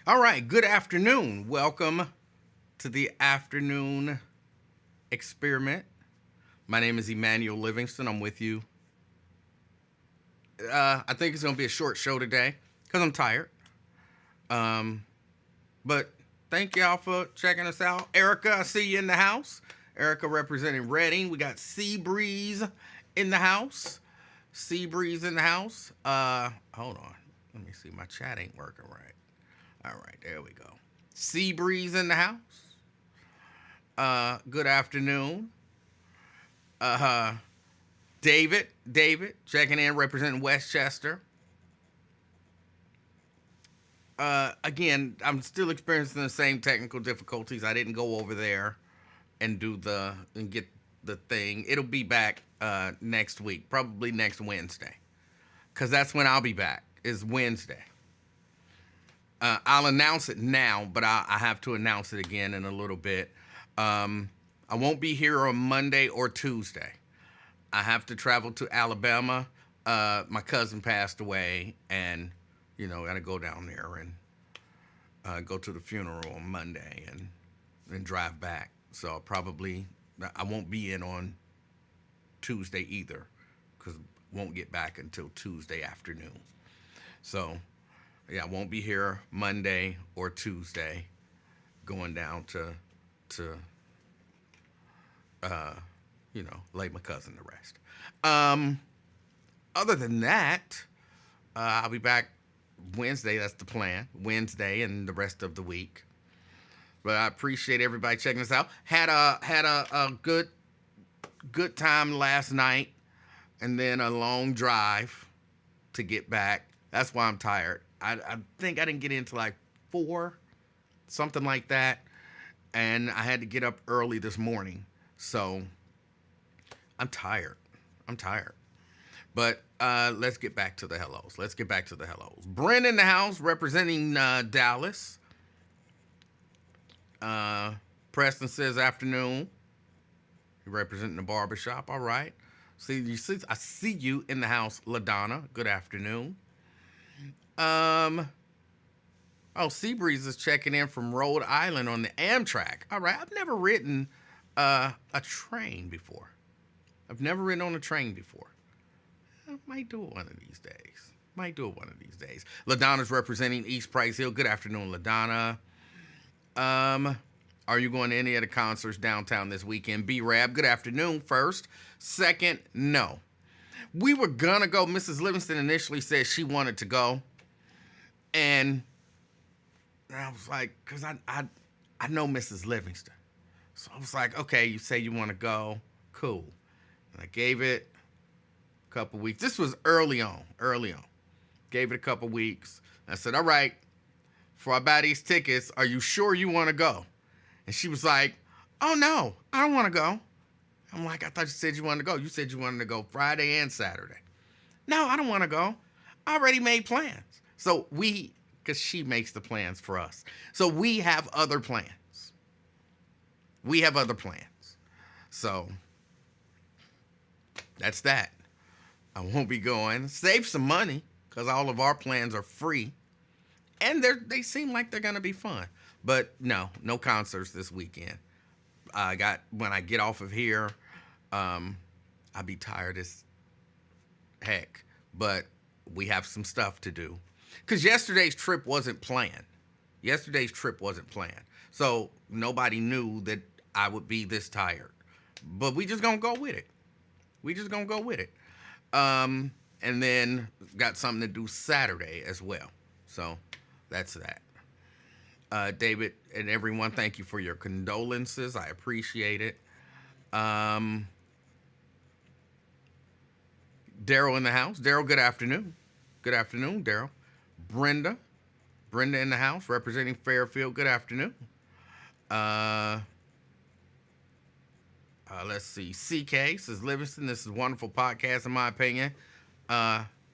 All right, good afternoon. Welcome to the afternoon experiment. My name is Emanuel Livingston. I'm with you. I think it's going to be a short show today because I'm tired. Um, but thank y'all for checking us out. Erica, I see you in the house. Erica representing Reading. We got Sea Breeze in the house. Sea Breeze in the house. Hold on. Let me see. My chat ain't working right. All right, there we go. Sea Breeze in the house. Good afternoon. Uh, David, checking in, representing Westchester. Again, I'm still experiencing the same technical difficulties. I didn't go over there and get the thing. It'll be back next week, probably next Wednesday, because that's when I'll be back. Is Wednesday. I'll announce it now, but I have to announce it again in a little bit. I won't be here on Monday or Tuesday. I have to travel to Alabama. My cousin passed away, and gotta go down there and go to the funeral on Monday and then drive back. So I won't be in on Tuesday either, because won't get back until Tuesday afternoon. So yeah, I won't be here Monday or Tuesday, going down to lay my cousin to rest. Other than that, I'll be back Wednesday. That's the plan. Wednesday and the rest of the week. But I appreciate everybody checking us out. Had a good time last night, and then a long drive to get back. That's why I'm tired. I think I didn't get into like 4, something like that, and I had to get up early this morning. So I'm tired. But let's get back to the hellos. Brent in the house representing Dallas. Preston says afternoon. You're representing the barbershop. All right. I see you in the house, LaDonna. Good afternoon. Seabreeze is checking in from Rhode Island on the Amtrak. All right. I've never ridden a train before. I might do it one of these days. LaDonna's representing East Price Hill. Good afternoon, LaDonna. Are you going to any of the concerts downtown this weekend? B-Rab, good afternoon first. Second, no. We were gonna go. Mrs. Livingston initially said she wanted to go. And I was like, because I know Mrs. Livingston. So I was like, okay, you say you want to go. Cool. And I gave it a couple weeks. This was early on. Gave it a couple weeks. I said, all right, before I buy these tickets, are you sure you want to go? And she was like, oh, no, I don't want to go. I'm like, I thought you said you wanted to go. You said you wanted to go Friday and Saturday. No, I don't want to go. I already made plans. So because she makes the plans for us. So we have other plans. So that's that. I won't be going. Save some money, because all of our plans are free. And they seem like they're going to be fun. But no concerts this weekend. When I get off of here, I'll be tired as heck. But we have some stuff to do. Because yesterday's trip wasn't planned. So nobody knew that I would be this tired. But we just going to go with it. And then got something to do Saturday as well. So that's that. David and everyone, thank you for your condolences. I appreciate it. Daryl in the house. Daryl, good afternoon. Good afternoon, Daryl. Brenda in the house, representing Fairfield. Good afternoon. Let's see. CK says, Livingston, this is a wonderful podcast, in my opinion.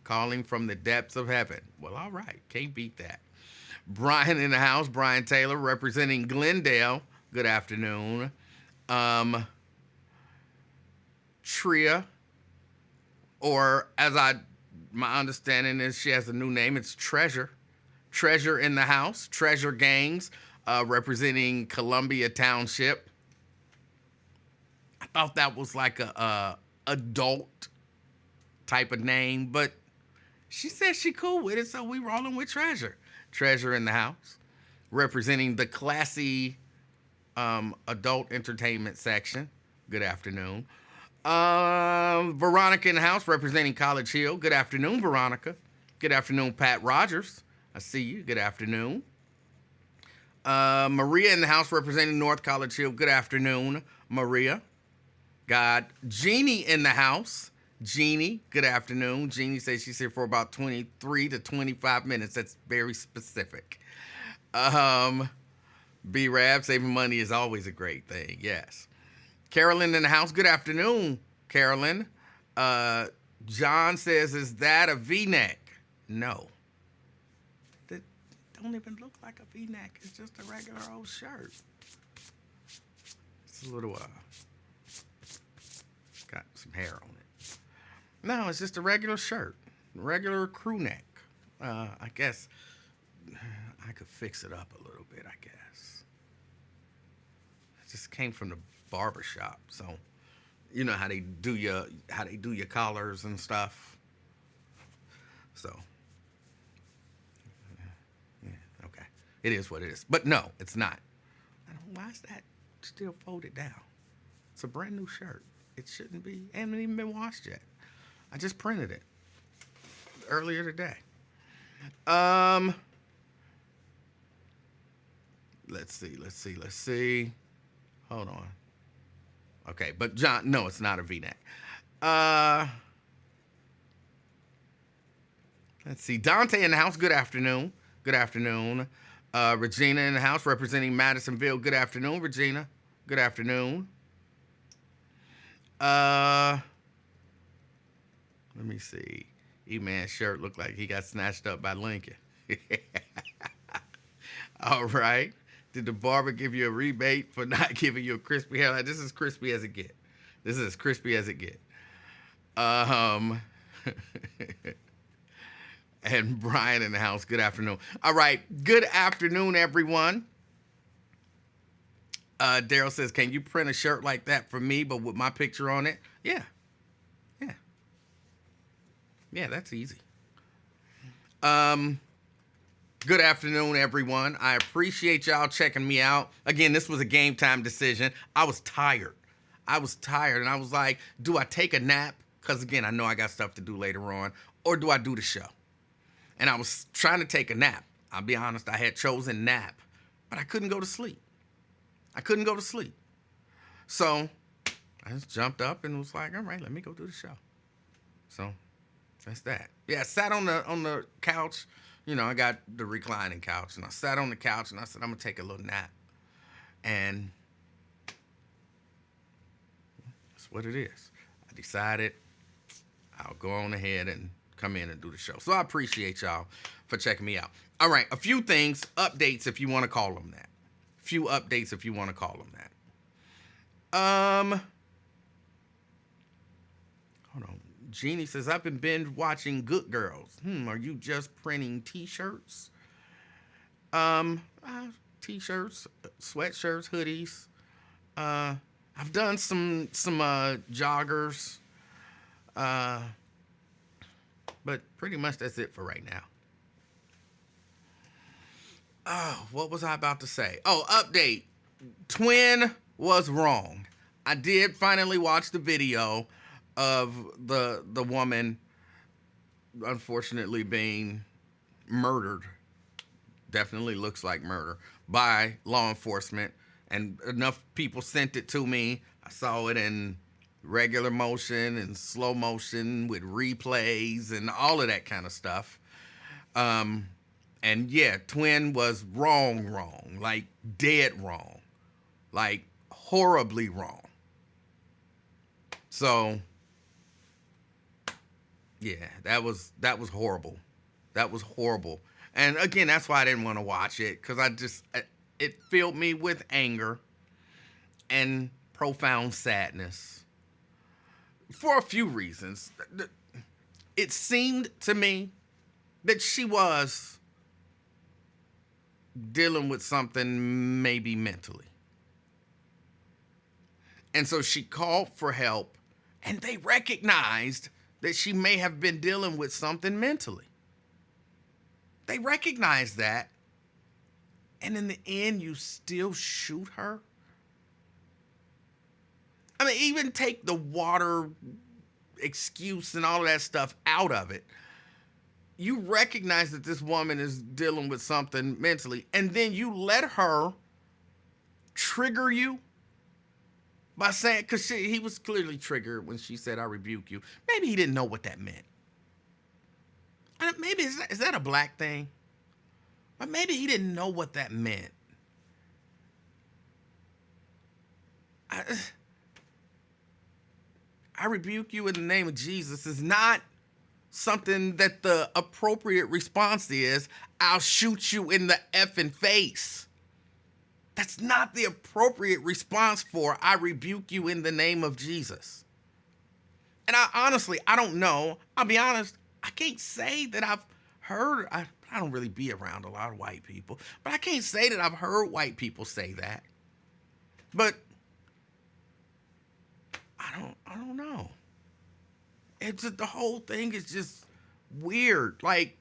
Calling from the depths of heaven. Well, all right. Can't beat that. Brian in the house. Brian Taylor, representing Glendale. Good afternoon. Tria, or my understanding is she has a new name. It's Treasure. Treasure in the house. Treasure Gangs, representing Columbia Township. I thought that was like a adult type of name, but she said she cool with it, so we rolling with Treasure. Treasure in the house, representing the classy adult entertainment section. Good afternoon. Veronica in the house, representing College Hill. Good afternoon, Veronica. Good afternoon, Pat Rogers. I see you. Good afternoon. Maria in the house, representing North College Hill. Good afternoon, Maria. Got Jeannie in the house. Jeannie, good afternoon. Jeannie says she's here for about 23 to 25 minutes. That's very specific. B-Rab, saving money is always a great thing. Yes. Carolyn in the house. Good afternoon, Carolyn. John says, is that a V-neck? No. That don't even look like a V-neck. It's just a regular old shirt. It's a little, got some hair on it. No, it's just a regular shirt. Regular crew neck. I guess I could fix it up a little bit, I guess. It just came from the barber shop, so you know how they do your collars and stuff. So yeah, okay. It is what it is. But no, it's not. Why is that still folded down? It's a brand new shirt. It shouldn't be, hasn't even been washed yet. I just printed it earlier today. Let's see. Hold on. Okay, but John, no, it's not a V-neck. Let's see. Dante in the house. Good afternoon. Good afternoon. Regina in the house, representing Madisonville. Good afternoon, Regina. Good afternoon. Let me see. E-Man's shirt looked like he got snatched up by Lincoln. All right. Did the barber give you a rebate for not giving you a crispy hairline? This is crispy as it get. This is as crispy as it get. And Brian in the house. Good afternoon. All right. Good afternoon, everyone. Daryl says, can you print a shirt like that for me, but with my picture on it? Yeah. Yeah, that's easy. Good afternoon, everyone. I appreciate y'all checking me out. Again, this was a game time decision. I was tired, and I was like, do I take a nap? Because, again, I know I got stuff to do later on. Or do I do the show? And I was trying to take a nap. I'll be honest, I had chosen nap, but I couldn't go to sleep. So I just jumped up and was like, all right, let me go do the show. So that's that. Yeah, I sat on the couch. You know, I got the reclining couch, and I sat on the couch, and I said, I'm going to take a little nap. And that's what it is. I decided I'll go on ahead and come in and do the show. So I appreciate y'all for checking me out. All right, a few things, updates if you want to call them that. Hold on. Jeannie says, I've been binge watching Good Girls. Are you just printing t-shirts? T-shirts, sweatshirts, hoodies. I've done some joggers. But pretty much that's it for right now. Oh, what was I about to say? Oh, update. Twin was wrong. I did finally watch the video of the woman unfortunately being murdered. Definitely looks like murder by law enforcement. And enough people sent it to me. I saw it in regular motion and slow motion with replays and all of that kind of stuff. And yeah, Twin was wrong, like dead wrong, like horribly wrong. So yeah, that was horrible. That was horrible. And again, that's why I didn't want to watch it, because it filled me with anger and profound sadness for a few reasons. It seemed to me that she was dealing with something maybe mentally. And so she called for help, and they recognized that she may have been dealing with something mentally. They recognized that. And in the end, you still shoot her? I mean, even take the water excuse and all of that stuff out of it. You recognize that this woman is dealing with something mentally, and then you let her trigger you by saying, because he was clearly triggered when she said, "I rebuke you." Maybe he didn't know what that meant. Maybe is that a black thing? But maybe he didn't know what that meant. I rebuke you in the name of Jesus is not something that the appropriate response is, "I'll shoot you in the effing face." That's not the appropriate response for, "I rebuke you in the name of Jesus." And I don't know. I'll be honest, I can't say that I've heard, I don't really be around a lot of white people, but I can't say that I've heard white people say that. But I don't know. It's just, the whole thing is just weird. Like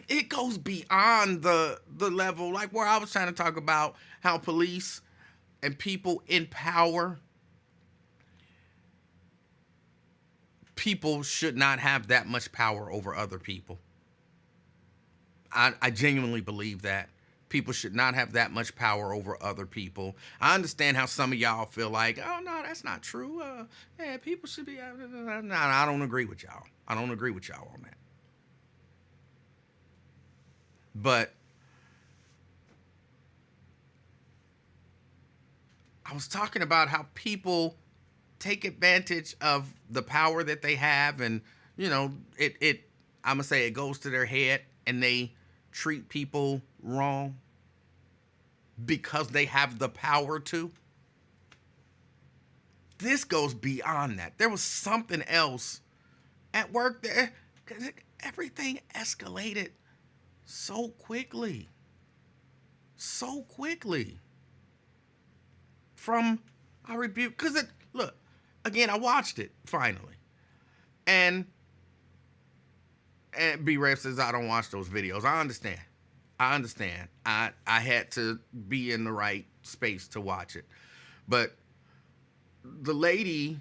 it goes beyond the level, like where I was trying to talk about how police and people in power, people should not have that much power over other people. I genuinely believe that. People should not have that much power over other people. I understand how some of y'all feel like, "Oh, no, that's not true. Yeah, people should be..." No, I don't agree with y'all. I don't agree with y'all on that. But I was talking about how people take advantage of the power that they have, and it I'm gonna say it goes to their head, and they treat people wrong because they have the power to. This goes beyond that. There was something else at work there. Everything escalated so quickly. So quickly. From I rebuke, because look, again, I watched it finally. And B-Ref says, "I don't watch those videos." I understand. I had to be in the right space to watch it. But the lady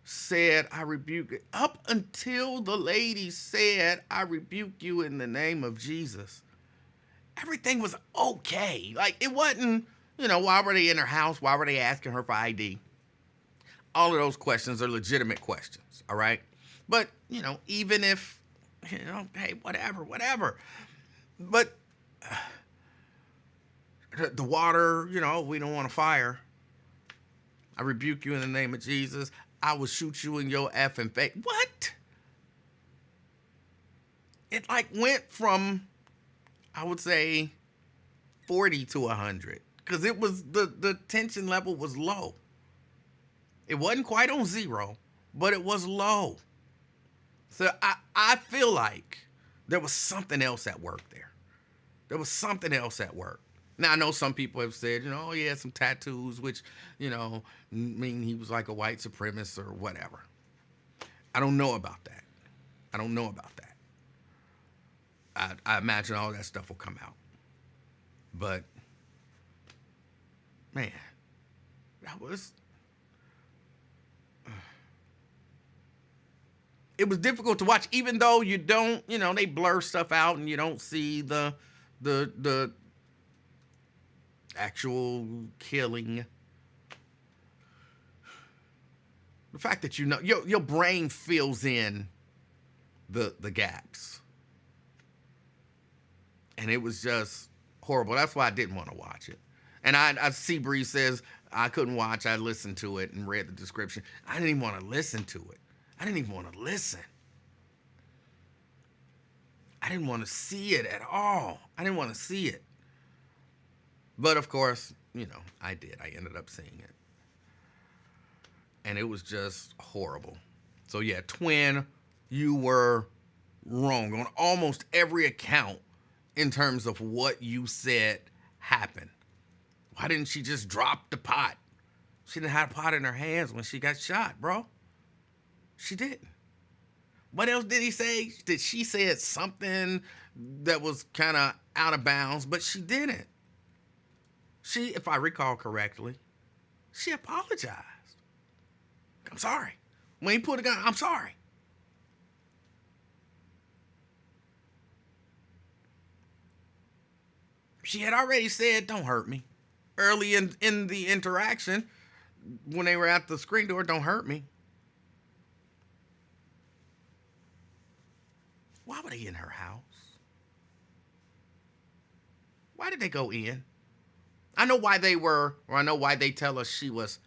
said, "I rebuke it." Up until the lady said, "I rebuke you in the name of Jesus," everything was okay. Like, it wasn't, why were they in her house? Why were they asking her for ID? All of those questions are legitimate questions, all right? But, even if, hey, whatever. But the water, we don't want a fire. "I rebuke you in the name of Jesus. I will shoot you in your effing face." What? It went from, I would say, 40 to 100, because it was the tension level was low. It wasn't quite on zero, but it was low. So I feel like there was something else at work there. There was something else at work. Now, I know some people have said, "Oh, he had some tattoos," which, mean he was like a white supremacist or whatever. I don't know about that. I imagine all that stuff will come out. But, man, that was... It was difficult to watch, even though you don't, they blur stuff out and you don't see the actual killing. The fact that your brain fills in the gaps. And it was just horrible. That's why I didn't want to watch it. And I see Bree says, "I couldn't watch. I listened to it and read the description." I didn't even want to listen to it. I didn't even want to listen. I didn't want to see it at all. I didn't want to see it. But of course, I did. I ended up seeing it. And it was just horrible. So yeah, Twin, you were wrong on almost every account in terms of what you said happened. Why didn't she just drop the pot? She didn't have a pot in her hands when she got shot, bro. She didn't. What else did he say? That she said something that was kind of out of bounds, but she didn't. She, if I recall correctly, she apologized. I'm sorry. When he pulled a gun, I'm sorry. She had already said, don't hurt me. Early in the interaction, when they were at the screen door, don't hurt me. Why were they in her house? Why did they go in? I know why they were, or I know why they tell us she was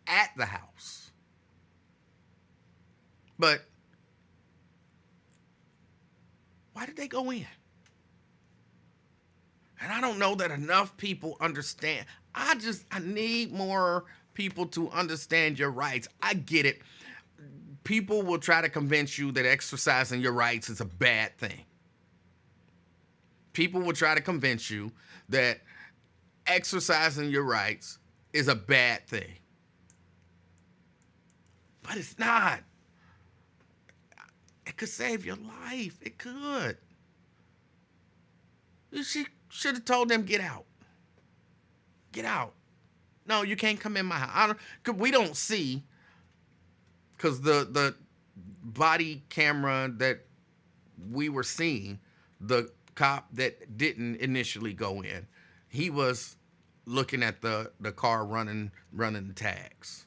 at the house. But why did they go in? And I don't know that enough people understand. I need more people to understand your rights. I get it. People will try to convince you that exercising your rights is a bad thing. People will try to convince you that exercising your rights is a bad thing. But it's not. It could save your life. It could. She should have told them, get out. Get out. No, you can't come in my house. We don't see, because the body camera that we were seeing, the cop that didn't initially go in, he was looking at the car running the tags.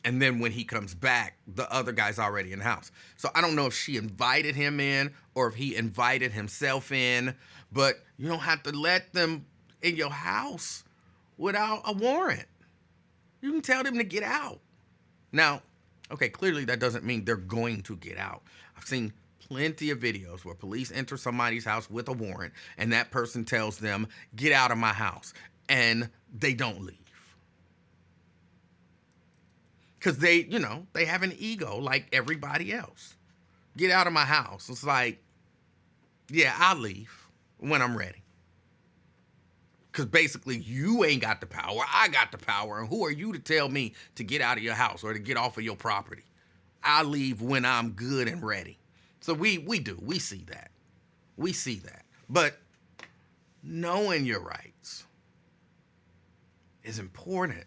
And then when he comes back, the other guy's already in the house. So I don't know if she invited him in or if he invited himself in, but you don't have to let them in your house without a warrant. You can tell them to get out. Now, okay, clearly that doesn't mean they're going to get out. I've seen plenty of videos where police enter somebody's house with a warrant and that person tells them, get out of my house, and they don't leave. Because they have an ego like everybody else. Get out of my house. It's like, yeah, I'll leave when I'm ready. Because basically, you ain't got the power. I got the power. And who are you to tell me to get out of your house or to get off of your property? I leave when I'm good and ready. So we do. We see that. We see that. But knowing your rights is important.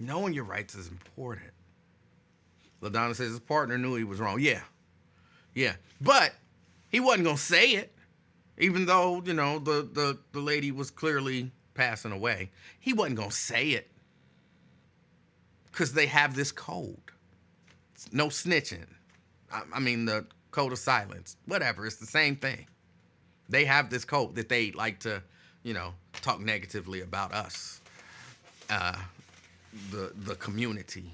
Knowing your rights is important. LaDonna says his partner knew he was wrong. Yeah. But he wasn't going to say it, even though, the lady was clearly passing away. He wasn't going to say it because they have this code. It's no snitching. I mean, the code of silence. Whatever. It's the same thing. They have this code that they like to, talk negatively about us. The community.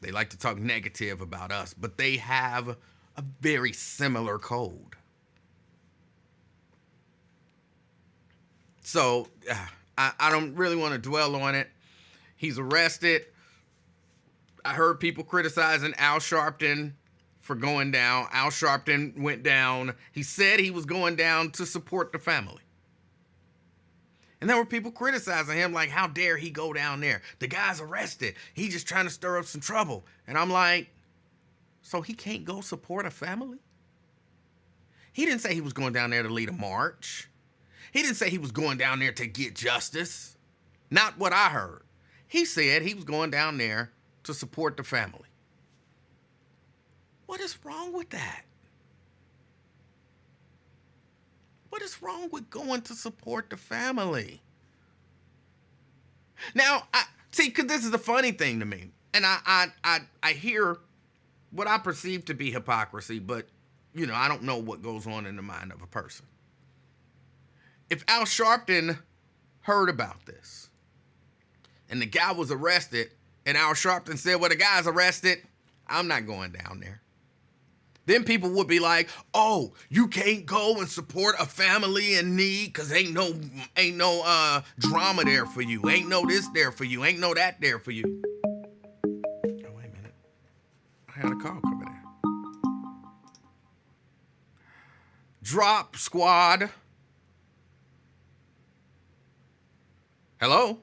They like to talk negative about us, but they have a very similar code. So I don't really want to dwell on it. He's arrested. I heard people criticizing Al Sharpton for going down. Al Sharpton went down. He said he was going down to support the family. And there were people criticizing him like, how dare he go down there? The guy's arrested. He's just trying to stir up some trouble. And I'm like, so he can't go support a family? He didn't say he was going down there to lead a march. He didn't say he was going down there to get justice. Not what I heard. He said he was going down there to support the family. What is wrong with that? What is wrong with going to support the family? Now, because this is the funny thing to me. And I hear what I perceive to be hypocrisy, but, I don't know what goes on in the mind of a person. If Al Sharpton heard about this, and the guy was arrested, and Al Sharpton said, well, the guy's arrested, I'm not going down there. then people would be like, "Oh, you can't go and support a family in need because ain't no drama there for you, ain't no this there for you, ain't no that there for you." Oh, wait a minute, I had a call coming in. Drop squad. Hello.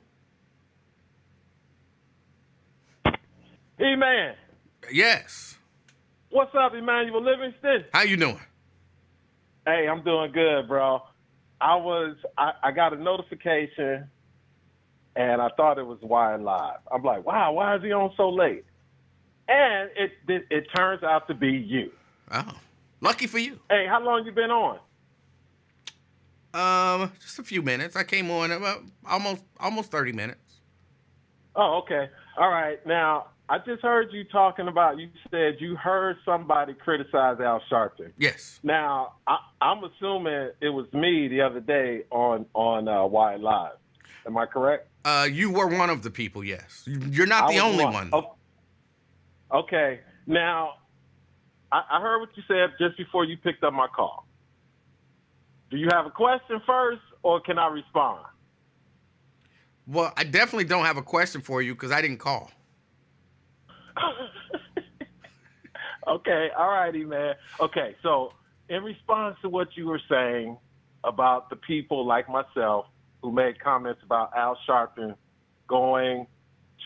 E-Man. Yes. What's up, Emanuel Livingston? How you doing? Hey, I'm doing good, bro. I got a notification, and I thought it was Wire Live. I'm like, wow, why is he on so late? And it turns out to be you. Oh, lucky for you. Hey, how long you been on? Just a few minutes. I came on about almost 30 minutes. Oh, okay. All right. Now, I just heard you talking about, you said you heard somebody criticize Al Sharpton. Yes. Now, I'm assuming it was me the other day on Wire Live. Am I correct? You were one of the people, yes. You're not the only one. Oh, okay. Now, I heard what you said just before you picked up my call. Do you have a question first, or can I respond? Well, I definitely don't have a question for you because I didn't call. Okay, all righty, man. Okay, so in response to what you were saying about the people like myself who made comments about Al Sharpton going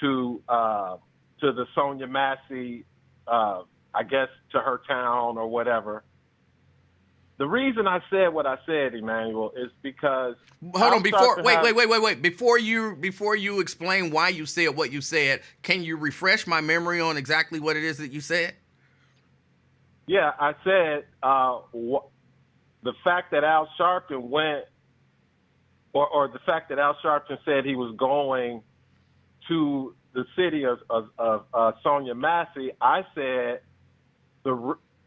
to the Sonia Massey, I guess to her town or whatever. The reason I said what I said, Emanuel, is because hold on. Wait. Before you explain why you said what you said, can you refresh my memory on exactly what it is that you said? Yeah, I said the fact that Al Sharpton went, or the fact that Al Sharpton said he was going to the city of Sonia Massey. I said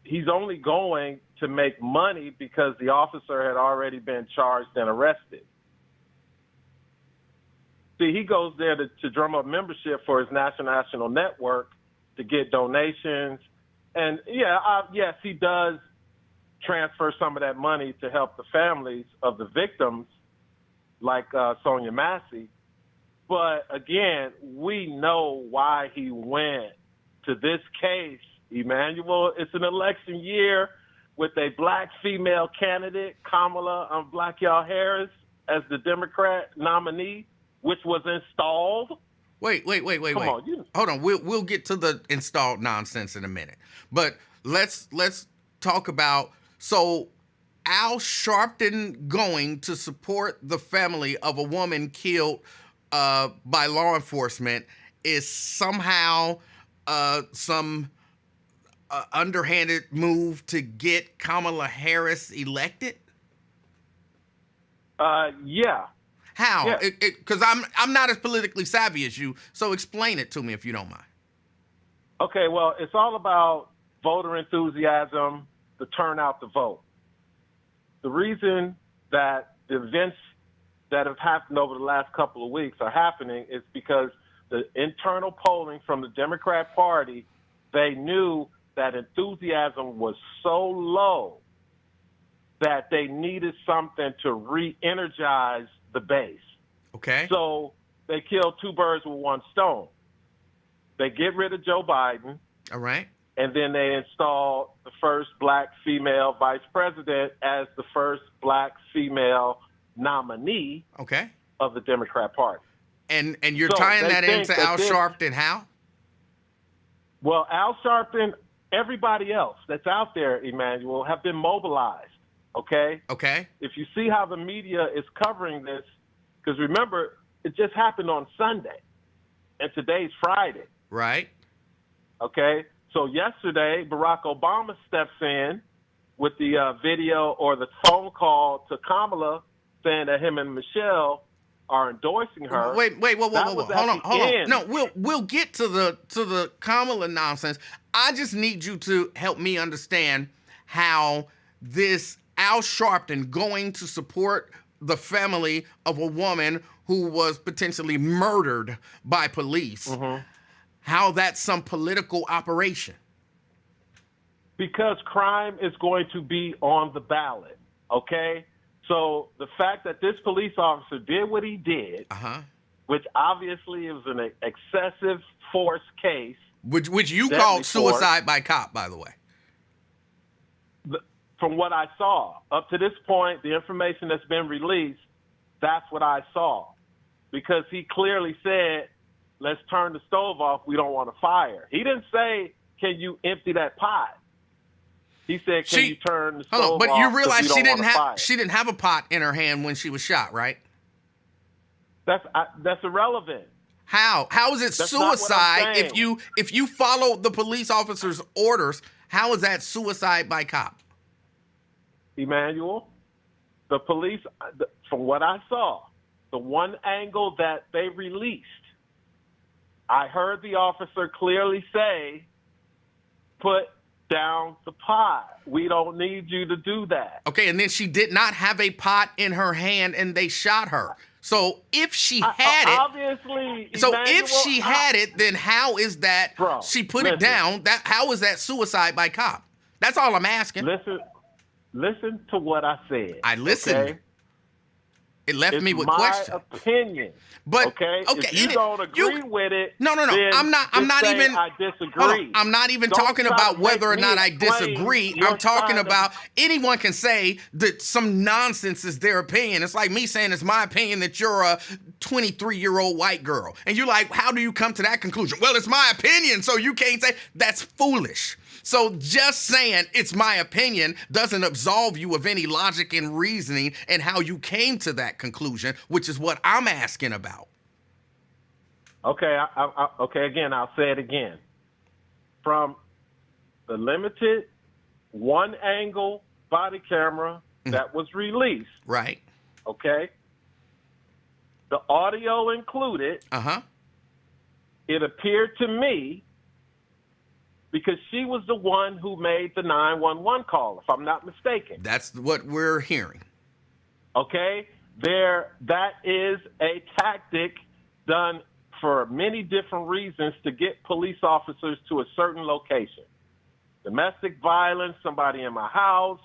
he's only going to make money because the officer had already been charged and arrested. See, he goes there to drum up membership for his national network to get donations. And, yes, he does transfer some of that money to help the families of the victims like Sonia Massey. But, again, we know why he went to this case, Emanuel. It's an election year with a black female candidate, Kamala Black Y'all Harris, as the Democrat nominee, which was installed. Wait. Come on, hold on. We'll get to the installed nonsense in a minute. But let's talk about, so Al Sharpton going to support the family of a woman killed by law enforcement is somehow some underhanded move to get Kamala Harris elected? Yeah. How? Because I'm not as politically savvy as you, so explain it to me if you don't mind. Okay, well, it's all about voter enthusiasm, the turnout to vote. The reason that the events that have happened over the last couple of weeks are happening is because the internal polling from the Democrat Party, they knew that enthusiasm was so low that they needed something to re-energize the base. Okay. So they killed two birds with one stone. They get rid of Joe Biden. All right. And then they install the first black female vice president as the first black female nominee of the Democrat Party. And you're tying that into Al Sharpton how? Well, Al Sharpton, everybody else that's out there, Emanuel, have been mobilized, okay? Okay. If you see how the media is covering this, because remember, it just happened on Sunday, and today's Friday. Right. Okay? So yesterday, Barack Obama steps in with the video or the phone call to Kamala saying that him and Michelle are endorsing her. Wait, whoa. Hold on. No, we'll get to the Kamala nonsense. I just need you to help me understand how this Al Sharpton going to support the family of a woman who was potentially murdered by police, how that's some political operation. Because crime is going to be on the ballot, okay? So the fact that this police officer did what he did, which obviously it was an excessive force case. Which you called suicide by cop, by the way. From what I saw, up to this point, the information that's been released, that's what I saw. Because he clearly said, let's turn the stove off, we don't want to fire. He didn't say, can you empty that pot? He said, can you turn the stove off? But you realize she didn't have a pot in her hand when she was shot, right? That's irrelevant. How is it suicide if you follow the police officer's orders? How is that suicide by cop? Emanuel, the police, from what I saw, the one angle that they released, I heard the officer clearly say, put down the pot. We don't need you to do that. Okay, and then she did not have a pot in her hand and they shot her. So if she had it, obviously. So if she had it, then how is that? Bro, she put it down. How is that suicide by cop? That's all I'm asking. Listen to what I said. I listened. Okay? It left me with questions. My opinion. But okay, if you don't agree with it, no. I'm not even. I disagree. I'm not even talking about whether or not I disagree. I'm talking about anyone can say that some nonsense is their opinion. It's like me saying it's my opinion that you're a 23-year-old white girl, and you're like, how do you come to that conclusion? Well, it's my opinion, so you can't say that's foolish. So just saying it's my opinion doesn't absolve you of any logic and reasoning and how you came to that conclusion, which is what I'm asking about. Okay, okay. Again, I'll say it again. From the limited one-angle body camera that was released, right? Okay, the audio included. It appeared to me, because she was the one who made the 911 call, if I'm not mistaken. That's what we're hearing. Okay? That is a tactic done for many different reasons to get police officers to a certain location. Domestic violence, somebody in my house,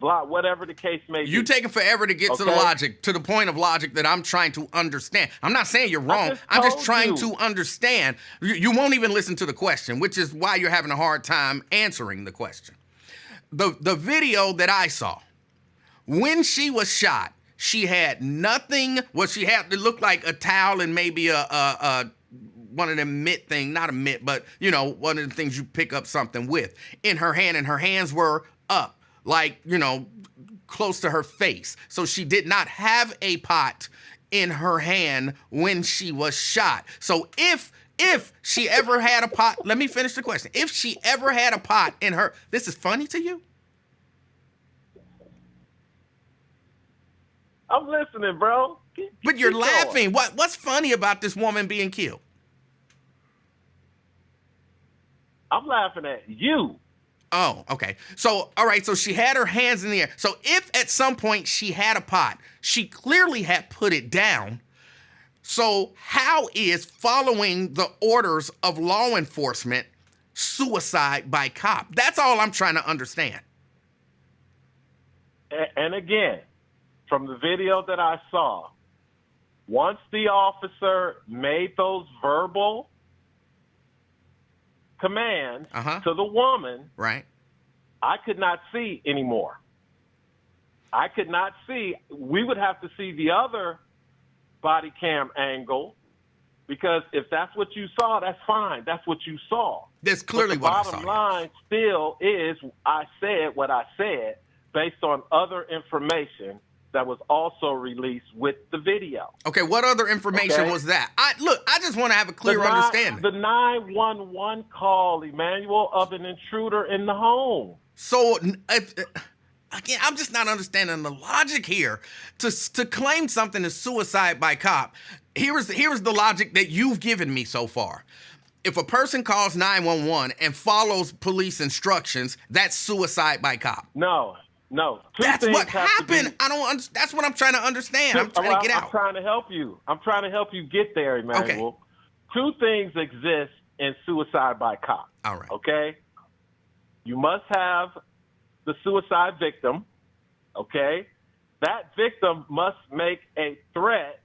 whatever the case may be. You taking forever to get to the logic, to the point of logic that I'm trying to understand. I'm not saying you're wrong. I'm just trying to understand. You won't even listen to the question, which is why you're having a hard time answering the question. The video that I saw, when she was shot, she had nothing. What she had, it looked like a towel and maybe a one of them mitt thing, not a mitt, but one of the things you pick up something with in her hand, and her hands were up, like, close to her face. So she did not have a pot in her hand when she was shot. So if she ever had a pot, let me finish the question. If she ever had a pot in her, this is funny to you? I'm listening, bro. But you're laughing. What's funny about this woman being killed? I'm laughing at you. Oh, okay. So, all right. So she had her hands in the air. So if at some point she had a pot, she clearly had put it down. So how is following the orders of law enforcement suicide by cop? That's all I'm trying to understand. And again, from the video that I saw, once the officer made those verbal commands to the woman, right, I could not see anymore. I could not see. We would have to see the other body cam angle, because if that's what you saw, that's fine. That's what you saw. That's clearly what I saw. The bottom line still is, I said what I said based on other information that was also released with the video. Okay, what other information was that? I just want to have a clear understanding. The 911 call, Emanuel, of an intruder in the home. So, again, I'm just not understanding the logic here. To claim something is suicide by cop, here's the logic that you've given me so far. If a person calls 911 and follows police instructions, that's suicide by cop. No. That's what happened. That's what I'm trying to understand. I'm trying to get out. I'm trying to help you. I'm trying to help you get there, Emanuel. Okay. Two things exist in suicide by cop. All right. Okay? You must have the suicide victim, okay? That victim must make a threat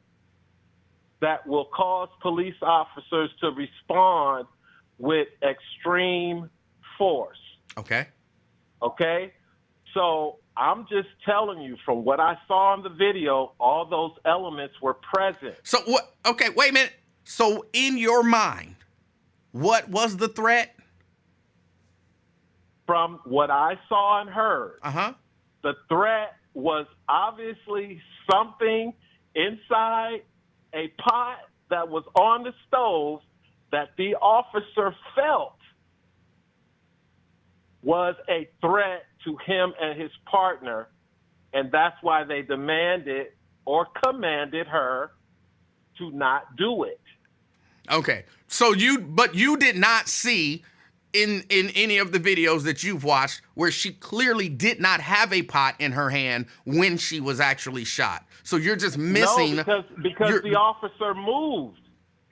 that will cause police officers to respond with extreme force. Okay. Okay? So I'm just telling you, from what I saw in the video, all those elements were present. So what? Okay, wait a minute. So in your mind, what was the threat? From what I saw and heard, The threat was obviously something inside a pot that was on the stove that the officer felt was a threat to him and his partner, and that's why they demanded or commanded her to not do it. Okay. So you did not see in any of the videos that you've watched where she clearly did not have a pot in her hand when she was actually shot. So you're just missing. No, because the officer moved.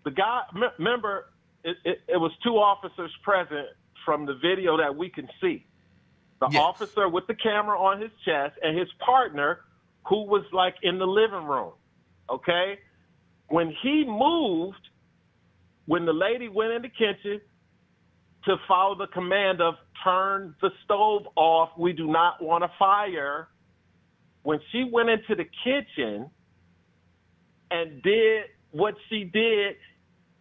The guy, remember, it was two officers present from the video that we can see. The Yes. officer with the camera on his chest and his partner who was like in the living room, okay? When he moved, when the lady went in the kitchen to follow the command of turn the stove off, we do not want a fire, when she went into the kitchen and did what she did,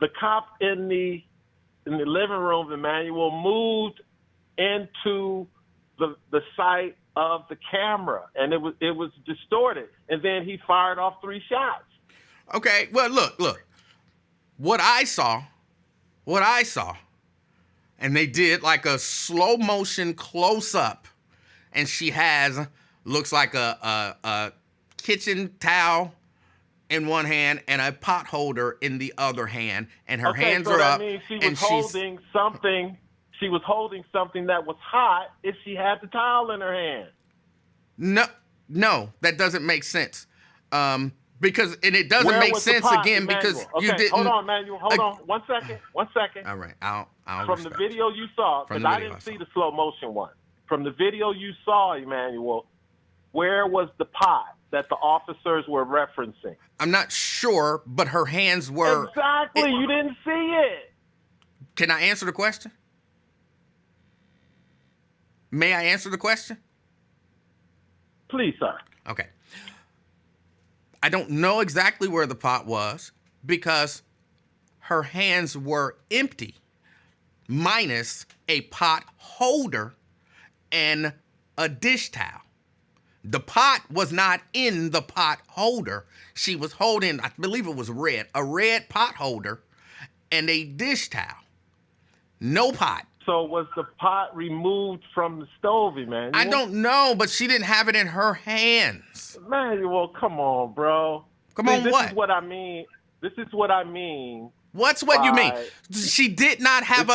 the cop in the living room, Emanuel, moved into the sight of the camera, and it was distorted. And then he fired off 3 shots. Okay, well, look. What I saw, and they did like a slow motion close up, and she looks like a kitchen towel in one hand and a pot holder in the other hand, and her hands so are that up. means she and was holding something. She was holding something that was hot if she had the towel in her hand. No, that doesn't make sense. Because it doesn't Where make was the sense pot, again Emanuel? because Okay, you didn't. hold on, Manuel. Hold on. 1 second. 1 second. All right, I'll From the respect video you saw, From because the I video didn't I see saw. the slow motion one. From the video you saw, Emanuel, where was the pot that the officers were referencing? I'm not sure, but her hands were. Exactly. You didn't see it. Can I answer the question? May I answer the question? Please, sir. Okay. I don't know exactly where the pot was because her hands were empty, minus a pot holder and a dish towel. The pot was not in the pot holder. She was holding, I believe it was a red pot holder and a dish towel. No pot. So was the pot removed from the stove, Emanuel? I don't know, but she didn't have it in her hands. Emanuel, come on, bro. Come on, this what? Is what I mean. This is what I mean. What's what you mean? Right. She did not have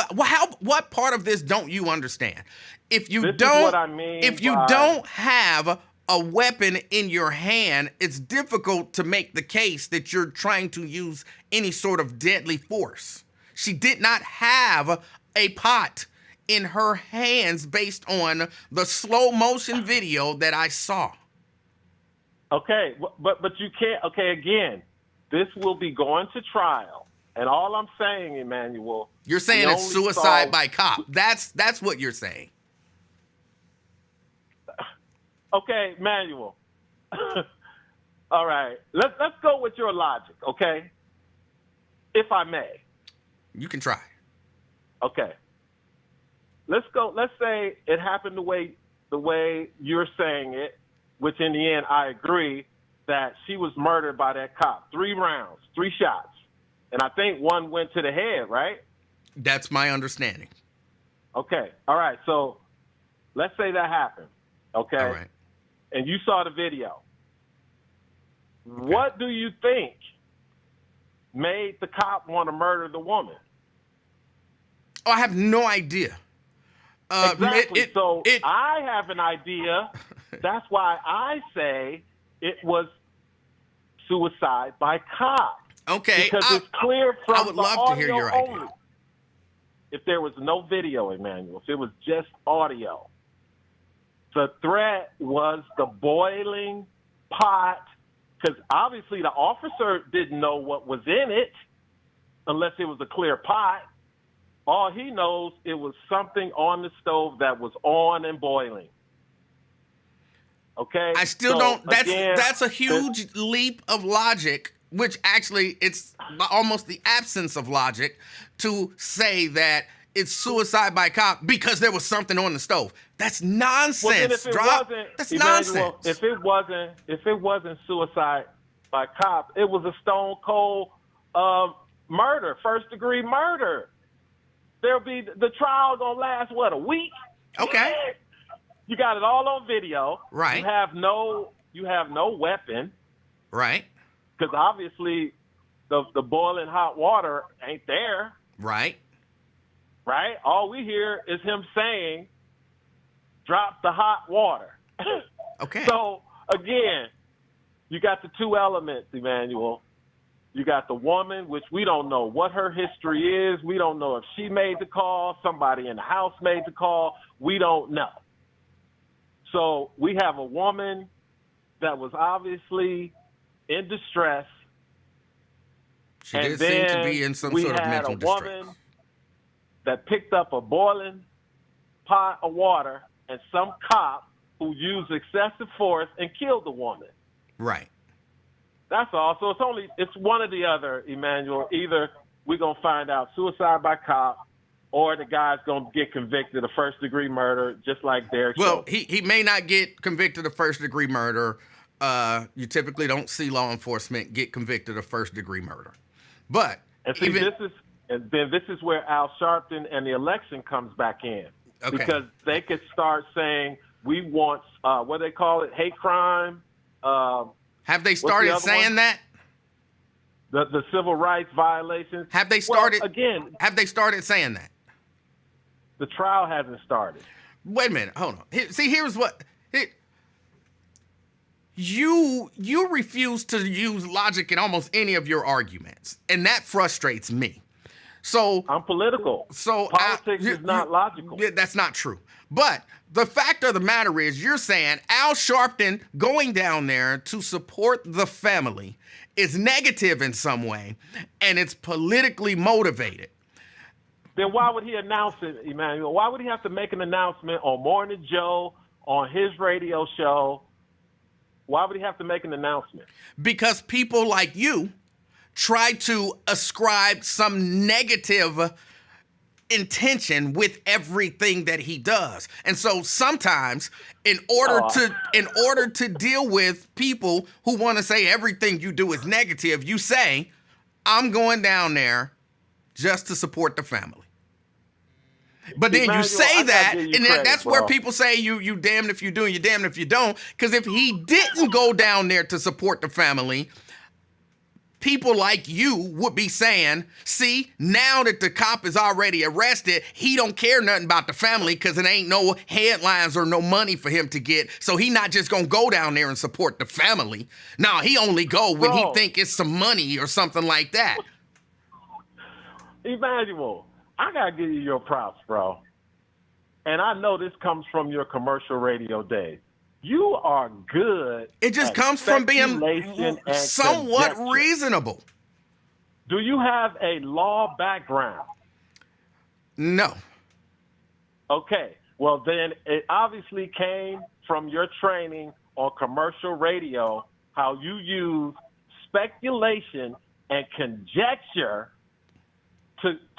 what part of this don't you understand? If you This is don't, what I mean if you by- don't have a weapon in your hand, it's difficult to make the case that you're trying to use any sort of deadly force. She did not have a pot in her hands based on the slow motion video that I saw. Okay, but you can't. Okay, again, this will be going to trial, and all I'm saying, Emanuel, You're saying we it's only suicide saw- by cop. That's what you're saying. Okay, Manuel. All right, let's go with your logic, okay? If I may. You can try. Okay. Let's go. Let's say it happened the way you're saying it, which in the end I agree that she was murdered by that cop. 3 rounds, 3 shots, and I think one went to the head, right? That's my understanding. Okay. All right. So let's say that happened. Okay. All right. And you saw the video. What do you think made the cop want to murder the woman? Oh, I have no idea. Exactly. I have an idea. That's why I say it was suicide by cop. Okay. Because it's clear from I would the love audio to hear your idea. only. if there was no video, Emanuel, if it was just audio, the threat was the boiling pot, because obviously the officer didn't know what was in it unless it was a clear pot. All he knows, it was something on the stove that was on and boiling. Okay? I still don't. That's a huge leap of logic, which actually it's almost the absence of logic to say that it's suicide by cop because there was something on the stove. That's nonsense. Well, then if it wasn't, That's Emanuel, nonsense. if it wasn't suicide by cop, it was a stone cold murder, first degree murder. There'll be the trial gonna last a week? Okay. You got it all on video. Right. You have no weapon. Right. Because obviously the boiling hot water ain't there. Right. Right? All we hear is him saying, drop the hot water. Okay. So, again, you got the two elements, Emanuel. You got the woman, which we don't know what her history is. We don't know if she made the call, somebody in the house made the call. We don't know. So we have a woman that was obviously in distress. She did seem to be in some sort of mental distress. We had a woman that picked up a boiling pot of water and some cop who used excessive force and killed the woman. Right. That's all. So it's one or the other, Emanuel. Either we're going to find out suicide by cop or the guy's going to get convicted of first-degree murder, just like Derek Well, Chauvin. he may not get convicted of first-degree murder. You typically don't see law enforcement get convicted of first-degree murder. But and see, this is where Al Sharpton and the election comes back in. Okay. Because they could start saying, we want, what do they call it, hate crime. Have they started saying that? The civil rights violations. Have they started? Well, again, have they started saying that? The trial hasn't started. Wait a minute. Hold on. Here's what. You refuse to use logic in almost any of your arguments, and that frustrates me. So I'm political. So politics is not logical. That's not true. But the fact of the matter is, you're saying Al Sharpton going down there to support the family is negative in some way, and it's politically motivated. Then why would he announce it, Emanuel? Why would he have to make an announcement on Morning Joe, on his radio show? Why would he have to make an announcement? Because people like you try to ascribe some negative intention with everything that he does. And so sometimes in order to deal with people who want to say everything you do is negative, you say, I'm going down there just to support the family. But then Emanuel, you say that, and that's bro. where people say you damned if you do and you damned if you don't. Because if he didn't go down there to support the family, people like you would be saying, see, now that the cop is already arrested, he don't care nothing about the family because it ain't no headlines or no money for him to get. So he not just gonna go down there and support the family. No, he only go when he think it's some money or something like that. Emmanuel, I got to give you your props, bro. And I know this comes from your commercial radio days. You are good. It just comes from being somewhat conjecture. reasonable. Do you have a law background? No. Okay. Well, then it obviously came from your training on commercial radio, how you use speculation and conjecture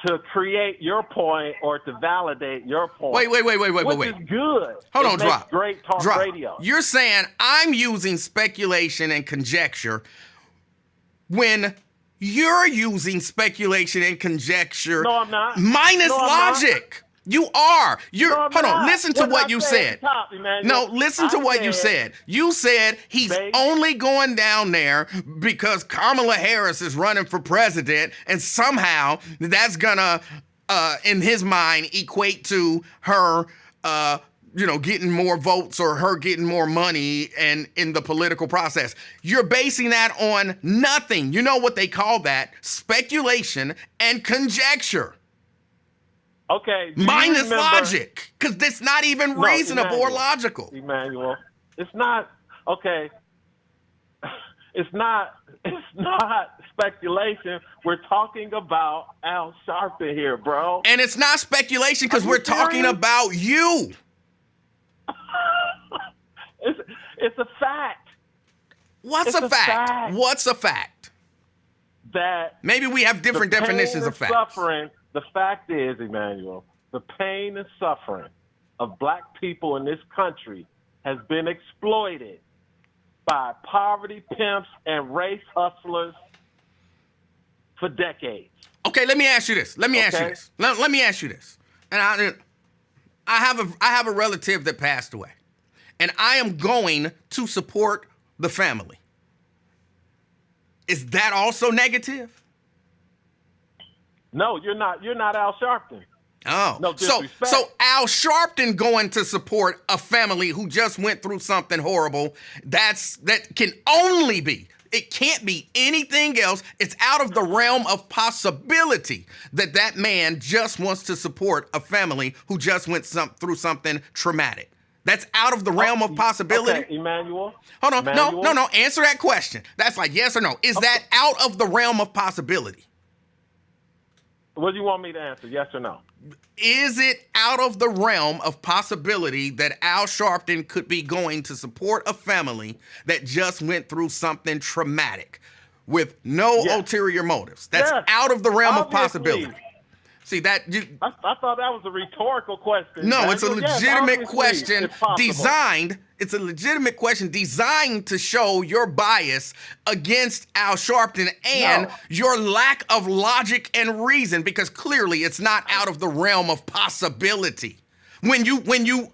to create your point or to validate your point. Wait. Which is good. Hold on, makes drop. Great talk Drop. radio. You're saying I'm using speculation and conjecture when you're using speculation and conjecture. No, I'm not. Minus No, I'm logic. You are. No, I'm Hold on. not. Listen to what you said. Top, Emmanuel. No, listen to what you said. You said he's only going down there because Kamala Harris is running for president, and somehow that's gonna, in his mind, equate to her, getting more votes or her getting more money and in the political process. You're basing that on nothing. You know what they call that? Speculation and conjecture. Okay. Do you Minus remember, logic, because it's not even No, reasonable or Emmanuel. logical. Emmanuel, it's not okay. It's not speculation. We're talking about Al Sharpton here, bro. And it's not speculation because Are you we're talking serious? about you. It's a fact What's It's a a fact? fact. What's a fact? that Maybe we have different the pain definitions and of facts. suffering. The fact is, Emmanuel, the pain and suffering of black people in this country has been exploited by poverty pimps and race hustlers for decades. Okay, let me ask you this. Let me ask you Okay. this. Let me ask you this. And I have a relative that passed away, and I am going to support the family. Is that also negative? No, you're not. You're not Al Sharpton. Oh, No disrespect. so Al Sharpton going to support a family who just went through something horrible. That can only be. It can't be anything else. It's out of the realm of possibility that man just wants to support a family who just went through something traumatic. That's out of the realm of possibility. Okay, Emmanuel. Hold on, Emmanuel? no. Answer that question. That's like yes or no. Is that out of the realm of possibility? What do you want me to answer? Yes or no? Is it out of the realm of possibility that Al Sharpton could be going to support a family that just went through something traumatic with no Yes. ulterior motives? That's Yes. out of the realm of Obviously. possibility. See that? I thought that was a rhetorical question. No, it's a Emmanuel. Yes, legitimate obviously, question it's possible. designed. It's a legitimate question designed to show your bias against Al Sharpton and No. your lack of logic and reason, because clearly it's not out of the realm of possibility. When you Emmanuel,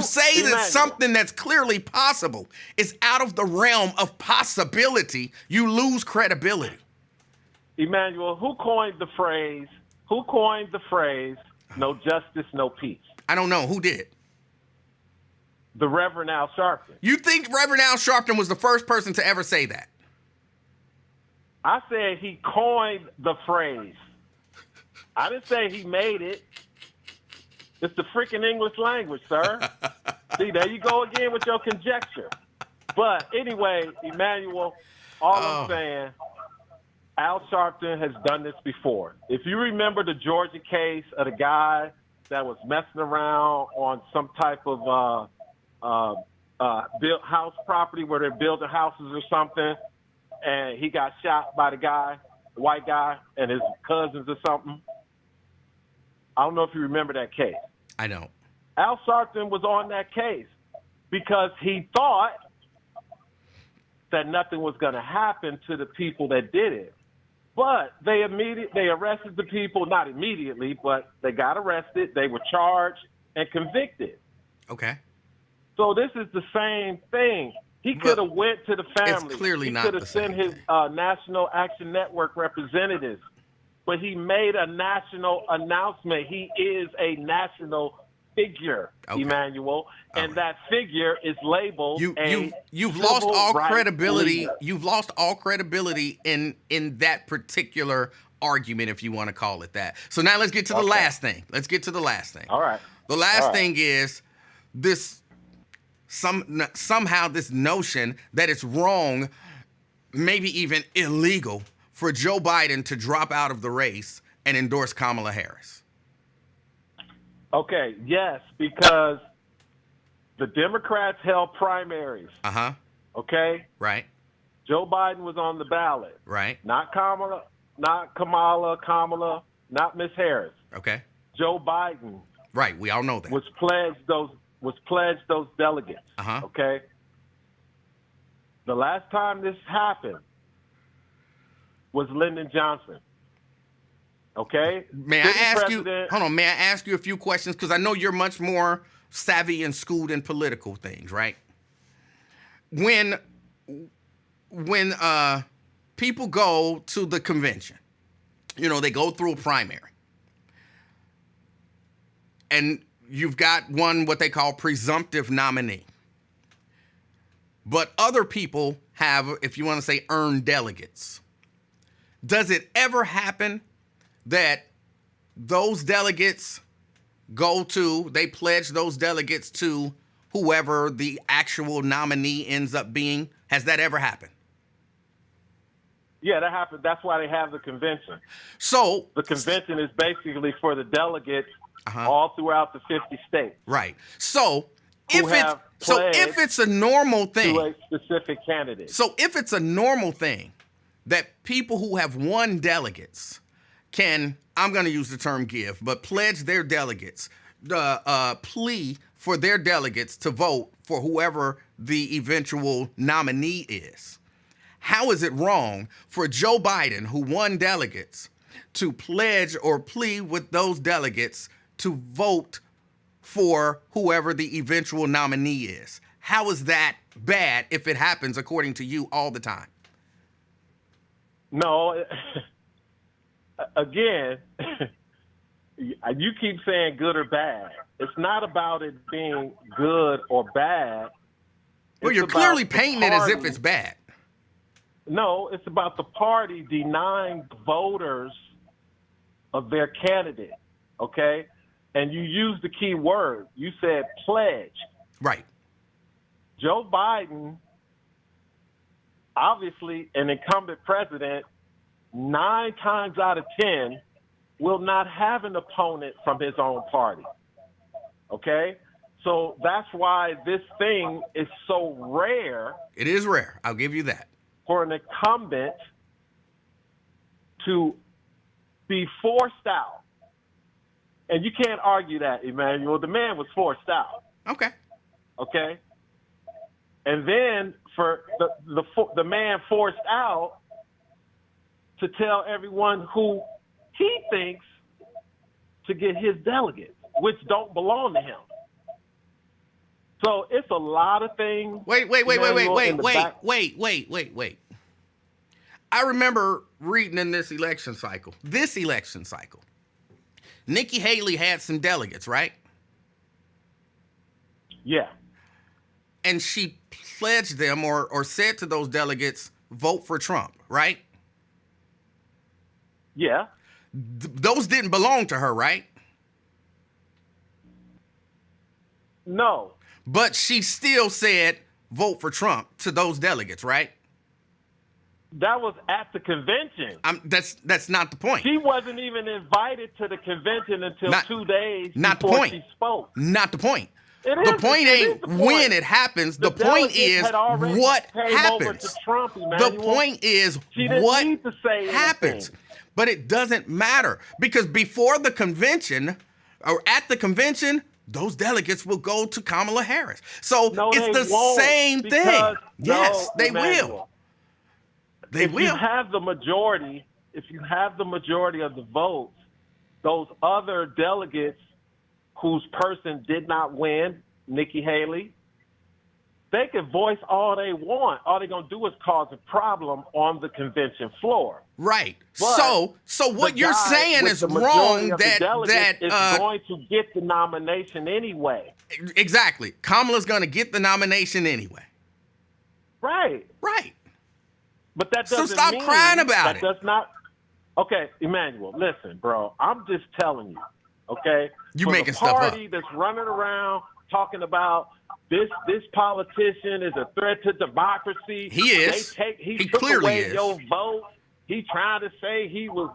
say that Emmanuel. something that's clearly possible is out of the realm of possibility, you lose credibility. Emmanuel, who coined the phrase? "No justice, no peace"? I don't know who did. The Reverend Al Sharpton. You think Reverend Al Sharpton was the first person to ever say that? I said he coined the phrase. I didn't say he made it. It's the freaking English language, sir. See, there you go again with your conjecture. But anyway, Emmanuel, all I'm saying, Al Sharpton has done this before. If you remember the Georgia case of the guy that was messing around on some type of built house property where they're building houses or something, and he got shot by the white guy, and his cousins or something. I don't know if you remember that case. I don't. Al Sharpton was on that case because he thought that nothing was going to happen to the people that did it. But they arrested the people, not immediately, but they got arrested. They were charged and convicted. Okay. So this is the same thing. He could have went to the family. It's clearly he not could the have same sent his National Action Network representatives. But he made a national announcement. He is a national figure, Okay. Emmanuel, and right. that figure is labeled you've lost all rights credibility. leader. You've lost all credibility in that particular argument, if you want to call it that. So now let's get to the Okay. last thing. All right. The last All right. thing is this somehow this notion that it's wrong, maybe even illegal, for Joe Biden to drop out of the race and endorse Kamala Harris. Okay, yes, because the Democrats held primaries, Uh-huh. okay? Right. Joe Biden was on the ballot. Right. Not Kamala, not Miss Harris. Okay. Joe Biden Right. We all know that. was pledged those delegates. Uh-huh. Okay. The last time this happened was Lyndon Johnson. Okay. May I Sitting ask you? president- Hold on. May I ask you a few questions? Because I know you're much more savvy and schooled in political things, right? When people go to the convention, they go through a primary, and you've got what they call presumptive nominee. But other people have, if you want to say, earned delegates. Does it ever happen that those delegates they pledge those delegates to whoever the actual nominee ends up being? Has that ever happened? Yeah, that happened. That's why they have the convention. So the convention is basically for the delegates all throughout the 50 states. Right. So if it's a normal thing to a specific candidate. So if it's a normal thing that people who have won delegates can, I'm going to use the term give, but pledge their delegates, plea for their delegates to vote for whoever the eventual nominee is. How is it wrong for Joe Biden, who won delegates, to pledge or plea with those delegates to vote for whoever the eventual nominee is? How is that bad if it happens, according to you, all the time? No, again, you keep saying good or bad. It's not about it being good or bad. Well, you're clearly painting it as if it's bad. No, it's about the party denying voters of their candidate, okay? And you used the key word. You said pledge. Right. Joe Biden, obviously an incumbent president, 9 times out of 10 will not have an opponent from his own party. Okay? So that's why this thing is so rare. It is rare. I'll give you that. For an incumbent to be forced out. And you can't argue that, Emanuel. The man was forced out. Okay. Okay? And then for the man forced out to tell everyone who he thinks to get his delegates, which don't belong to him. So it's a lot of things. Wait. I remember reading in this election cycle, Nikki Haley had some delegates, right? Yeah. And she pledged them or said to those delegates, vote for Trump, right? Yeah. Those didn't belong to her, right? No. But she still said, vote for Trump to those delegates, right? That was at the convention. That's not the point. She wasn't even invited to the convention until 2 days before she spoke. Not the point. The point ain't when it happens. The point is what happens. The point is what happens. But it doesn't matter because before the convention or at the convention, those delegates will go to Kamala Harris. So it's the same thing. Yes, they will. They will. If you have the majority of the votes, those other delegates whose person did not win, Nikki Haley, they can voice all they want. All they're going to do is cause a problem on the convention floor. Right. But so what you're saying is wrong that is going to get the nomination anyway. Exactly. Kamala's going to get the nomination anyway. Right. Right. But that doesn't stop mean crying about that it. Does not. Okay, Emanuel, listen, bro. I'm just telling you. Okay. You making stuff up. The party that's running around talking about this politician is a threat to democracy. He is. He took clearly away is. Your vote. He trying to say he was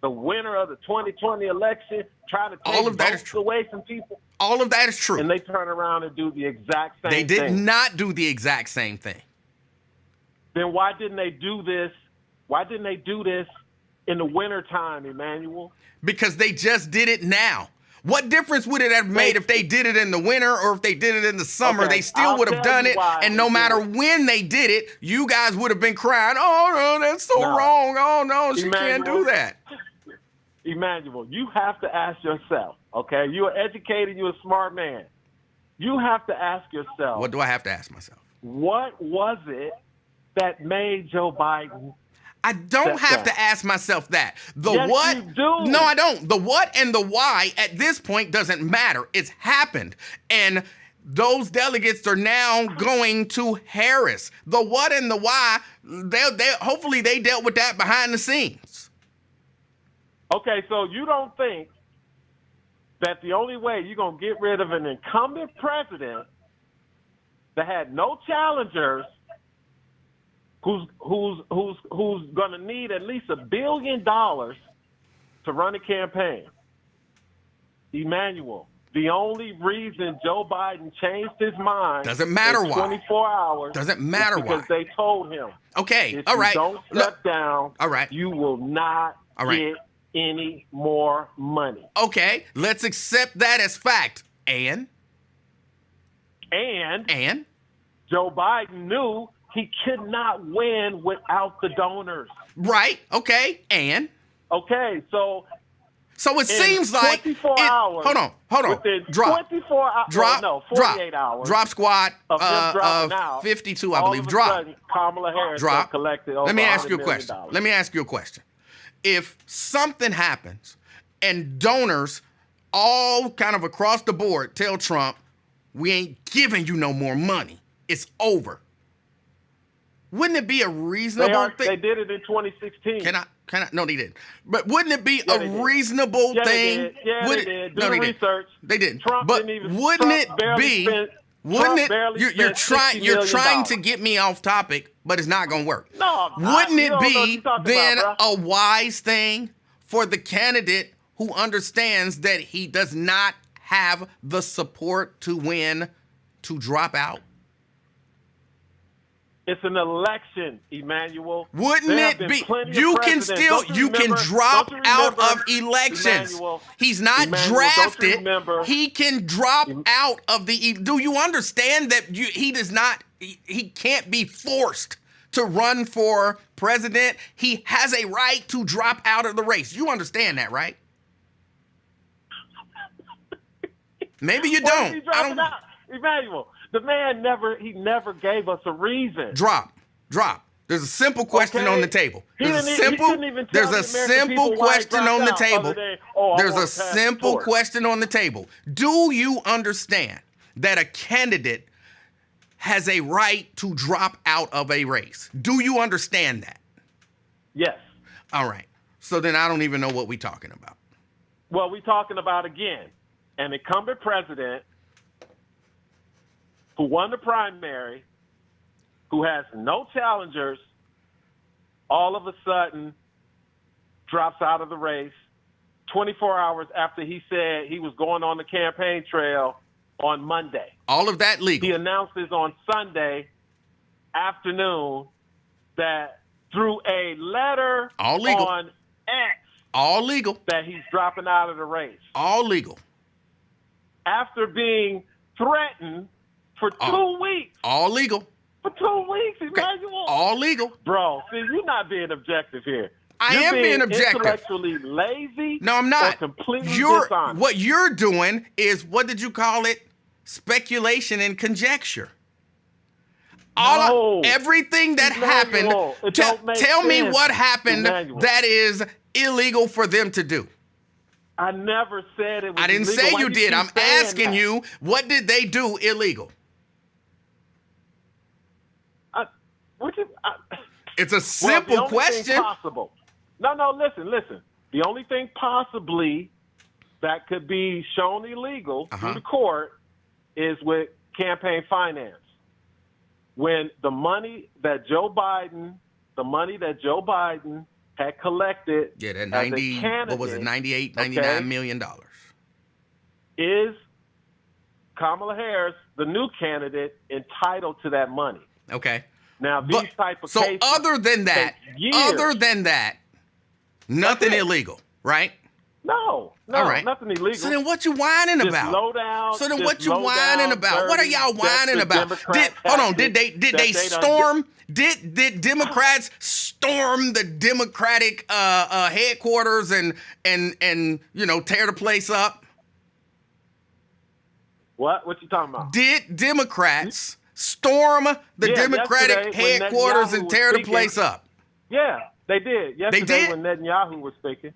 the winner of the 2020 election, trying to take votes away from people. All of that is true. And they turn around and do the exact same thing. They did not do the exact same thing. Then why didn't they do this? Why didn't they do this in the wintertime, Emanuel? Because they just did it now. What difference would it have made if they did it in the winter or if they did it in the summer? They still would have done it. And no matter when they did it, you guys would have been crying, oh, no, that's so wrong. Oh, no, she can't do that. Emanuel, you have to ask yourself, okay? You're educated. You're a smart man. You have to ask yourself. What do I have to ask myself? What was it that made Joe Biden? I don't have to ask myself that. Yes, what? You do. No, I don't. The what and the why at this point doesn't matter. It's happened. And those delegates are now going to Harris. The what and the why, hopefully they dealt with that behind the scenes. Okay, so you don't think that the only way you're going to get rid of an incumbent president that had no challengers, who's going to need at least $1 billion to run a campaign? Emanuel, the only reason Joe Biden changed his mind doesn't matter in why. 24 hours Doesn't matter because why. they told him, Okay, if all right. you don't step down, all right. you will not All right. get any more money. Okay, let's accept that as fact. And Joe Biden knew he could not win without the donors. right, okay, and Okay, so it seems like 24 hours. Hold on. Within Drop. 24 hours. Drop. No, 48 hours. Drop squad of them dropping out. 52, I all believe. Of a Drop. sudden, Kamala Harris Drop. collected over Let me ask you a $100 question. million. Let me ask you a question. If something happens and donors all kind of across the board tell Trump, we ain't giving you no more money, it's over, wouldn't it be a reasonable thing? They did it in 2016. Can I? No, they didn't. But wouldn't it be a reasonable thing? They did. Yeah, they did. Do the research. They didn't. Trump but didn't even, wouldn't Trump it barely be? Spent, Wouldn't Trump barely it? You're spent trying. You're $60 trying million. to get me off topic, but it's not gonna work. No, wouldn't you it don't know what be you're talking then about, bro. a wise thing for the candidate who understands that he does not have the support to win to drop out? It's an election, Emmanuel. Wouldn't There have it been be? plenty of You can presidents. still, Don't you can remember- drop don't you out remember, of elections. Emmanuel, He's not Emmanuel, don't you drafted. remember- He can drop out of the. Do you understand that he does not? He can't be forced to run for president. He has a right to drop out of the race. You understand that, right? Maybe you Why is don't. he I dropping don't. out? Emmanuel, the man never gave us a reason. Drop. There's a simple question Okay. on the table. He There's a didn't- he simple. couldn't even tell There's a the American simple people why he question dropped on the out, table. other than, "Oh, I There's wanna a pass the simple torch." question on the table. Do you understand that a candidate has a right to drop out of a race? Do you understand that? Yes. All right. So then I don't even know what we're talking about. Well, we're talking about, again, an incumbent president who won the primary, who has no challengers, all of a sudden drops out of the race 24 hours after he said he was going on the campaign trail on Monday. All of that legal. He announces on Sunday afternoon that through a letter All legal. on X All legal. that he's dropping out of the race. All legal. After being threatened for 2 weeks. All legal. For 2 weeks, Emmanuel. All legal. Bro, see, you're not being objective here. I You're am being objective. Intellectually lazy. No, I'm not. Or completely dishonest. What you're doing is, what did you call it? Speculation and conjecture. Everything that happened. Emmanuel, it don't make Tell me sense, what happened Emmanuel. that is illegal for them to do. I never said it was I didn't illegal. say Why you keep did. I'm saying asking that? you, what did they do illegal? It's a simple well, the only question. Thing possible. No, listen. The only thing possibly that could be shown illegal through the court is with campaign finance. When the money that Joe Biden had collected Yeah, that as a 90, candidate, what was it, 98, 99 million dollars. Is Kamala Harris, the new candidate, entitled to that money? Okay. Now, these type of cases other than that, take years. nothing illegal, right? No, All right. nothing illegal. So then what you whining Just about? low down. So then just what you low whining down, about? What are dirty, y'all that's whining the about? Democrat Did they tactic that storm? Did Democrats storm the Democratic headquarters and tear the place up? What you talking about? Did Democrats storm the Democratic yesterday when headquarters Netanyahu and was tear the speaking. place up? Yeah, they did. Yesterday did? when Netanyahu was speaking.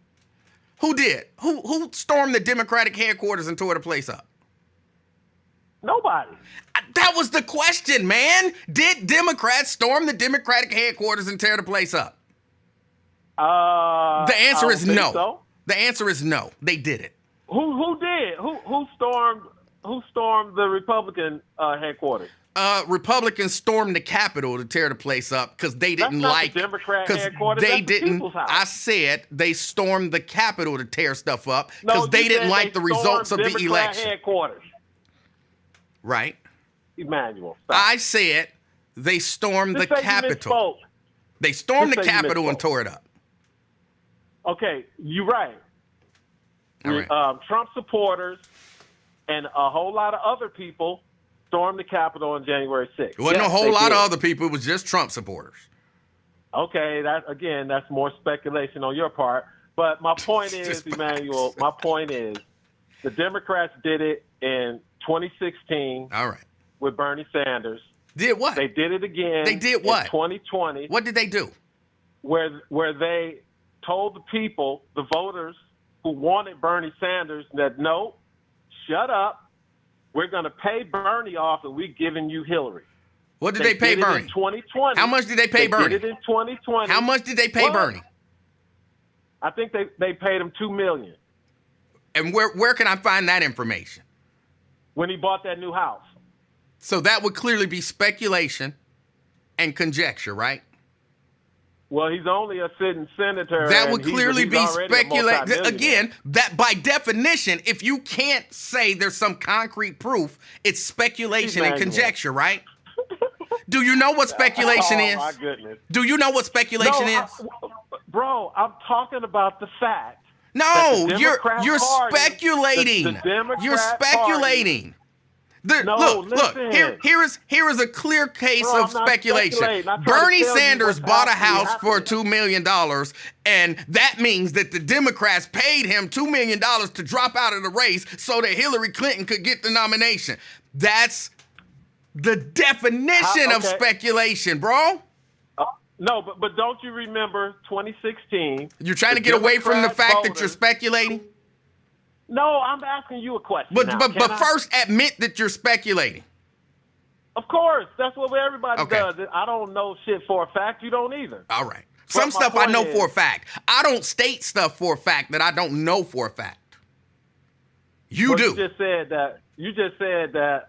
Who did? Who stormed the Democratic headquarters and tore the place up? Nobody. That was the question, man. Did Democrats storm the Democratic headquarters and tear the place up? The answer I is don't think no. so. The answer is no. They did it. Who did? Who stormed the Republican headquarters? Republicans stormed the Capitol to tear the place up because they didn't That's not the Democrat headquarters. they That's the didn't. People's House. I said they stormed the Capitol to tear stuff up because they didn't like the results of the Democrat election. Headquarters. Right. Emanuel. Stop. I said they stormed the Just say you Capitol. misspoke. They stormed the Just say you Capitol and misspoke. tore it up. Okay, you're right. All right. Trump supporters and a whole lot of other people stormed the Capitol on January 6th. It wasn't Yes, a whole they lot did. of other people. It was just Trump supporters. Okay, that's more speculation on your part. But my point is, Just- Emanuel, my point is the Democrats did it in 2016 All right. with Bernie Sanders. Did what? They did it again They did what? in 2020 What did they do? where they told the people, the voters who wanted Bernie Sanders, that no, shut up. We're going to pay Bernie off and we're giving you Hillary. What did they pay did it Bernie? in 2020. How much did they pay Bernie? They did it in 2020. How much did they pay What? Bernie? I think they paid him $2 million And where can I find that information? when he bought that new house. So that would clearly be speculation and conjecture, right? Well, he's only a sitting senator. That would and clearly he's be already a speculation. multimillionaire. Again, that by definition, if you can't say there's some concrete proof, it's speculation and Emanuel. conjecture, right? Do you know what speculation is? Oh, my goodness. Do you know what speculation No, is? bro, I'm talking about the fact. No, that the you're Democrat Party- speculating. the Democrat You're speculating. No, look. listen. Here is a clear case Bro, of I'm not speculation. speculating. I'm trying to Bernie tell you Sanders what's bought a actually house for happening. $2 million, and that means that the Democrats paid him $2 million to drop out of the race so that Hillary Clinton could get the nomination. That's the definition of Okay. speculation, bro. No, but don't you remember 2016? You're trying to the get away from the Democrat fact that you're voters- speculating? No, I'm asking you a question. But now. but Can but I? first admit that you're speculating. Of course, that's what everybody Okay. does. I don't know shit for a fact. You don't either. All right. Some my stuff I point know is- for a fact. I don't state stuff for a fact that I don't know for a fact. You Well, do. You just said that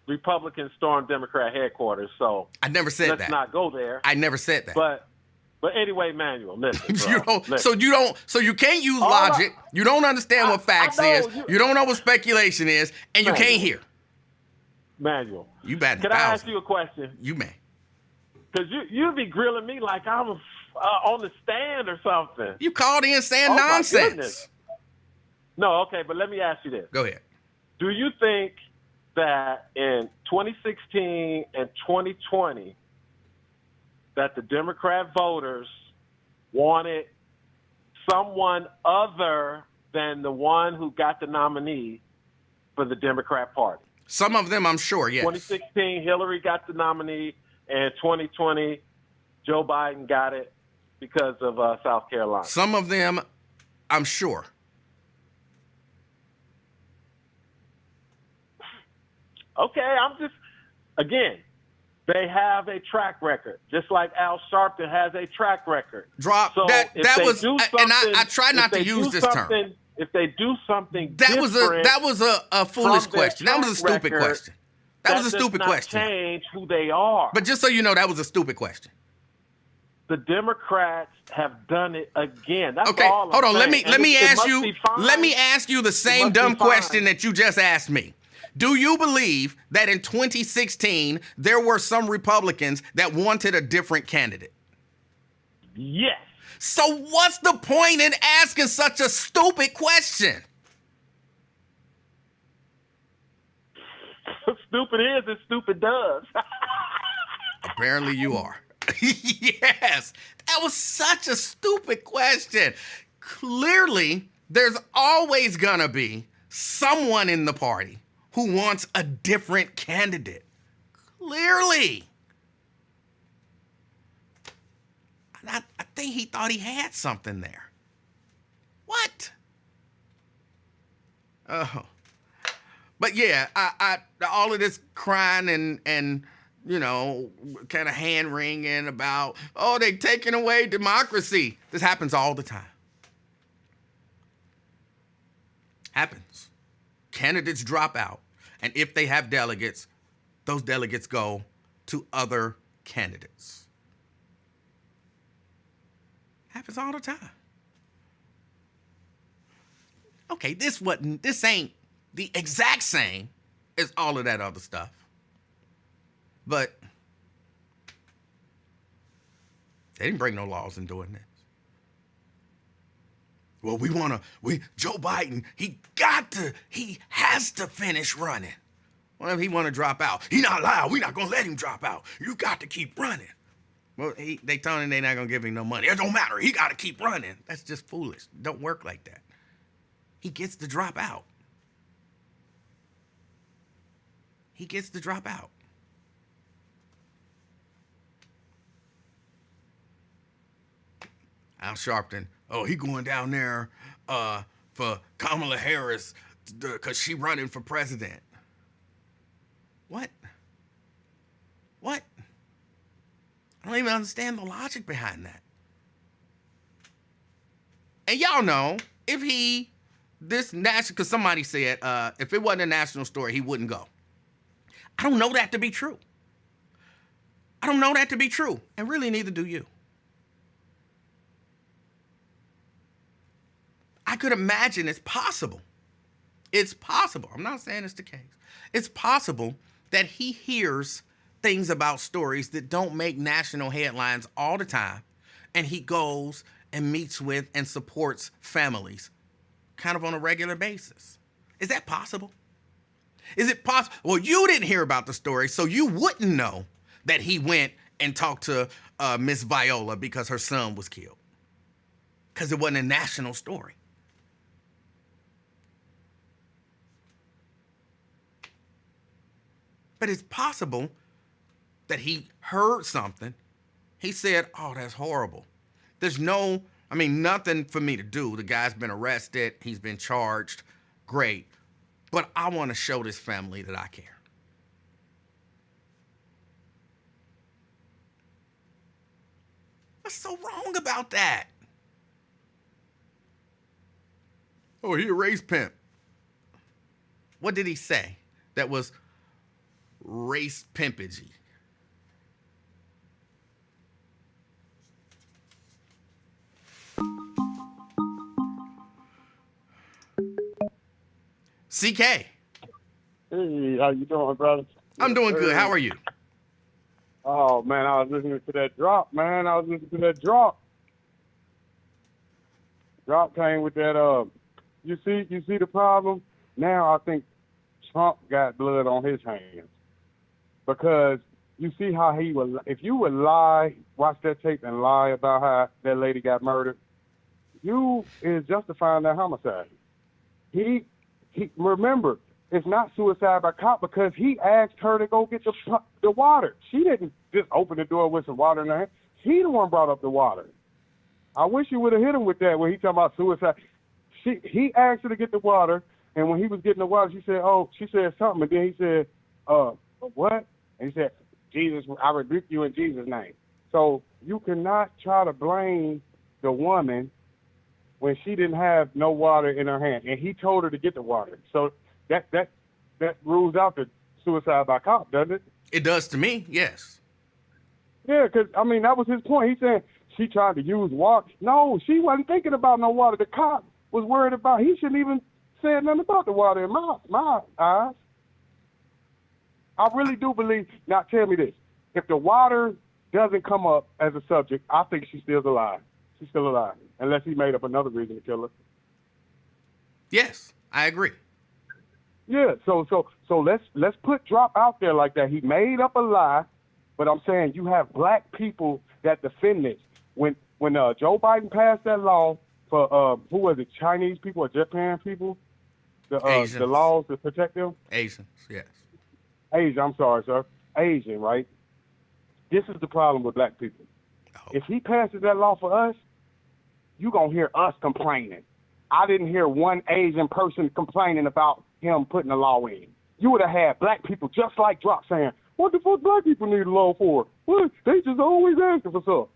Republicans stormed Democrat headquarters. So I never said let's that. not go there. I never said that. But anyway, Manuel, listen. Bro, So you can't use All logic. I- You don't understand what I facts know, is. You don't know what speculation is, and you Manuel. can't hear. Manuel, You batting can I ask 1,000. you a question? You may. Because you be grilling me like I'm on the stand or something. You called in saying Oh, my nonsense. goodness. No, okay, but let me ask you this. Go ahead. Do you think that in 2016 and 2020 that the Democrat voters wanted someone other than the one who got the nominee for the Democrat Party? Some of them, I'm sure, yes. 2016, Hillary got the nominee, and 2020, Joe Biden got it because of South Carolina. Some of them, I'm sure. Okay, I'm just, again, they have a track record, just like Al Sharpton has a track record. Drop So that. if That they was, do and I something- try if not to they use do this term. something- If they do something That was a foolish from their question. That was a track stupid record, question. That was a does stupid not question. change who they are. But just so you know, that was a stupid question. The Democrats have done it again. That's Okay, all I'm hold on. Let saying. me And it ask must you. be fine. Let me ask you the same must be dumb fine. question that you just asked me. Do you believe that in 2016 there were some Republicans that wanted a different candidate? Yes. So what's the point in asking such a stupid question? Stupid is and stupid does. Apparently you are. Yes, that was such a stupid question. Clearly, there's always gonna be someone in the party who wants a different candidate. Clearly. And I think he thought he had something there. What? Oh. But yeah, I all of this crying and you know, kind of hand wringing about, oh, they taking away democracy. This happens all the time. Happens. Candidates drop out. And if they have delegates, those delegates go to other candidates. Happens all the time. Okay, this ain't the exact same as all of that other stuff. But they didn't break no laws in doing this. Well, Joe Biden, he has to finish running. Well, if he want to drop out, he not allowed. We're not going to let him drop out. You got to keep running. Well, they telling him they're not going to give him no money. It don't matter. He got to keep running. That's just foolish. Don't work like that. He gets to drop out. He gets to drop out. Al Sharpton, he going down there for Kamala Harris because she running for president. What? I don't even understand the logic behind that. And y'all know, because somebody said if it wasn't a national story, he wouldn't go. I don't know that to be true. And really neither do you. I could imagine it's possible. I'm not saying it's the case. It's possible that he hears things about stories that don't make national headlines all the time, and he goes and meets with and supports families kind of on a regular basis. Is that possible? Is it possible? Well, you didn't hear about the story, so you wouldn't know that he went and talked to Miss Viola because her son was killed. Because it wasn't a national story. But it's possible that he heard something. He said, that's horrible. There's nothing for me to do. The guy's been arrested. He's been charged. Great. But I want to show this family that I care. What's so wrong about that? He a race pimp. What did he say that was race pimpage? CK. Hey, how you doing, brother? I'm doing good. How are you? Oh, man, I was listening to that drop, man. Drop came with that, you see the problem? Now I think Trump got blood on his hands. Because you see how if you would lie, watch that tape and lie about how that lady got murdered, you is justifying that homicide. He remember, it's not suicide by cop because he asked her to go get the water. She didn't just open the door with some water in her hand. He the one brought up the water. I wish you would have hit him with that when he talking about suicide. He asked her to get the water, and when he was getting the water, she said something, and then he said, what? And he said, Jesus, I rebuke you in Jesus' name. So you cannot try to blame the woman when she didn't have no water in her hand, and he told her to get the water. So that rules out the suicide by cop, doesn't it? It does to me, yes. Yeah, because, that was his point. He said she tried to use water. No, she wasn't thinking about no water. The cop was worried about, he shouldn't even say nothing about the water in my eyes. I really do believe, now tell me this, if the water doesn't come up as a subject, I think she's still alive. She's still alive, unless he made up another reason to kill her. Yes, I agree. Yeah, so let's put Drop out there like that. He made up a lie, but I'm saying you have black people that defend this. When Joe Biden passed that law for who was it, Chinese people or Japan people, the laws to protect them? Asians, yes. Asian, I'm sorry, sir. Asian, right? This is the problem with black people. Oh. If he passes that law for us, you're going to hear us complaining. I didn't hear one Asian person complaining about him putting a law in. You would have had black people just like Drop saying, what the fuck black people need a law for? What? They just always asking for stuff.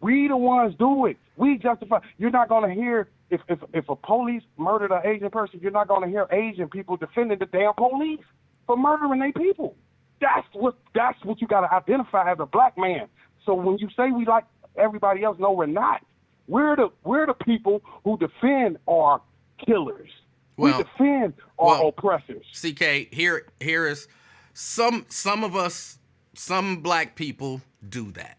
We the ones do it. We justify. You're not gonna hear if a police murdered an Asian person, you're not gonna hear Asian people defending the damn police for murdering their people. That's what you gotta identify as a black man. So when you say we like everybody else, no, we're not. We're the people who defend our killers. Well, we defend our oppressors. CK, here is some of us, some black people do that.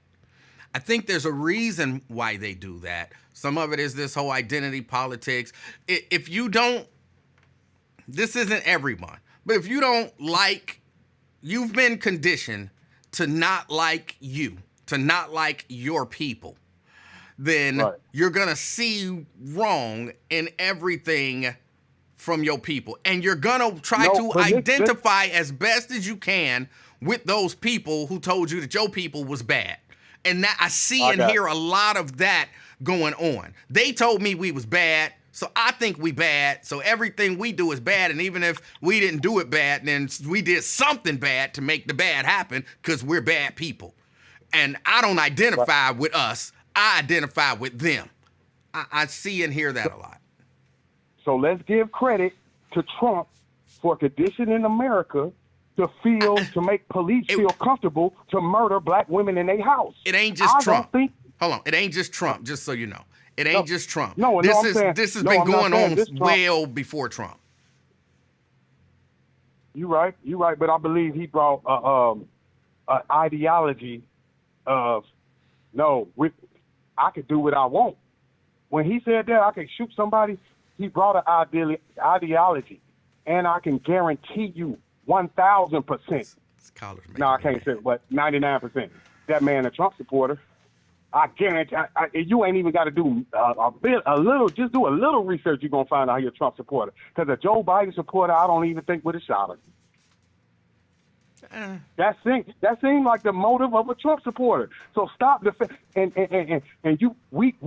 I think there's a reason why they do that. Some of it is this whole identity politics. If you don't, this isn't everyone, but if you don't like, you've been conditioned to not like you, to not like your people, then you're going to see wrong in everything from your people. And you're going to try to identify as best as you can with those people who told you that your people was bad. And that I see and hear a lot of that going on. They told me we was bad, so I think we bad, so everything we do is bad, and even if we didn't do it bad, then we did something bad to make the bad happen because we're bad people. And I don't identify with us, I identify with them. I see and hear that a lot. So let's give credit to Trump for conditioning America to make police feel comfortable to murder black women in their house. It ain't just Trump. Hold on. It ain't just Trump, just so you know. It ain't just Trump. This has been going on well before Trump. You're right. But I believe he brought an ideology of, I could do what I want. When he said that I could shoot somebody, he brought an ideology. And I can guarantee you 1,000%. No, I can't say it, but 99%. That man a Trump supporter. I guarantee you ain't even got to do just do a little research. You're gonna find out you're a Trump supporter. Because a Joe Biden supporter, I don't even think would have shot him. That seemed like the motive of a Trump supporter. So stop we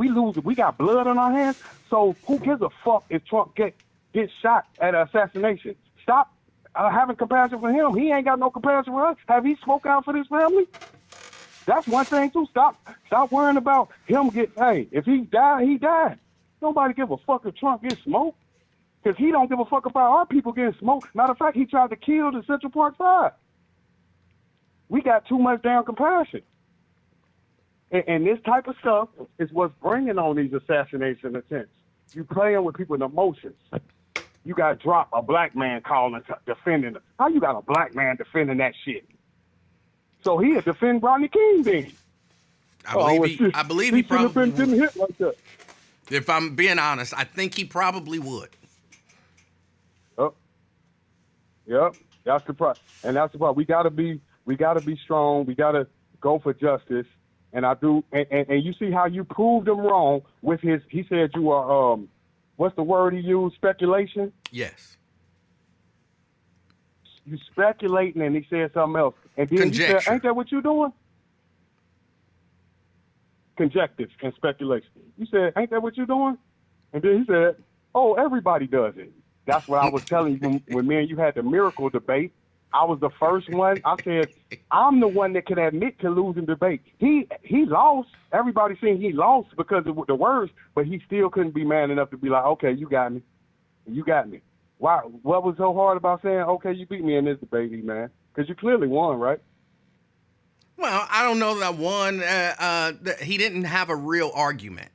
lose. We got blood on our hands. So who gives a fuck if Trump gets shot at an assassination? Stop having compassion for him. He ain't got no compassion for us. Have he spoke out for this family? That's one thing too. Stop worrying about him if he died, he died. Nobody give a fuck if Trump gets smoked. Because he don't give a fuck about our people getting smoked. Matter of fact, he tried to kill the Central Park Five. We got too much damn compassion. And this type of stuff is what's bringing on these assassination attempts. You playing with people's emotions. You got to drop a black man calling, defending it. How you got a black man defending that shit? So he'll defend Rodney King then. I believe he probably been hit like that. If I'm being honest, I think he probably would. Yep. That's the part. And that's the part. We gotta be strong. We gotta go for justice. And I do. And you see how you proved him wrong with he said you are what's the word he used? Speculation? Yes. You speculating, and he said something else. And then he said, ain't that what you doing? Conjecture and speculation. You said, ain't that what you doing? And then he said, oh, everybody does it. That's what I was telling you when me and you had the miracle debate. I was the first one. I said, I'm the one that can admit to losing debate. He lost. Everybody saying he lost because of the words, but he still couldn't be man enough to be like, okay, you got me. You got me. Why? What was so hard about saying, okay, you beat me in this debate, man? Because you clearly won, right? Well, I don't know that I won. He didn't have a real argument.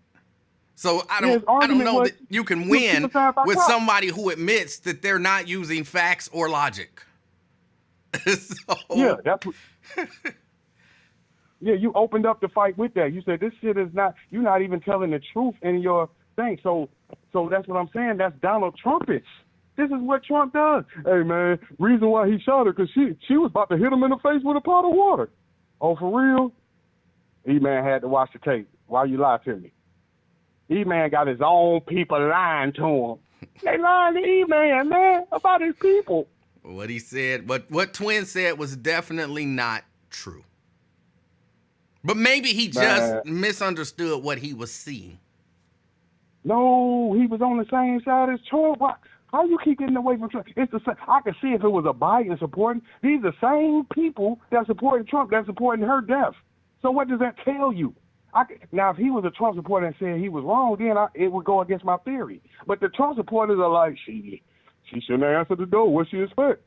So I don't know that you can win with somebody who admits that they're not using facts or logic. Yeah, that's what. Yeah, you opened up the fight with that. You said this shit is not. You're not even telling the truth in your thing. So that's what I'm saying. That's Donald Trumpish. This is what Trump does. Hey man, reason why he shot her because she was about to hit him in the face with a pot of water. Oh, for real? E-Man had to watch the tape. Why you lie to me? E-Man got his own people lying to him. They lying to E-Man, man, about his people. What he said, what Twin said was definitely not true. But maybe he just misunderstood what he was seeing. No, he was on the same side as Trump. How you keep getting away from Trump? It's the same. I can see if it was a Biden supporting. These are the same people that supporting Trump that supporting her death. So what does that tell you? Now, if he was a Trump supporter and said he was wrong, then it would go against my theory. But the Trump supporters are like, she shouldn't have answered the door. What she expect?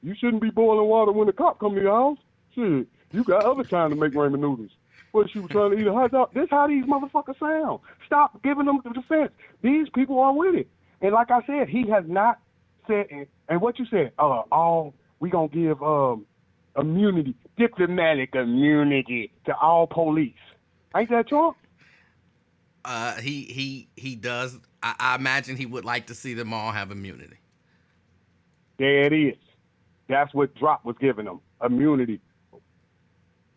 You shouldn't be boiling water when the cop come to your house. Shit, you got other time to make ramen noodles. What, she was trying to eat a hot dog? This how these motherfuckers sound. Stop giving them the defense. These people are with it. And like I said, he has not said, and what you said, we gonna give immunity, diplomatic immunity to all police. Ain't that Trump? He does. I imagine he would like to see them all have immunity. There it is. That's what Drop was giving them, immunity,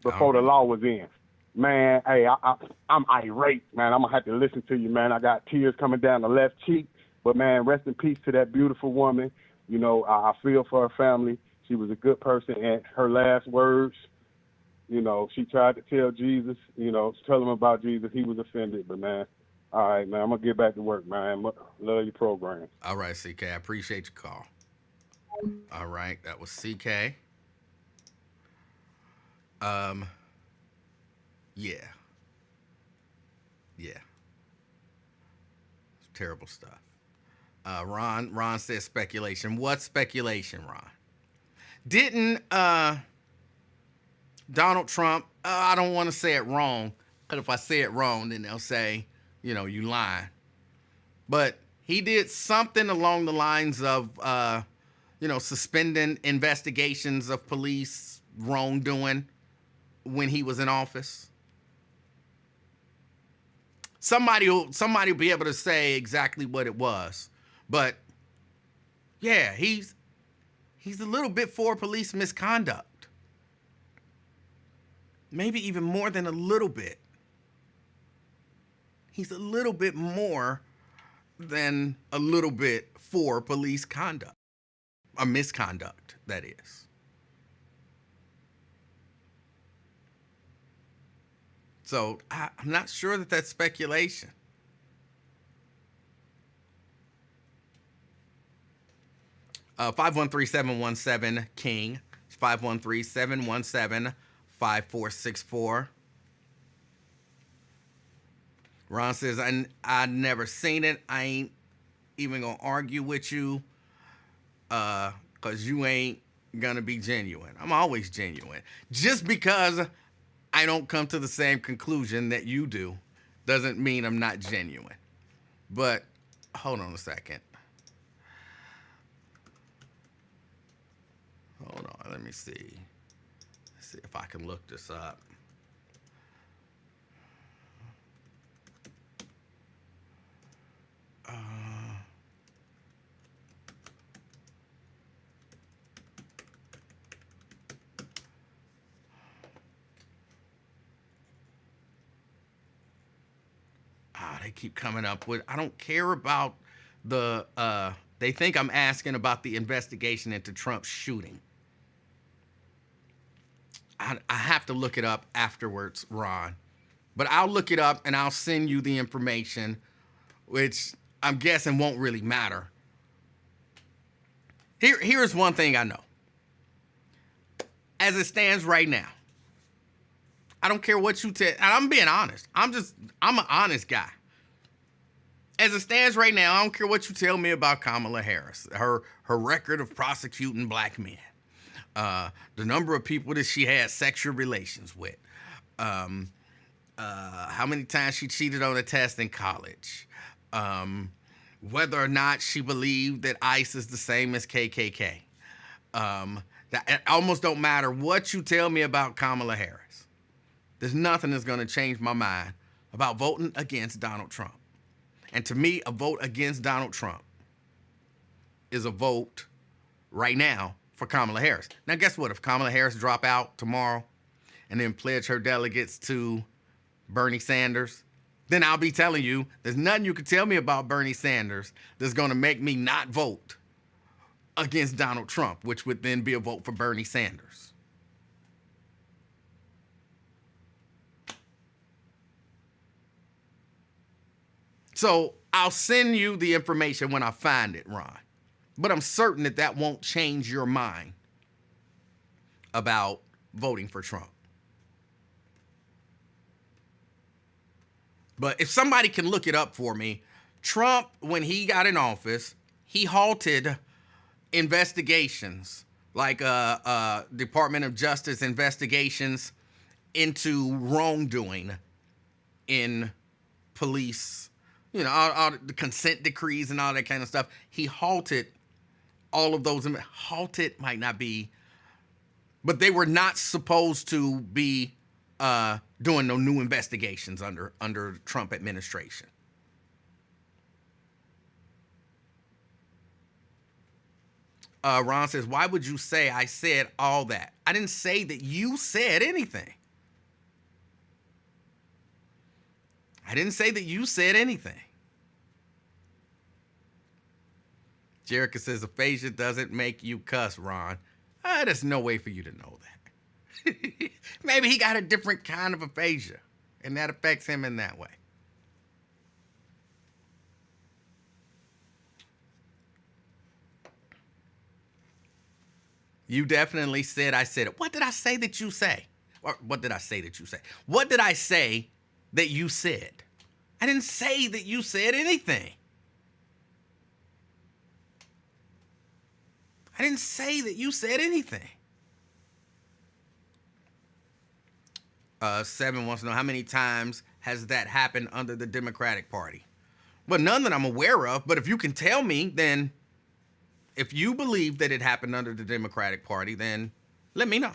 before the law was in. Man, hey, I'm irate, man. I'm going to have to listen to you, man. I got tears coming down the left cheek. But, man, rest in peace to that beautiful woman. You know, I feel for her family. She was a good person. And her last words, you know, she tried to tell Jesus, you know, tell him about Jesus. He was offended. But, man, all right, man, I'm going to get back to work, man. Love your program. All right, CK. I appreciate your call. All right, that was CK. Yeah. Terrible stuff. Ron says speculation. What speculation, Ron? Didn't Donald Trump, I don't want to say it wrong, because if I say it wrong, then they'll say, you know, you lying. But he did something along the lines of, suspending investigations of police wrongdoing when he was in office. Somebody will be able to say exactly what it was. But yeah, he's a little bit for police misconduct. Maybe even more than a little bit. He's a little bit more than a little bit for police conduct. A misconduct, that is. So I'm not sure that that's speculation. Uh, 513-717-KING. 513-717-5464. Ron says, I never seen it. I ain't even gonna argue with you. Because you ain't gonna be genuine. I'm always genuine. Just because I don't come to the same conclusion that you do doesn't mean I'm not genuine. But hold on a second. Hold on, let me see. Let's see if I can look this up. They keep coming up with, I don't care about the, they think I'm asking about the investigation into Trump's shooting. I have to look it up afterwards, Ron. But I'll look it up and I'll send you the information, which I'm guessing won't really matter. Here's one thing I know. As it stands right now, I don't care what you tell, and I'm being honest. I'm an honest guy. As it stands right now, I don't care what you tell me about Kamala Harris, her record of prosecuting black men, the number of people that she had sexual relations with, how many times she cheated on a test in college, whether or not she believed that ICE is the same as KKK. It almost don't matter what you tell me about Kamala Harris. There's nothing that's going to change my mind about voting against Donald Trump. And to me, a vote against Donald Trump is a vote right now for Kamala Harris. Now, guess what? If Kamala Harris drop out tomorrow and then pledge her delegates to Bernie Sanders, then I'll be telling you there's nothing you can tell me about Bernie Sanders that's going to make me not vote against Donald Trump, which would then be a vote for Bernie Sanders. So I'll send you the information when I find it, Ron. But I'm certain that won't change your mind about voting for Trump. But if somebody can look it up for me, Trump, when he got in office, he halted investigations, like Department of Justice investigations into wrongdoing in police, all the consent decrees and all that kind of stuff. He halted all of those. Halted might not be, but they were not supposed to be doing no new investigations under the Trump administration. Ron says, why would you say I said all that? I didn't say that you said anything. I didn't say that you said anything. Jerica says, aphasia doesn't make you cuss, Ron. There's no way for you to know that. Maybe he got a different kind of aphasia, and that affects him in that way. You definitely said I said it. What did I say that you say? Or what did I say that you say? What did I say that you said? I didn't say that you said anything. I didn't say that you said anything. 7 wants to know, how many times has that happened under the Democratic Party? Well, none that I'm aware of, but if you can tell me, then if you believe that it happened under the Democratic Party, then let me know.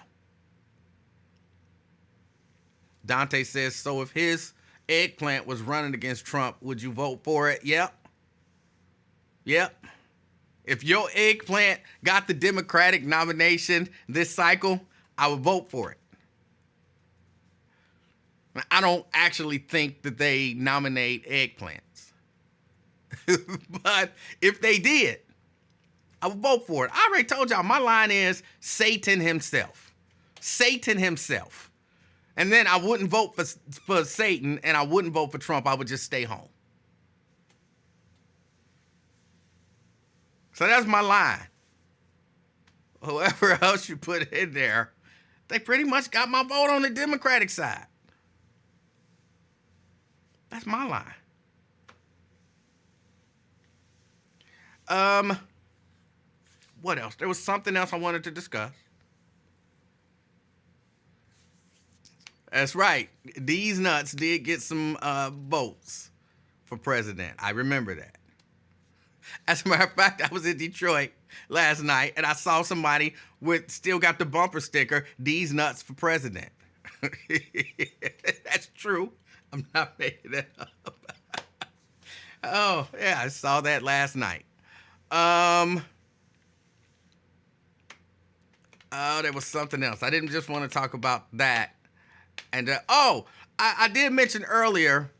Dante says, so if his eggplant was running against Trump, would you vote for it? Yep. If your eggplant got the Democratic nomination this cycle, I would vote for it. I don't actually think that they nominate eggplants. But if they did, I would vote for it. I already told y'all, my line is Satan himself. Satan himself. And then I wouldn't vote for Satan, and I wouldn't vote for Trump. I would just stay home. So that's my line. Whoever else you put in there, they pretty much got my vote on the Democratic side. That's my line. What else? There was something else I wanted to discuss. That's right. These nuts did get some votes for president. I remember that. As a matter of fact, I was in Detroit last night and I saw somebody still got the bumper sticker, "These nuts for president." That's true. I'm not making that up. Oh, yeah, I saw that last night. Oh, there was something else. I didn't just want to talk about that. And, I did mention earlier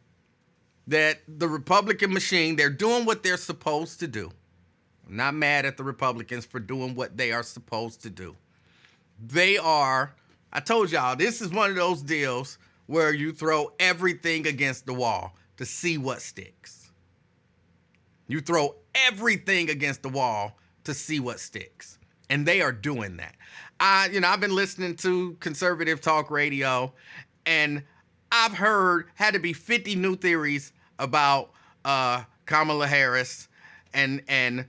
that the Republican machine, they're doing what they're supposed to do. I'm not mad at the Republicans for doing what they are supposed to do. I told y'all, this is one of those deals where you throw everything against the wall to see what sticks. You throw everything against the wall to see what sticks. And they are doing that. I've been listening to conservative talk radio, and I've had to be 50 new theories about Kamala Harris. And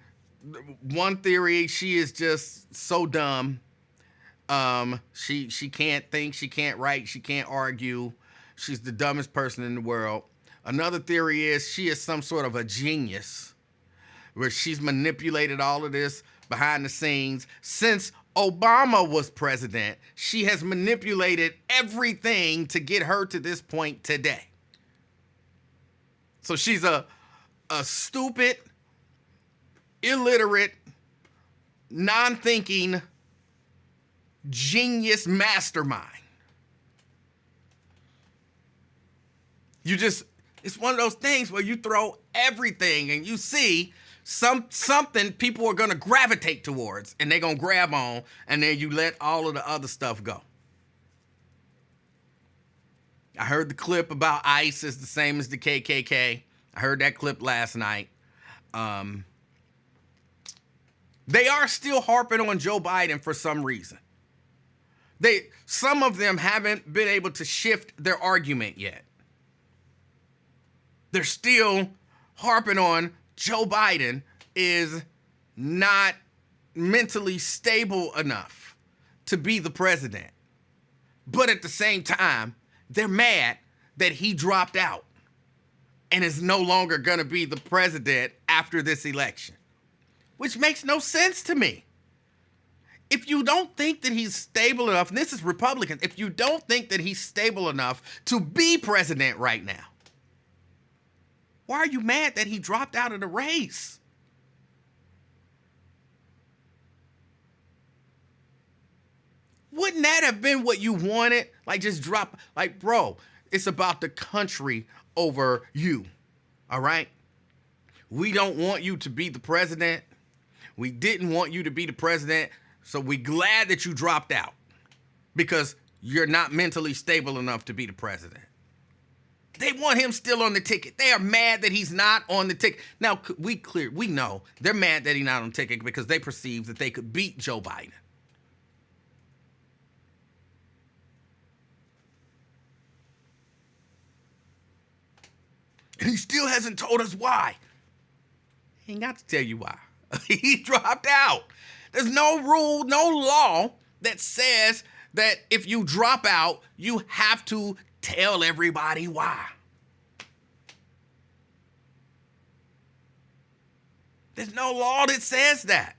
one theory, she is just so dumb. She can't think, she can't write, she can't argue. She's the dumbest person in the world. Another theory is she is some sort of a genius, where she's manipulated all of this behind the scenes. Since Obama was president, she has manipulated everything to get her to this point today. So she's a stupid, illiterate, non-thinking, genius mastermind. It's one of those things where you throw everything and you see something people are going to gravitate towards and they're going to grab on, and then you let all of the other stuff go. I heard the clip about ICE is the same as the KKK. I heard that clip last night. They are still harping on Joe Biden for some reason. Some of them haven't been able to shift their argument yet. They're still harping on Joe Biden is not mentally stable enough to be the president. But at the same time, they're mad that he dropped out and is no longer going to be the president after this election, which makes no sense to me. If you don't think that he's stable enough, and this is Republican, if you don't think that he's stable enough to be president right now, why are you mad that he dropped out of the race? Wouldn't that have been what you wanted? Like, just drop, like, bro, it's about the country over you, all right? We don't want you to be the president. We didn't want you to be the president, so we're glad that you dropped out because you're not mentally stable enough to be the president. They want him still on the ticket. They are mad that he's not on the ticket. Now, we know they're mad that he's not on the ticket because they perceive that they could beat Joe Biden. And he still hasn't told us why. He ain't got to tell you why. He dropped out. There's no rule, no law that says that if you drop out, you have to tell everybody why. There's no law that says that.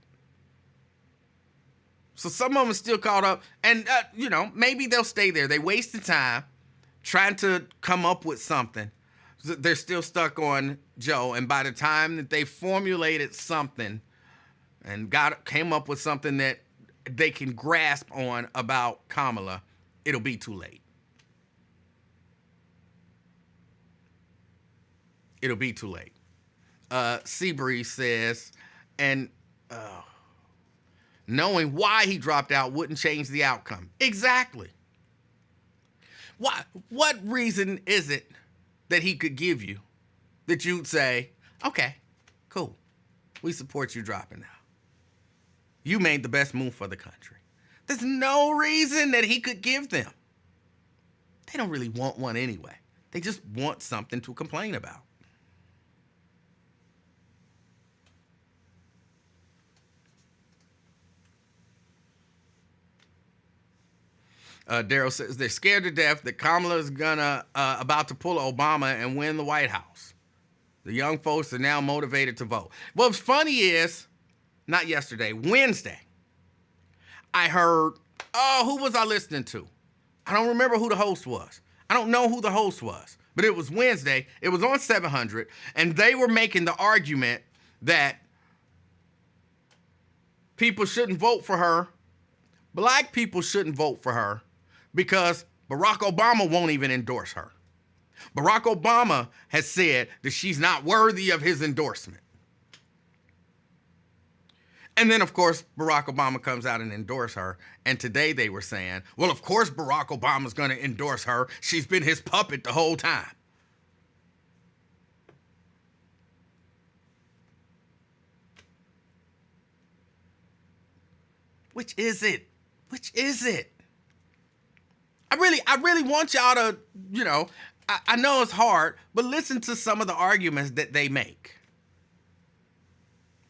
So some of them are still caught up. And, maybe they'll stay there. They wasted time trying to come up with something. They're still stuck on Joe. And by the time that they formulated something and came up with something that they can grasp on about Kamala, it'll be too late. It'll be too late. Seabreeze says, and knowing why he dropped out wouldn't change the outcome. Exactly. Why? What reason is it that he could give you that you'd say, okay, cool, we support you dropping out. You made the best move for the country. There's no reason that he could give them. They don't really want one anyway. They just want something to complain about. Daryl says they're scared to death that Kamala is about to pull Obama and win the White House. The young folks are now motivated to vote. What's funny is, not yesterday, Wednesday, I heard, who was I listening to? I don't remember who the host was. I don't know who the host was, but it was Wednesday. It was on 700, and they were making the argument that people shouldn't vote for her. Black people shouldn't vote for her because Barack Obama won't even endorse her. Barack Obama has said that she's not worthy of his endorsement. And then, of course, Barack Obama comes out and endorses her. And today they were saying, well, of course Barack Obama's going to endorse her. She's been his puppet the whole time. Which is it? Which is it? I really want y'all to, I know it's hard, but listen to some of the arguments that they make.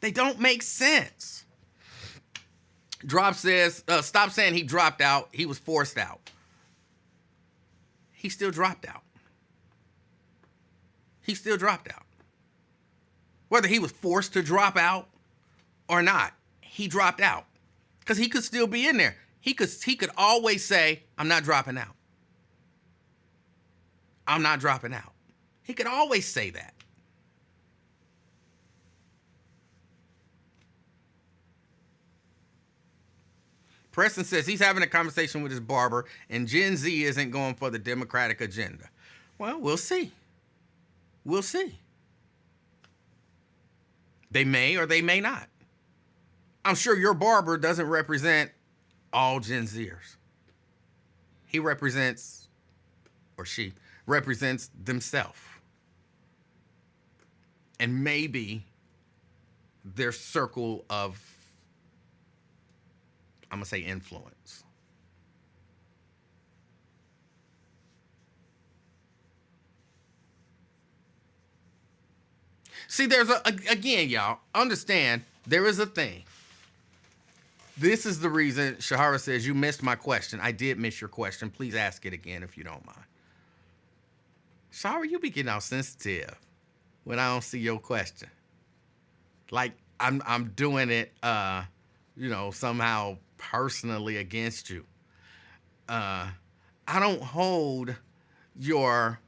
They don't make sense. Drop says, stop saying he dropped out. He was forced out. He still dropped out. He still dropped out. Whether he was forced to drop out or not, he dropped out. Because he could still be in there. He could always say, I'm not dropping out. I'm not dropping out. He could always say that. Preston says he's having a conversation with his barber and Gen Z isn't going for the Democratic agenda. Well, we'll see. We'll see. They may or they may not. I'm sure your barber doesn't represent all Gen Zers. He represents, or she represents themselves. And maybe their circle of, I'm going to say, influence. See, there's again, y'all, understand, there is a thing. This is the reason Shahara says, you missed my question. I did miss your question. Please ask it again if you don't mind. Shahara, you be getting all sensitive when I don't see your question. Like I'm doing it, somehow personally against you. I don't hold your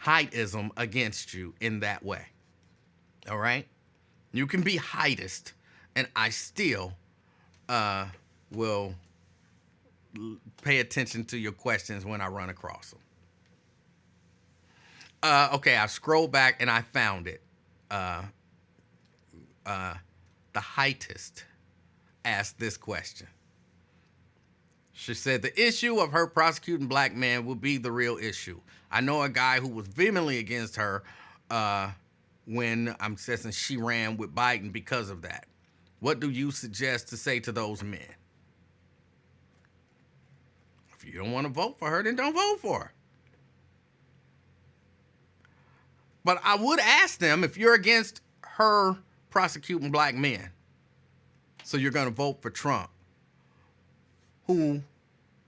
heightism against you in that way. All right? You can be heightist, and I still will pay attention to your questions when I run across them. Okay, I scrolled back and I found it. The heightist asked this question. She said, the issue of her prosecuting black men will be the real issue. I know a guy who was vehemently against her when I'm guessing she ran with Biden because of that. What do you suggest to say to those men? If you don't want to vote for her, then don't vote for her. But I would ask them, if you're against her prosecuting black men, so you're going to vote for Trump, who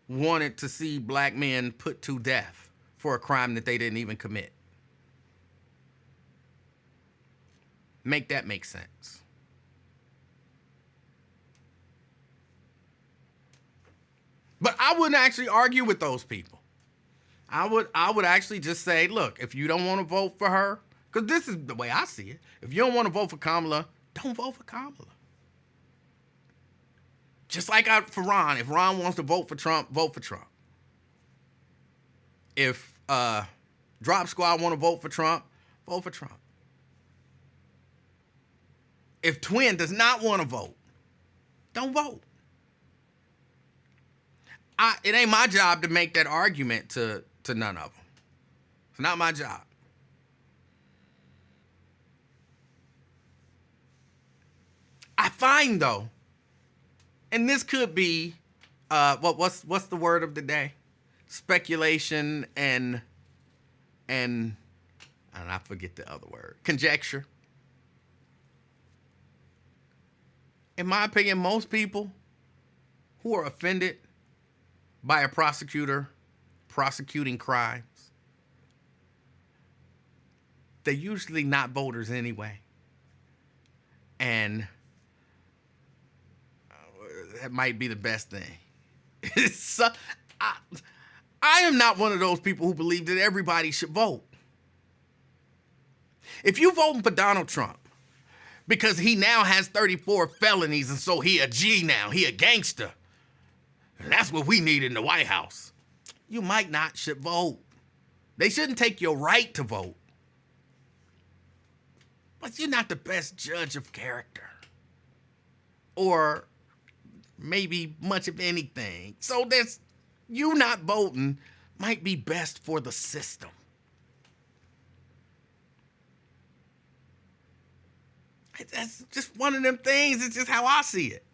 wanted to see black men put to death for a crime that they didn't even commit. Make that make sense. But I wouldn't actually argue with those people. I would actually just say, look, if you don't want to vote for her, because this is the way I see it. If you don't want to vote for Kamala, don't vote for Kamala. Just like for Ron. If Ron wants to vote for Trump, vote for Trump. If Drop Squad want to vote for Trump, vote for Trump. If Twin does not want to vote, don't vote. It ain't my job to make that argument to none of them. It's not my job. I find, though, and this could be what's the word of the day? Speculation and I forget the other word. Conjecture. In my opinion, most people who are offended by a prosecutor prosecuting crimes, they're usually not voters anyway. And that might be the best thing. I am not one of those people who believe that everybody should vote. If you voting for Donald Trump because he now has 34 felonies and so he a G now, he a gangster, and that's what we need in the White House, you might not should vote. They shouldn't take your right to vote. But you're not the best judge of character. Or maybe much of anything. So you not voting might be best for the system. That's just one of them things. It's just how I see it.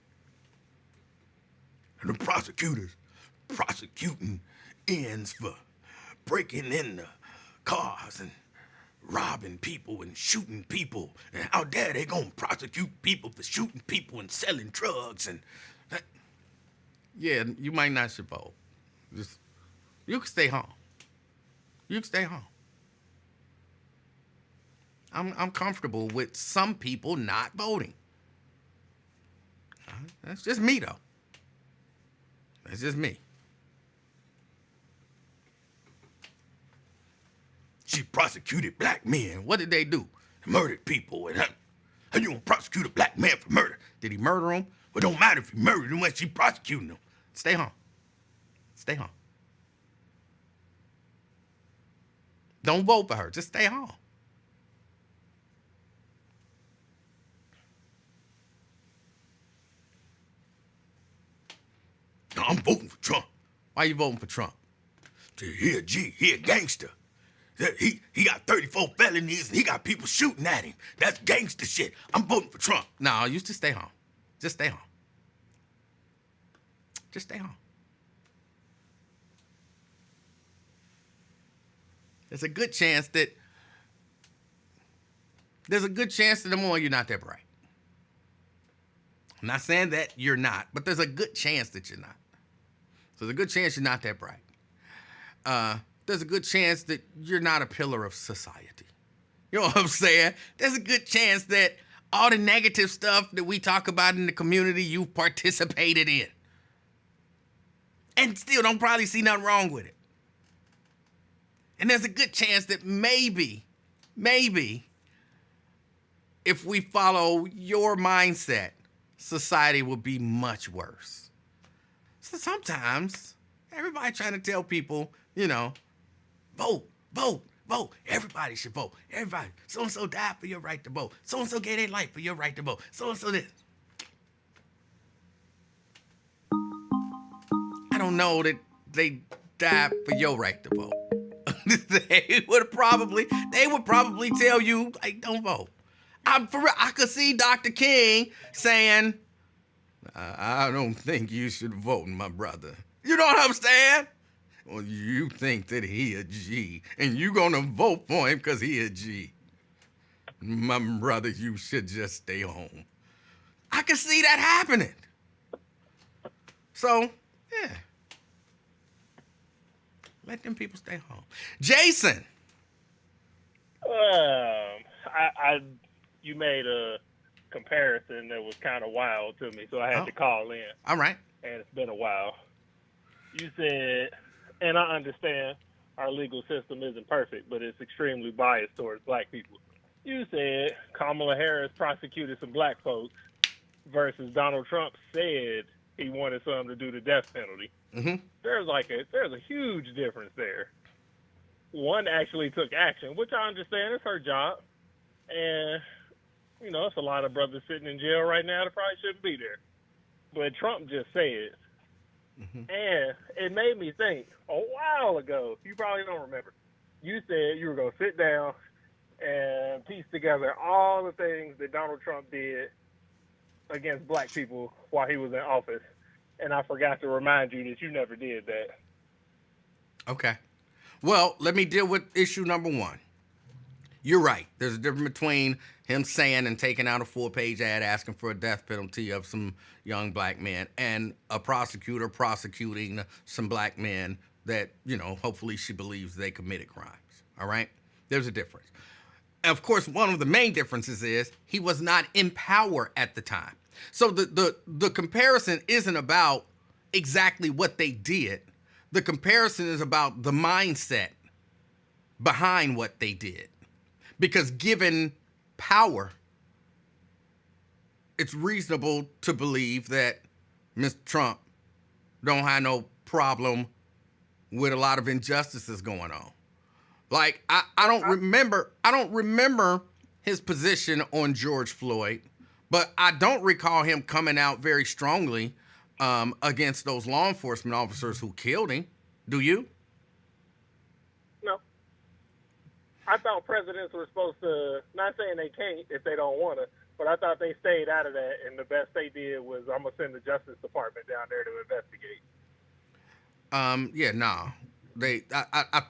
And the prosecutors prosecuting ends for breaking in the cars and robbing people and shooting people. And how dare they gonna prosecute people for shooting people and selling drugs and that. Yeah, you might not should vote. You can stay home. You can stay home. I'm comfortable with some people not voting. That's just me, though. That's just me. She prosecuted black men. What did they do? They murdered people. And how you gonna prosecute a black man for murder? Did he murder him? Well, it don't matter if he murdered him when she prosecuting him. Stay home. Stay home. Don't vote for her. Just stay home. No, I'm voting for Trump. Why you voting for Trump? He a G. He a gangster. He got 34 felonies and he got people shooting at him. That's gangster shit. I'm voting for Trump. No, you just stay home. Just stay home. Just stay home. There's a good chance that there's a good chance that number one, you're not that bright. I'm not saying that you're not, but there's a good chance that you're not. So there's a good chance you're not that bright. There's a good chance that you're not a pillar of society. You know what I'm saying? There's a good chance that all the negative stuff that we talk about in the community, you've participated in. And still don't probably see nothing wrong with it. And there's a good chance that maybe, if we follow your mindset, society will be much worse. So sometimes, everybody trying to tell people, you know, vote, vote, vote. Everybody should vote. Everybody. So-and-so died for your right to vote. So-and-so gave their life for your right to vote. So-and-so this. I don't know that they died for your right to vote. They would probably tell you, like, don't vote. I could see Dr. King saying, I don't think you should vote, my brother. You know what I'm saying? Well, you think that he a G, and you gonna vote for him because he a G. My brother, you should just stay home. I could see that happening. So, yeah. Let them people stay home. Jason. You made a comparison that was kind of wild to me, so I had to call in. All right. And it's been a while. You said, and I understand our legal system isn't perfect, but it's extremely biased towards black people. You said Kamala Harris prosecuted some black folks versus Donald Trump said he wanted some to do the death penalty. Mm-hmm. There's a huge difference there. One actually took action, which I understand is her job. And, you know, it's a lot of brothers sitting in jail right now that probably shouldn't be there. But Trump just said. Mm-hmm. And it made me think, a while ago, you probably don't remember, you said you were going to sit down and piece together all the things that Donald Trump did against black people while he was in office. And I forgot to remind you that you never did that. Okay. Well, let me deal with issue number one. You're right. There's a difference between him saying and taking out a 4-page ad asking for a death penalty of some young black men and a prosecutor prosecuting some black men that, you know, hopefully she believes they committed crimes. All right? There's a difference. Of course, one of the main differences is he was not in power at the time. So the comparison isn't about exactly what they did. The comparison is about the mindset behind what they did. Because given power, it's reasonable to believe that Mr. Trump don't have no problem with a lot of injustices going on. Like, I don't remember his position on George Floyd, but I don't recall him coming out very strongly against those law enforcement officers who killed him. Do you? No. I thought presidents were supposed to, not saying they can't if they don't want to, but I thought they stayed out of that, and the best they did was, I'm going to send the Justice Department down there to investigate. I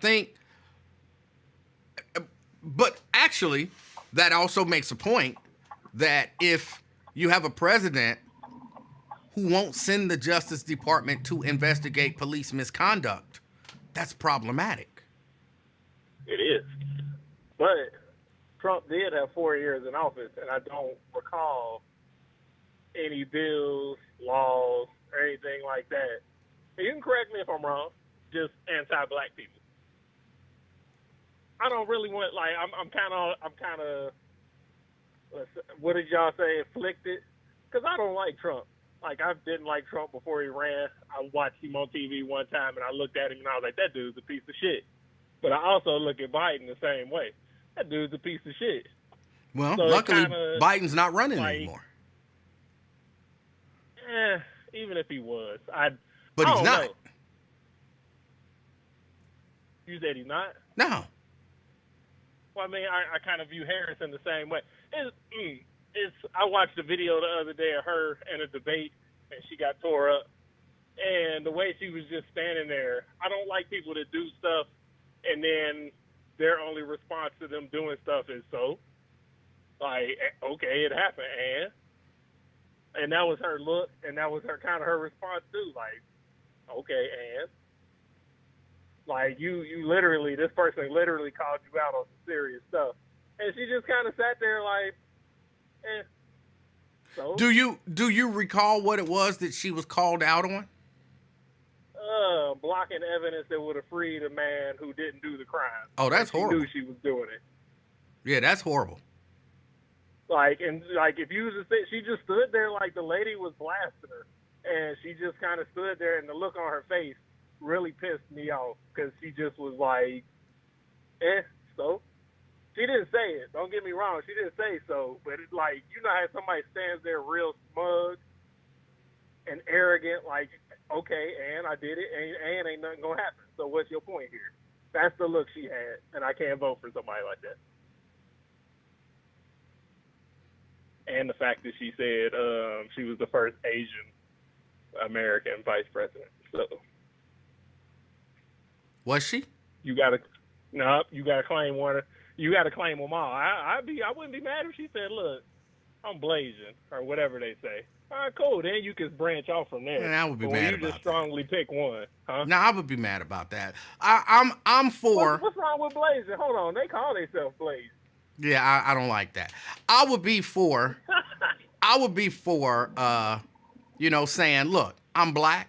think, but actually, that also makes a point that if you have a president who won't send the Justice Department to investigate police misconduct, that's problematic. It is. But Trump did have 4 years in office, and I don't recall any bills, laws, or anything like that. You can correct me if I'm wrong, just anti-black people. I don't really want, like, I'm kind of, what did y'all say, afflicted? Because I don't like Trump. Like, I didn't like Trump before he ran. I watched him on TV one time, and I looked at him, and I was like, that dude's a piece of shit. But I also look at Biden the same way. That dude's a piece of shit. Well, so luckily, Biden's not running anymore. Even if he was. But he's not. Know. You said he's not? No. Well, I mean, I kind of view Harris in the same way. I watched a video the other day of her in a debate, and she got tore up. And the way she was just standing there, I don't like people that do stuff, and then their only response to them doing stuff is so. Like, okay, it happened, and that was her look, and that was her kind of her response too. Like, okay, and like you literally, this person literally called you out on some serious stuff, and she just kind of sat there like, So Do you recall what it was that she was called out on? blocking evidence that would have freed a man who didn't do the crime. Oh, that's she horrible. Knew she was doing it. Yeah, that's horrible. Like, and like if you was to say, she just stood there like the lady was blasting her, and she just kind of stood there, and the look on her face really pissed me off because she just was like, so. She didn't say it. Don't get me wrong. She didn't say so. But it's like, you know how somebody stands there real smug and arrogant, like, okay, and I did it, and ain't nothing going to happen. So what's your point here? That's the look she had, and I can't vote for somebody like that. And the fact that she said she was the first Asian American vice president. So Was she? you got to claim one. You got to claim them all. I wouldn't be mad if she said, "Look, I'm blazing," or whatever they say. All right, cool. Then you can branch off from there. Yeah, I would be but mad when you about just strongly pick one, huh? No, I would be mad about that. I'm for. What's wrong with blazing? Hold on, they call themselves blazing. Yeah, I don't like that. I would be for. Saying, look, I'm black,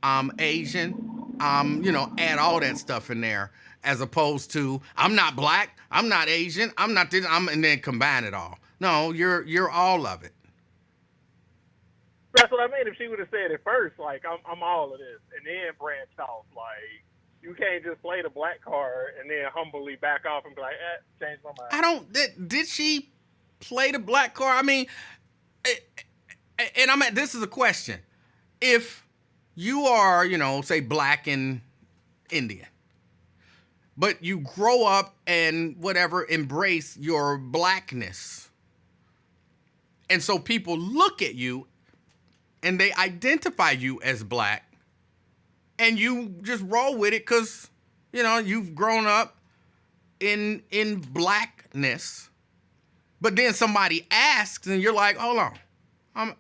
I'm Asian, add all that stuff in there, as opposed to I'm not black, I'm not Asian, I'm not this, and then combine it all. No, you're all of it. That's what I mean. If she would have said it first, like I'm all of this, and then branched off, like you can't just play the black card and then humbly back off and be like, change my mind. Did she play the black card? I mean, this is a question. If you are, say black and Indian, but you grow up and whatever, embrace your blackness. And so people look at you and they identify you as black, and you just roll with it because, you've grown up in blackness. But then somebody asks and you're like, hold on,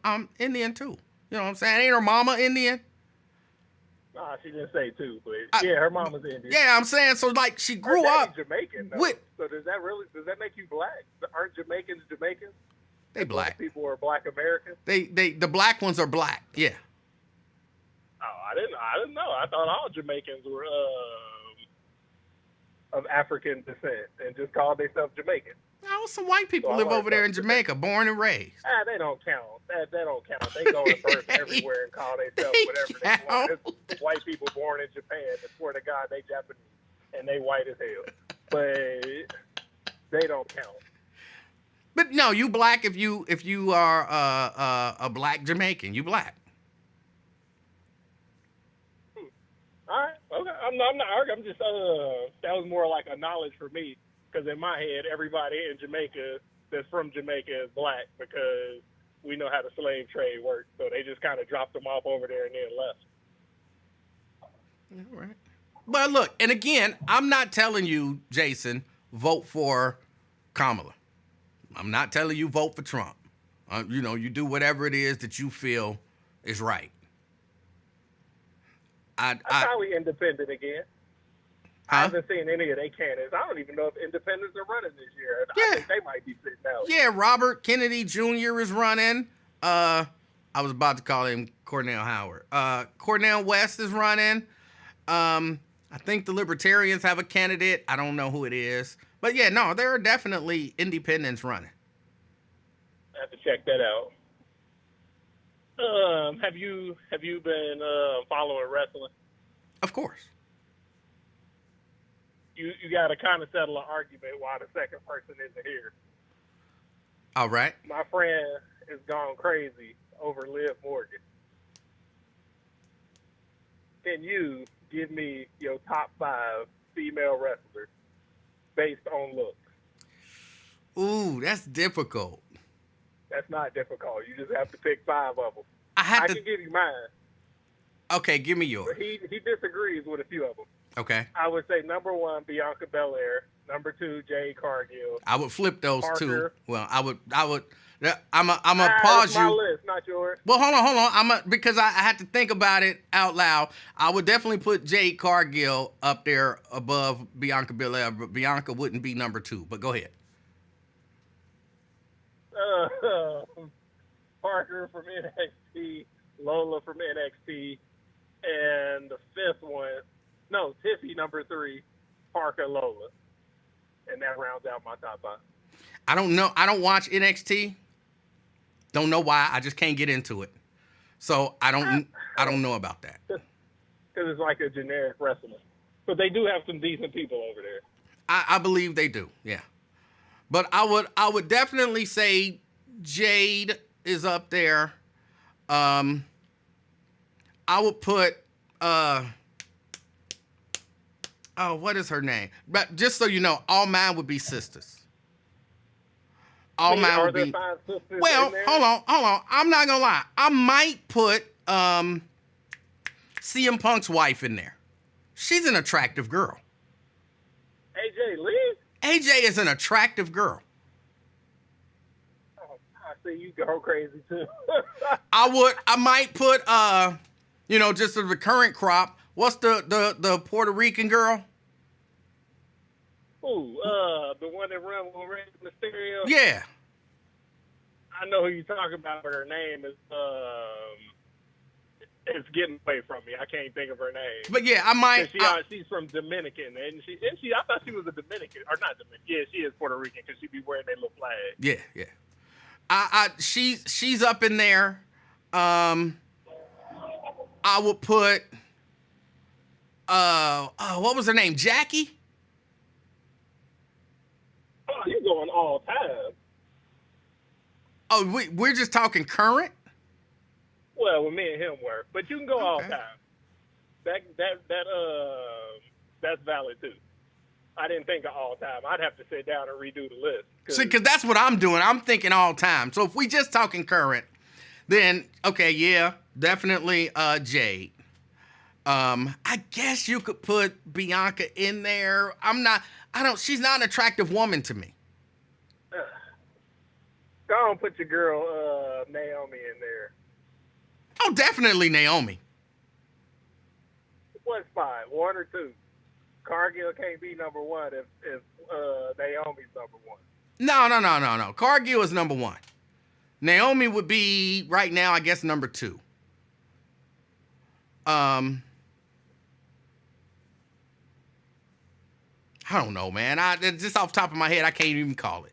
I'm Indian too. You know what I'm saying? Ain't her mama Indian? Nah, she didn't say too, but her mama's Indian. Yeah, I'm saying, so like she grew up Jamaican. with. So does that make you black? Aren't Jamaicans Jamaicans? They black. People are black Americans. The black ones are black. Yeah. Oh, I didn't know. I thought all Jamaicans were of African descent and just called themselves Jamaican. No, some white people live over there in Jamaica, born and raised. They don't count. That don't count. They go and birth everywhere and call themselves whatever they want. There's white people born in Japan. I swear to God, they Japanese and they white as hell. But they don't count. But no, you black if you are a black Jamaican. You black. All right. Okay. I'm not arguing. I'm just that was more like a knowledge for me. Because in my head, everybody in Jamaica that's from Jamaica is black because we know how the slave trade works. So they just kind of dropped them off over there and then left. All right. But look, and again, I'm not telling you, Jason, vote for Kamala. I'm not telling you vote for Trump. You do whatever it is that you feel is right. I'm probably independent again. Huh? I haven't seen any of their candidates. I don't even know if independents are running this year. Yeah. I think they might be sitting out. Yeah, Robert Kennedy Jr. is running. I was about to call him Cornell Howard. Cornel West is running. I think the Libertarians have a candidate. I don't know who it is. But yeah, no, there are definitely independents running. I have to check that out. Have you been following wrestling? Of course. You got to kind of settle an argument why the second person isn't here. All right. My friend has gone crazy over Liv Morgan. Can you give me your top 5 female wrestlers based on looks? Ooh, that's difficult. That's not difficult. You just have to pick 5 of them. I can give you mine. Okay, give me yours. But he disagrees with a few of them. Okay. I would say number 1, Bianca Belair. Number 2, Jade Cargill. I would flip those two. Parker. Well, I would. I'm gonna That's pause my you. list, not yours. Well, hold on. Because I had to think about it out loud. I would definitely put Jade Cargill up there above Bianca Belair, but Bianca wouldn't be number 2. But go ahead. Parker from NXT, Lola from NXT, and the 5th one, no, Tiffy number 3, Parker, Lola, and that rounds out my top 5. I don't know. I don't watch NXT. Don't know why. I just can't get into it. So I don't know about that. Because it's like a generic wrestler. But they do have some decent people over there. I believe they do. Yeah. But I would definitely say Jade is up there. I would put what is her name? But just so you know, all mine would be sisters. All mine Are would there be. 5 sisters Well, in there? hold on. I'm not gonna lie. I might put CM Punk's wife in there. She's an attractive girl. AJ Lee? AJ is an attractive girl. Oh, I see you go crazy too. I might put just the current crop. What's the Puerto Rican girl? Ooh, the one that run with Rey Mysterio? Yeah. I know who you're talking about, but her name is it's getting away from me. I can't think of her name. But yeah, I might. She's from Dominican, and she. I thought she was a Dominican, or not Dominican. Yeah, she is Puerto Rican because she be wearing that little flag. Yeah. She's up in there. I would put. What was her name? Jackie. Oh, you're going all time. Oh, we're just talking current. Well, with me and him were, but you can go all Okay. time. That's valid too. I didn't think of all time. I'd have to sit down and redo the list. See, because that's what I'm doing. I'm thinking all time. So if we just talking current, then okay, yeah, definitely Jade. I guess you could put Bianca in there. She's not an attractive woman to me. Go on, put your girl Naomi in there. Oh, definitely Naomi. What spot? 1 or 2? Cargill can't be number 1 if Naomi's number 1. No. Cargill is number 1. Naomi would be right now, I guess, number 2. I don't know, man. Just off the top of my head, I can't even call it.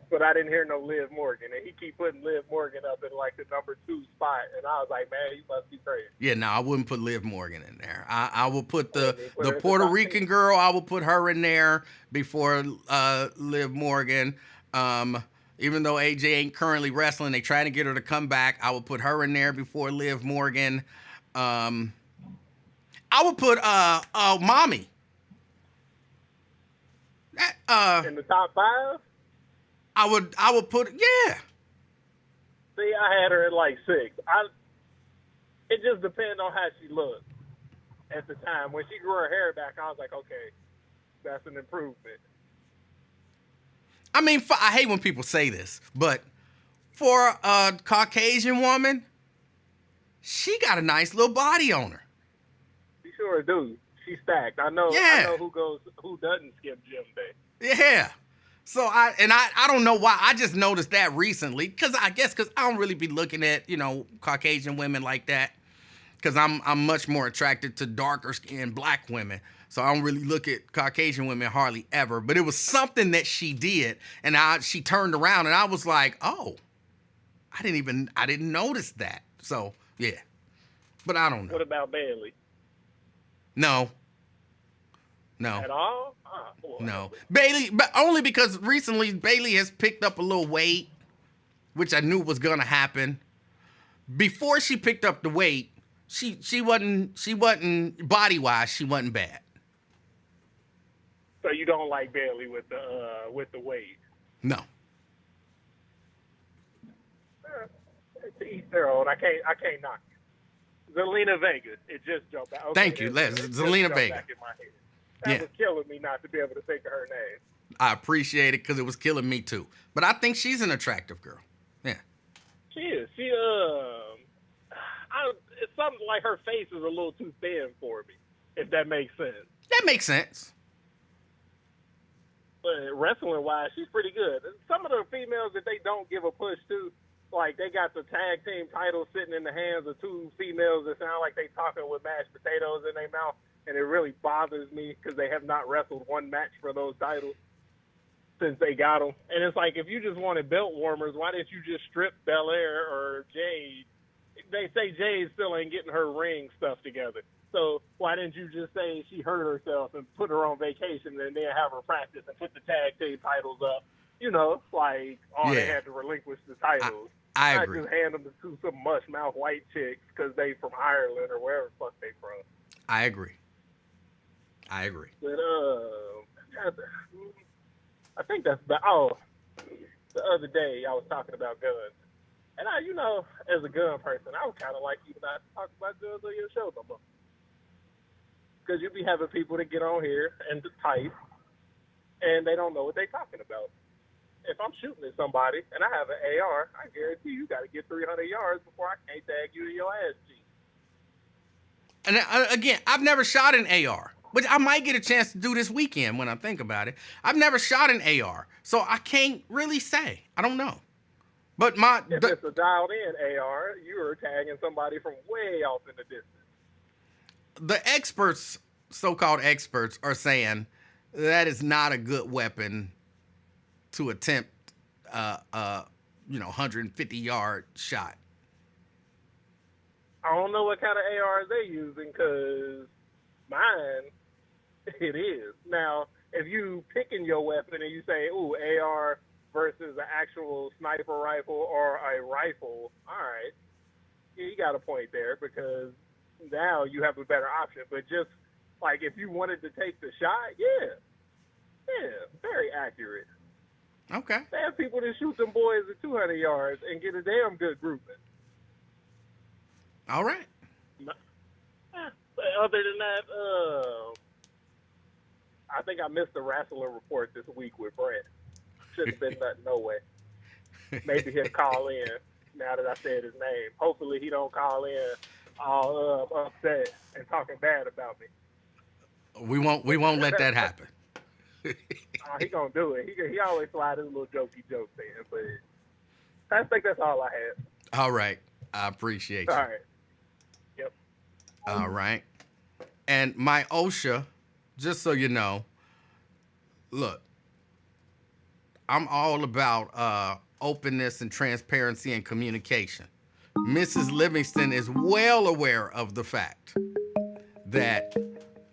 But I didn't hear no Liv Morgan, and he keep putting Liv Morgan up in like the number 2 spot, and I was like, man, you must be crazy. Yeah, no, I wouldn't put Liv Morgan in there. I will put the Put her at Puerto the top Rican 10. girl. I will put her in there before Liv Morgan. Even though AJ ain't currently wrestling, they trying to get her to come back. I will put her in there before Liv Morgan. I would put Mommy. In the top 5? I would put yeah. See, I had her at like 6. It just depends on how she looked at the time. When she grew her hair back, I was like, okay, that's an improvement. I mean, I hate when people say this, but for a Caucasian woman, she got a nice little body on her. She sure do. She's stacked. I know. Yeah. I know who doesn't skip gym day. Yeah. So I don't know why. I just noticed that recently because I don't really be looking at, Caucasian women like that because I'm much more attracted to darker skinned black women. So I don't really look at Caucasian women hardly ever. But it was something that she did, and she turned around, and I was like, oh, I didn't notice that. So yeah, but I don't know. What about Bailey? No. At all? Boy. No. Bailey, but only because recently Bailey has picked up a little weight, which I knew was gonna happen. Before she picked up the weight, she wasn't body wise, she wasn't bad. So you don't like Bailey with the weight? No. To each their own. I can't knock it. Zelina Vega. It just jumped out. Okay, Thank you, Les. Zelina Vega. Back in my head. That was killing me not to be able to think of her name. I appreciate it because it was killing me too. But I think she's an attractive girl. Yeah. She is. It's something like her face is a little too thin for me, if that makes sense. That makes sense. But wrestling-wise, she's pretty good. Some of the females that they don't give a push to, like they got the tag team title sitting in the hands of two females that sound like they talking with mashed potatoes in their mouth, and it really bothers me because they have not wrestled one match for those titles since they got them. And it's like, if you just wanted belt warmers, why didn't you just strip Belair or Jade? They say Jade still ain't getting her ring stuff together. So why didn't you just say she hurt herself and put her on vacation and then have her practice and put the tag team titles up? You know, like, they had to relinquish the titles. I Not agree. just hand them to some mush-mouth white chicks because they from Ireland or wherever the fuck they from. I agree. But, I think that's about, the other day I was talking about guns. And I, as a gun person, I would kind of like you not to talk about guns on your show no more. Because you be having people that get on here and type, and they don't know what they're talking about. If I'm shooting at somebody and I have an AR, I guarantee you got to get 300 yards before I can't tag you in your ass cheek. And again, I've never shot an AR, but I might get a chance to do this weekend when I think about it. I've never shot an AR, so I can't really say. I don't know. But if it's a dialed-in AR, you are tagging somebody from way off in the distance. The experts, so-called experts, are saying that is not a good weapon to attempt 150-yard shot. I don't know what kind of ARs they're using, because mine, it is. Now, if you picking your weapon and you say, ooh, AR versus an actual sniper rifle or a rifle, all right, yeah, you got a point there, because now you have a better option. But just, like, if you wanted to take the shot, yeah, very accurate. Okay. They have people that shoot them boys at 200 yards and get a damn good grouping. All right. But other than that, I think I missed the wrestling report this week with Brett. Should have been nothing, no way. Maybe he'll call in now that I said his name. Hopefully he don't call in all upset and talking bad about me. We won't let that happen. He gonna do it. He always slide his little jokey jokes in, but I think that's all I had. All right. I appreciate you. All right. Yep. All right. And my OSHA, just so you know, look, I'm all about openness and transparency and communication. Mrs. Livingston is well aware of the fact that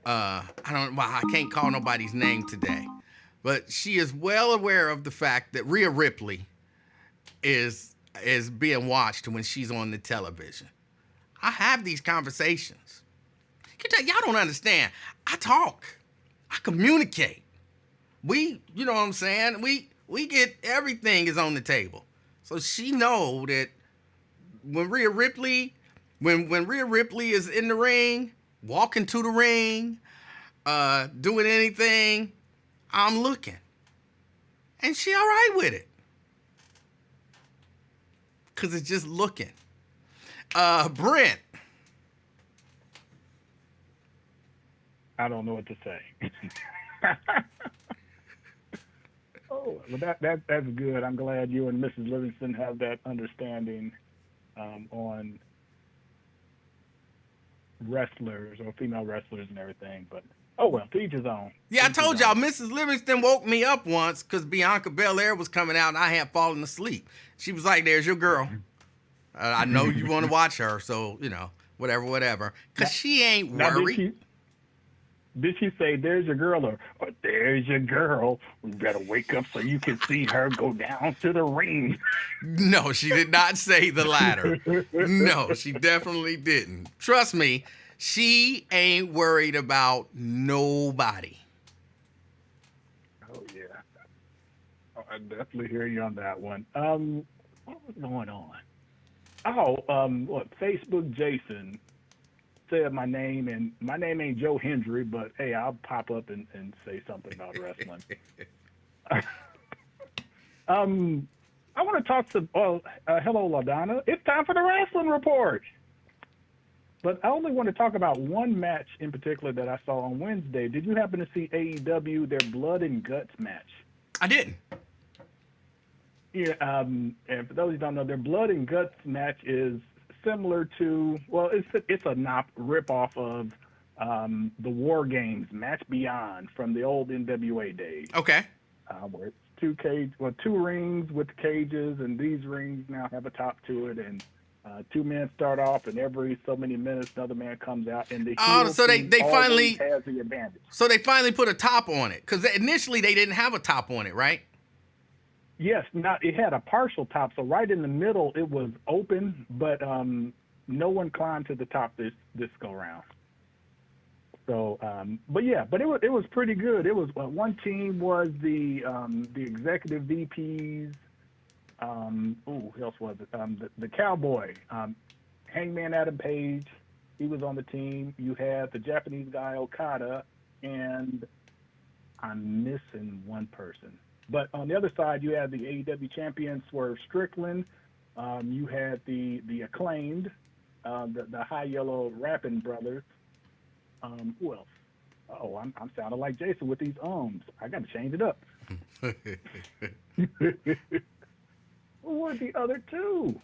I can't call nobody's name today, but she is well aware of the fact that Rhea Ripley is being watched when she's on the television. I have these conversations. Y'all don't understand. I talk. I communicate. You know what I'm saying? We get everything is on the table. So she know that when Rhea Ripley is in the ring, walking to the ring, doing anything, I'm looking. And she all right with it. Because it's just looking. Brent. I don't know what to say. Oh, well, that's good. I'm glad you and Mrs. Livingston have that understanding on wrestlers or female wrestlers and everything. But oh well, to each his own. Yeah, I told y'all, Mrs. Livingston woke me up once because Bianca Belair was coming out and I had fallen asleep. She was like, "There's your girl. I know you want to watch her, so whatever." Because she ain't worried. Did she say, "There's your girl," or "There's your girl"? We better wake up so you can see her go down to the ring. No, she did not say the latter. No, she definitely didn't. Trust me, she ain't worried about nobody. Oh yeah, I definitely hear you on that one. What was going on? Oh, Facebook Jason said my name, and my name ain't Joe Hendry, but hey, I'll pop up and say something about wrestling. I want to talk to, hello, LaDonna. It's time for the wrestling report. But I only want to talk about one match in particular that I saw on Wednesday. Did you happen to see AEW, their Blood and Guts match? I didn't. Yeah, and for those who don't know, their Blood and Guts match is similar to, well, it's a rip-off of the War Games Match Beyond from the old NWA days. Okay. Where it's two rings with cages, and these rings now have a top to it, and two men start off, and every so many minutes another man comes out, and the so they finally has the advantage. So they finally put a top on it, because initially they didn't have a top on it, right? Yes, it had a partial top, so right in the middle it was open, but no one climbed to the top this go round. So, but it was pretty good. It was one team was the executive VPs. Who else was it? The Cowboy, Hangman Adam Page, he was on the team. You had the Japanese guy Okada, and I'm missing one person. But on the other side, you had the AEW champion Swerve Strickland. You had the acclaimed, the High Yellow Rapping Brothers. Who else? Oh, I'm sounding like Jason with these ums. I got to change it up. Who were the other two?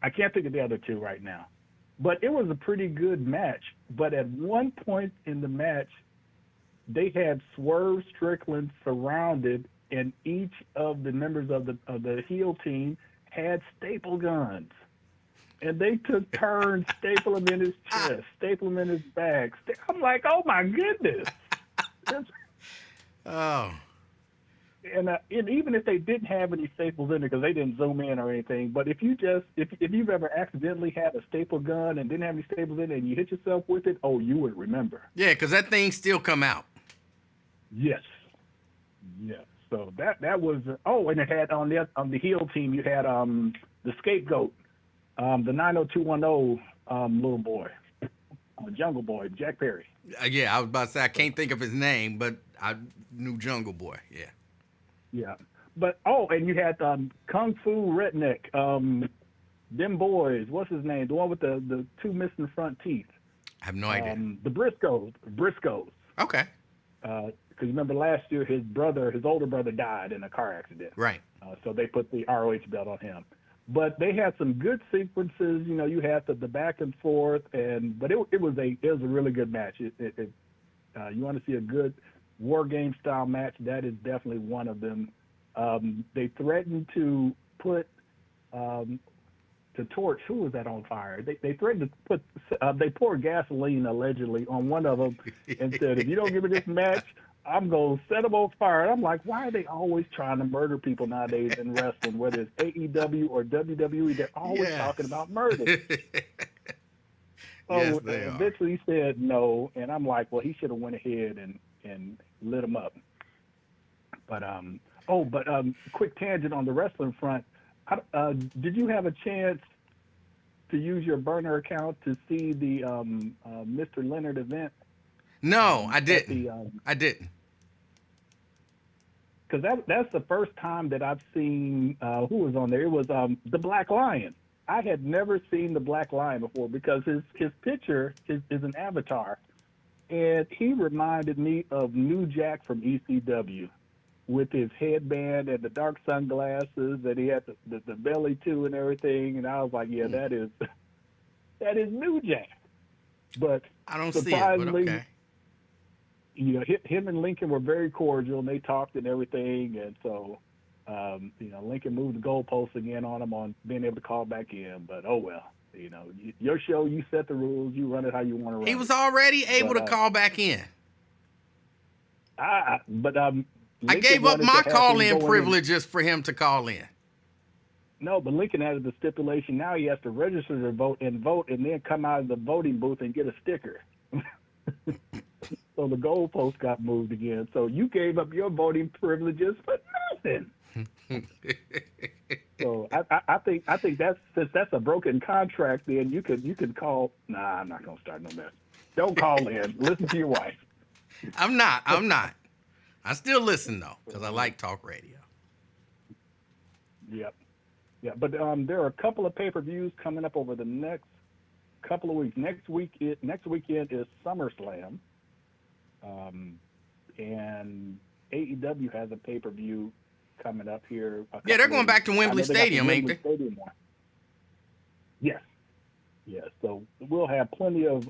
I can't think of the other two right now. But it was a pretty good match. But at one point in the match, they had Swerve Strickland surrounded, and each of the members of the heel team had staple guns. And they took turns, staple him in his chest, staple him in his back. I'm like, oh my goodness. Oh. And even if they didn't have any staples in it, because they didn't zoom in or anything, but if you've ever accidentally had a staple gun and didn't have any staples in it and you hit yourself with it, oh, you would remember. Yeah, because that thing still come out. Yes. So that was and it had on the heel team you had the scapegoat, the 90210 little boy, Jungle Boy, Jack Perry. Yeah, I was about to say I can't think of his name, but I knew Jungle Boy. Yeah. Yeah, but and you had Kung Fu Redneck, them boys. What's his name? The one with the two missing front teeth. I have no idea. The Briscoes. Okay. Because remember last year his older brother died in a car accident. Right. So they put the ROH belt on him. But they had some good sequences. You know, you had the back and forth, but it was a really good match. You want to see a good War Game style match? That is definitely one of them. They threatened to put to torch. Who was that on fire? They threatened to put. They poured gasoline allegedly on one of them and said, "If you don't give me this match, I'm going to set them on fire." And I'm like, why are they always trying to murder people nowadays in wrestling, whether it's AEW or WWE? They're always talking about murder. Yes, they are. Eventually he said no, and I'm like, well, he should have went ahead and lit him up. But quick tangent on the wrestling front. Did you have a chance to use your burner account to see the Mr. Leonard event? No, I didn't. I didn't. Because that's the first time that I've seen who was on there. It was the Black Lion. I had never seen the Black Lion before because his picture is an avatar, and he reminded me of New Jack from ECW with his headband and the dark sunglasses that he had the belly too and everything. And I was like, yeah, that is New Jack. But I don't see it, but okay. You know, him and Lincoln were very cordial, and they talked and everything. And so, Lincoln moved the goalposts again on him on being able to call back in. But, oh, well, your show, you set the rules. You run it how you want to run it. He was already able to call back in. I gave up my call-in privileges for him to call in. No, but Lincoln added the stipulation. Now he has to register to vote, and then come out of the voting booth and get a sticker. So the goalpost got moved again. So you gave up your voting privileges for nothing. So I think that's since that's a broken contract, then you could call. Nah, I'm not gonna start no mess. Don't call in. Listen to your wife. I'm not. I still listen though, because I like talk radio. Yep. Yeah, but there are a couple of pay-per-views coming up over the next couple of weeks. Next weekend is SummerSlam, and AEW has a pay-per-view coming up here. Yeah, they're going back to Wembley Stadium, ain't they? Stadium one. Yes. Yes. So we'll have plenty of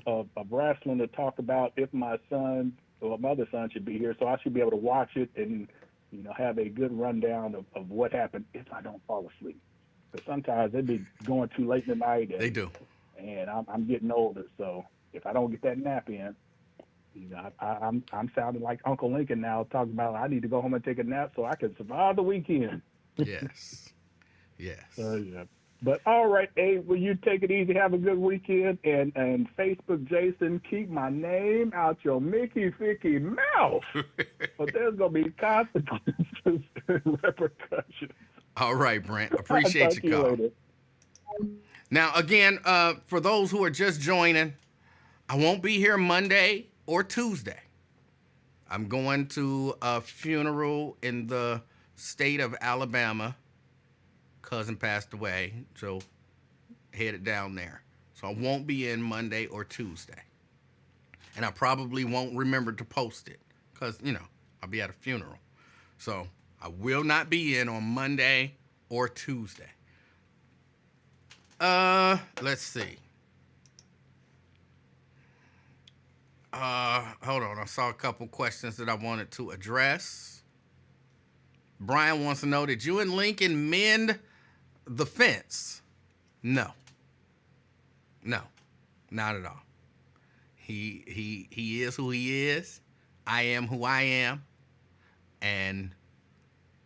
wrestling to talk about if my other son should be here. So I should be able to watch it and, have a good rundown of what happened if I don't fall asleep. Because sometimes they be going too late in the night. They do. And I'm getting older. So if I don't get that nap in, I'm sounding like Uncle Lincoln now, talking about I need to go home and take a nap so I can survive the weekend. Yes. Yes. Yeah. But all right, Abe, will you take it easy? Have a good weekend. And Facebook Jason, keep my name out your Mickey Ficky mouth. But there's going to be consequences and repercussions. All right, Brent. Appreciate your call. Later. Now, again, for those who are just joining, I won't be here Monday or Tuesday. I'm going to a funeral in the state of Alabama. Cousin passed away, so headed down there. So I won't be in Monday or Tuesday. And I probably won't remember to post it because, I'll be at a funeral. So I will not be in on Monday or Tuesday. Let's see. Hold on. I saw a couple questions that I wanted to address. Brian wants to know, did you and Lincoln mend the fence? No, not at all. He is who he is. I am who I am. And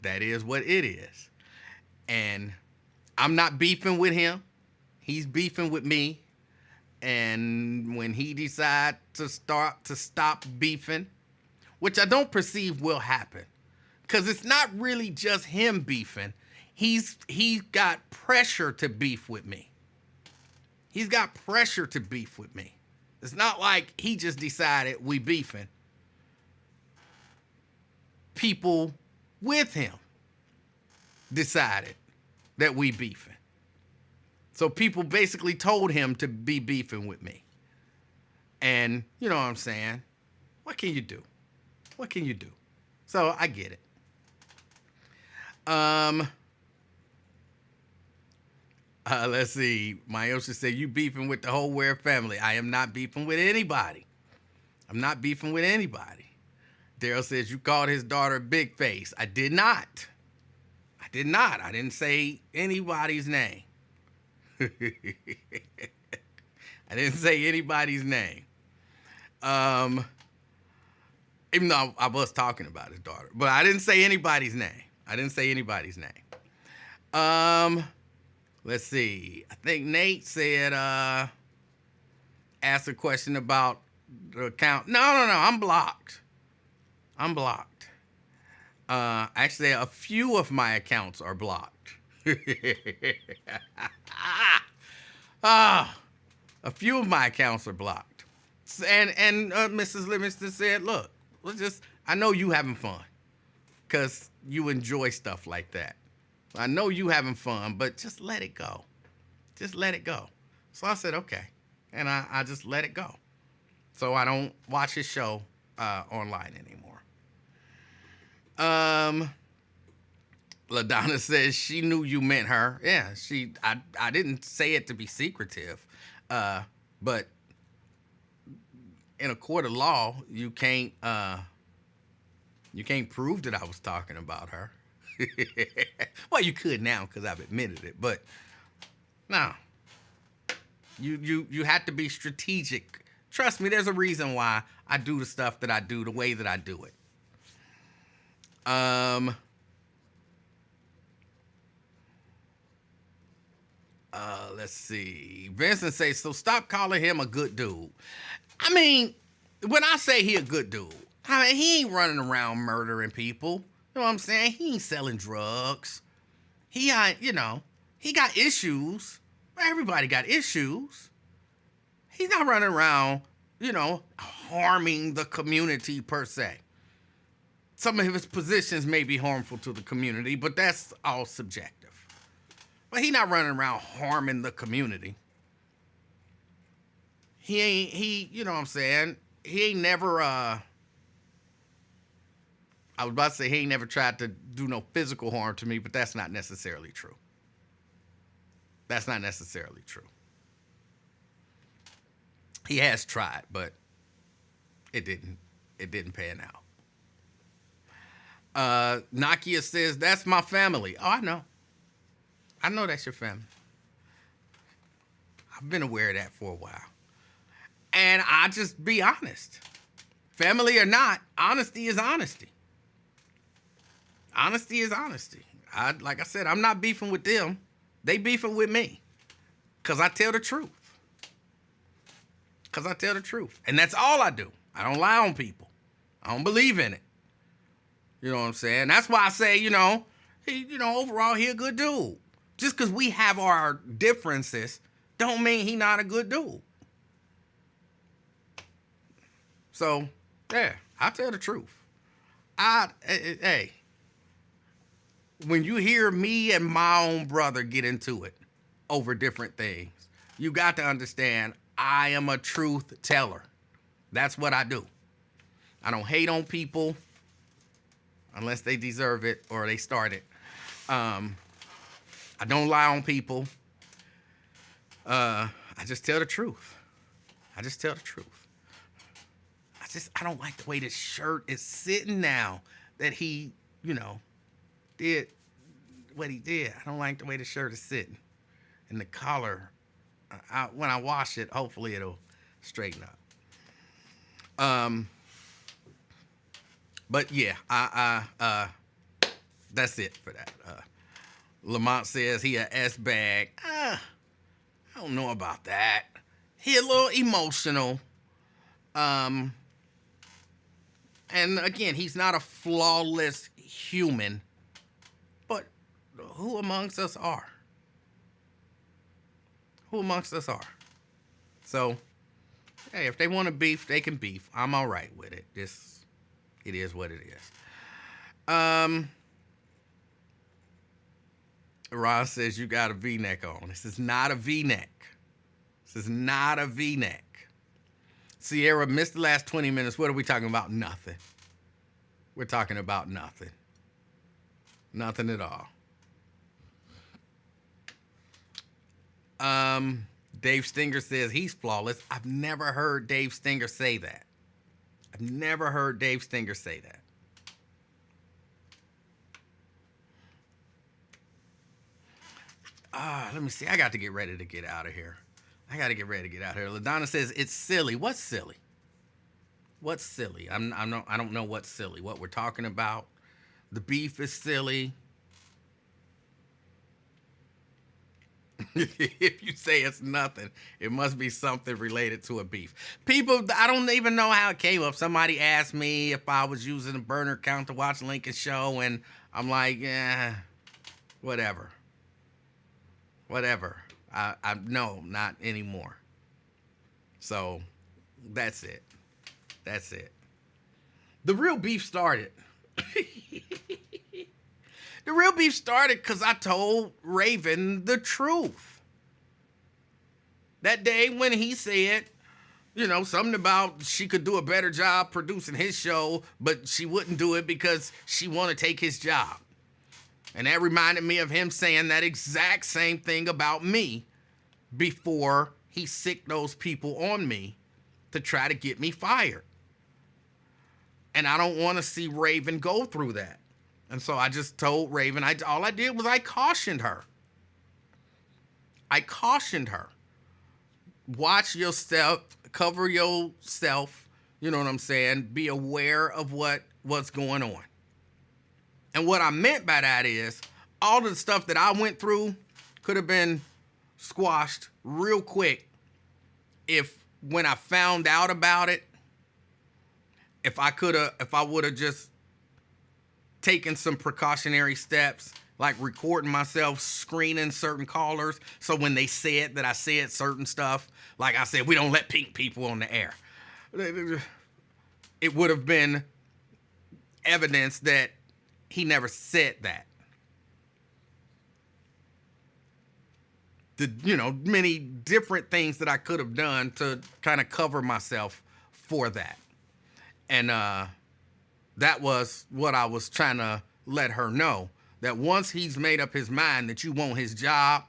that is what it is. And I'm not beefing with him. He's beefing with me. And when he decides to stop beefing, which I don't perceive will happen, because it's not really just him beefing. He's got pressure to beef with me. He's got pressure to beef with me. It's not like he just decided we beefing. People with him decided that we beefing. So people basically told him to be beefing with me. And you know what I'm saying? What can you do? What can you do? So I get it. Let's see. Mayosha said, you beefing with the whole Ware family. I am not beefing with anybody. I'm not beefing with anybody. Daryl says, you called his daughter Big Face. I did not. I didn't say anybody's name. I didn't say anybody's name. Even though I was talking about his daughter. But I didn't say anybody's name. Let's see. I think Nate said, asked a question about the account. No. I'm blocked. Actually, a few of my accounts are blocked. A few of my accounts are blocked. And Mrs. Livingston said, look, I know you having fun because you enjoy stuff like that. I know you having fun, but just let it go. Just let it go. So I said, okay. And I just let it go. So I don't watch his show online anymore. LaDonna says she knew you meant her. Yeah, I didn't say it to be secretive. But in a court of law, you can't prove that I was talking about her. Well, you could now because I've admitted it, but no. You have to be strategic. Trust me, there's a reason why I do the stuff that I do the way that I do it. Let's see. Vincent says, so stop calling him a good dude. I mean, when I say he a good dude, I mean, he ain't running around murdering people. You know what I'm saying? He ain't selling drugs. He ain't, He got issues. Everybody got issues. He's not running around, harming the community per se. Some of his positions may be harmful to the community, but that's all subjective. But he's not running around harming the community. You know what I'm saying? He ain't never, I was about to say he ain't never tried to do no physical harm to me, but that's not necessarily true. That's not necessarily true. He has tried, but it didn't pan out. Nakia says, that's my family. Oh, I know. I know that's your family. I've been aware of that for a while. And I just be honest. Family or not, honesty is honesty. Honesty is honesty. Like I said, I'm not beefing with them. They beefing with me. Because I tell the truth. And that's all I do. I don't lie on people. I don't believe in it. You know what I'm saying? That's why I say, overall, he a good dude. Just because we have our differences don't mean he not a good dude. So, yeah, I tell the truth. Hey, when you hear me and my own brother get into it over different things, you got to understand I am a truth teller. That's what I do. I don't hate on people unless they deserve it or they start it. I don't lie on people. I just tell the truth. I don't like the way this shirt is sitting now that he, did what he did. I don't like the way the shirt is sitting. And the collar, when I wash it, hopefully it'll straighten up. But yeah, that's it for that. Lamont says he a S-bag. I don't know about that. He a little emotional. And again, he's not a flawless human. But who amongst us are? So, hey, if they want to beef, they can beef. I'm all right with it. It is what it is. Ron says you got a V-neck on. This is not a V-neck. Sierra missed the last 20 minutes. What are we talking about? Nothing. We're talking about nothing. Nothing at all. Dave Stinger says he's flawless. I've never heard Dave Stinger say that. Let me see. I got to get ready to get out of here. LaDonna says it's silly. What's silly? I don't know what's silly. What we're talking about. The beef is silly. If you say it's nothing, it must be something related to a beef. People, I don't even know how it came up. Somebody asked me if I was using a burner account to watch Lincoln's show, and I'm like, whatever. I no, not anymore. So, that's it. The real beef started. The real beef started because I told Raven the truth. That day when he said, something about she could do a better job producing his show, but she wouldn't do it because she wanted to take his job. And that reminded me of him saying that exact same thing about me before he sicked those people on me to try to get me fired. And I don't want to see Raven go through that. And so I just told Raven, all I did was I cautioned her. Watch yourself, cover yourself, you know what I'm saying? Be aware of what's going on. And what I meant by that is all the stuff that I went through could have been squashed real quick if when I found out about it, if I would have just taken some precautionary steps like recording myself screening certain callers. So when they said that I said certain stuff, like I said, we don't let pink people on the air. It would have been evidence that he never said that. Many different things that I could have done to kind of cover myself for that. And that was what I was trying to let her know, that once he's made up his mind that you want his job,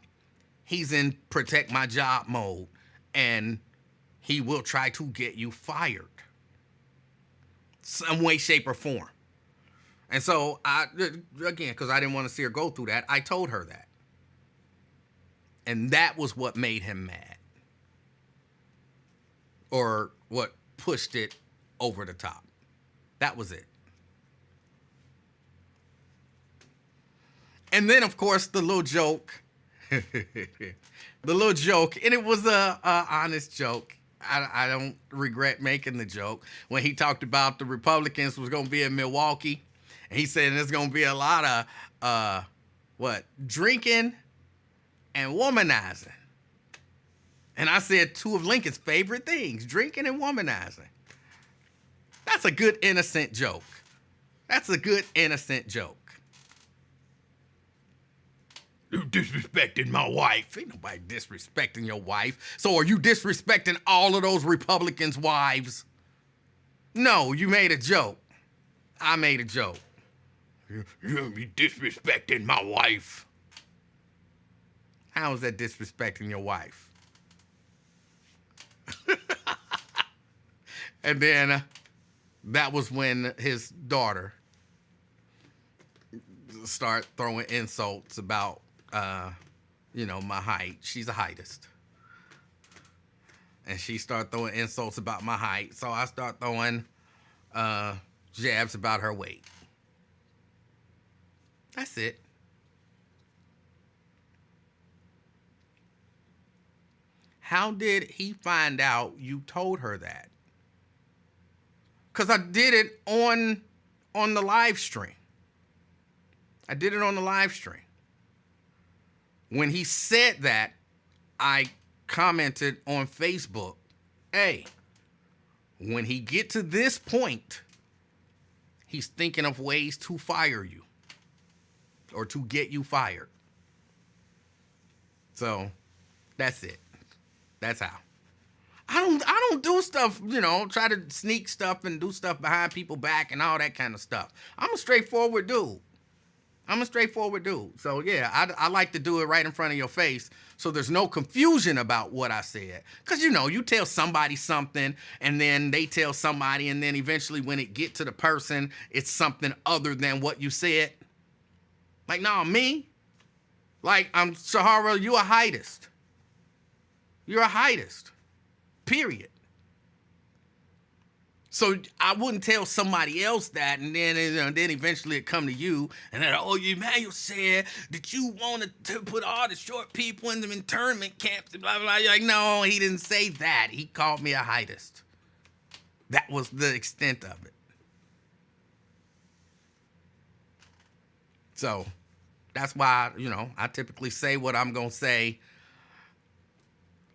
he's in protect my job mode, and he will try to get you fired some way, shape, or form. And so again, because I didn't want to see her go through that, I told her that. And that was what made him mad, or what pushed it over the top. That was it. And then, of course, the little joke. And it was a honest joke. I don't regret making the joke. When he talked about the Republicans was going to be in Milwaukee, and he said there's going to be a lot of, drinking and womanizing. And I said two of Lincoln's favorite things, drinking and womanizing. That's a good, innocent joke. You disrespecting my wife. Ain't nobody disrespecting your wife. So are you disrespecting all of those Republicans' wives? No, you made a joke. I made a joke. You be disrespecting my wife. How is that disrespecting your wife? And then that was when his daughter started throwing insults about, my height. She's a heightist. And she started throwing insults about my height. So I start throwing jabs about her weight. That's it. How did he find out you told her that? Because I did it on the live stream. When he said that, I commented on Facebook, hey, when he get to this point, he's thinking of ways to fire you or to get you fired. So that's it. That's how. I don't do stuff, try to sneak stuff and do stuff behind people's back and all that kind of stuff. I'm a straightforward dude. So yeah, I like to do it right in front of your face so there's no confusion about what I said. Because, you tell somebody something and then they tell somebody, and then eventually when it get to the person, it's something other than what you said. Like, no, me? Like, I'm Shahara, you a heightist. You're a heightist. Period. So I wouldn't tell somebody else that, and then eventually it come to you, and then, Emanuel said that you wanted to put all the short people in the internment camps and blah, blah, blah. You're like, no, he didn't say that. He called me a heightist. That was the extent of it. So that's why, I typically say what I'm going to say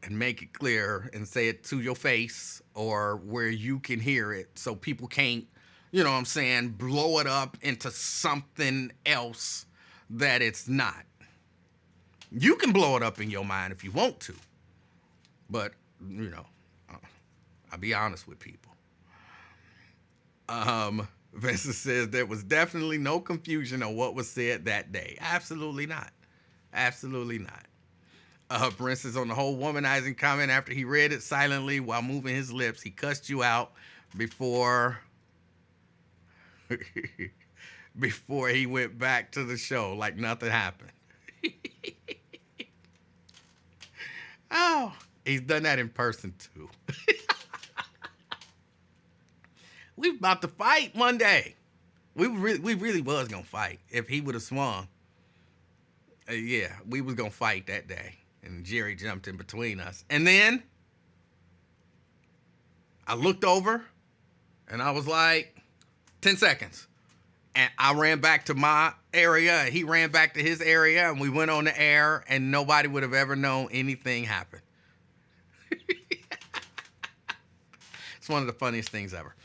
and make it clear and say it to your face or where you can hear it so people can't, blow it up into something else that it's not. You can blow it up in your mind if you want to, but, I'll be honest with people. Vincent says there was definitely no confusion on what was said that day. Absolutely not. For instance, on the whole womanizing comment, after he read it silently while moving his lips, he cussed you out before he went back to the show like nothing happened. Oh, he's done that in person too. We was about to fight one day. We really was gonna fight if he would have swung. Yeah, we was gonna fight that day. And Jerry jumped in between us. And then I looked over and I was like, 10 seconds. And I ran back to my area, and he ran back to his area, and we went on the air, and nobody would have ever known anything happened. It's one of the funniest things ever.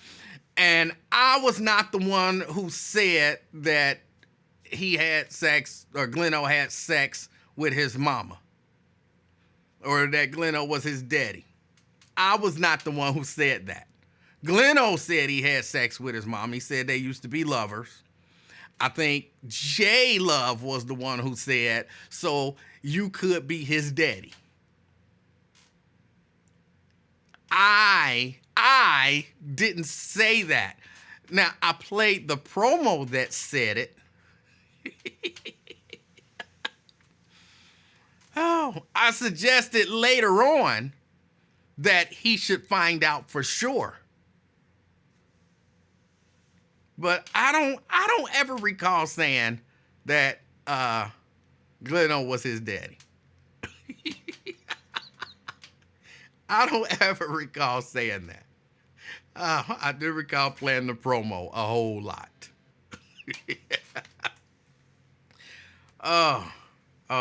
And I was not the one who said that he had sex, or Gleno had sex with his mama, or that Gleno was his daddy. I was not the one who said that. Gleno said he had sex with his mom. He said they used to be lovers. I think J Love was the one who said, so you could be his daddy. I didn't say that. Now, I played the promo that said it. Oh, I suggested later on that he should find out for sure. But I don't ever recall saying that Gleno was his daddy. I don't ever recall saying that. I do recall playing the promo a whole lot. Oh,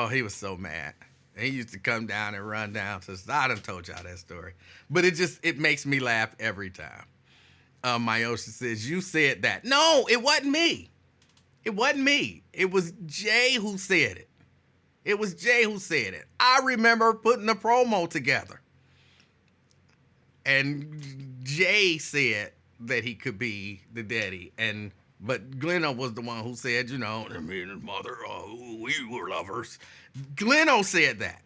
he was so mad. He used to come down and run down. So I done told y'all that story. But it makes me laugh every time. Myosha says, you said that. No, it wasn't me. It wasn't me. It was Jay who said it. It was Jay who said it. I remember putting the promo together. And Jay said that he could be the daddy. But Gleno was the one who said, me and his mother, we were lovers. Gleno said that.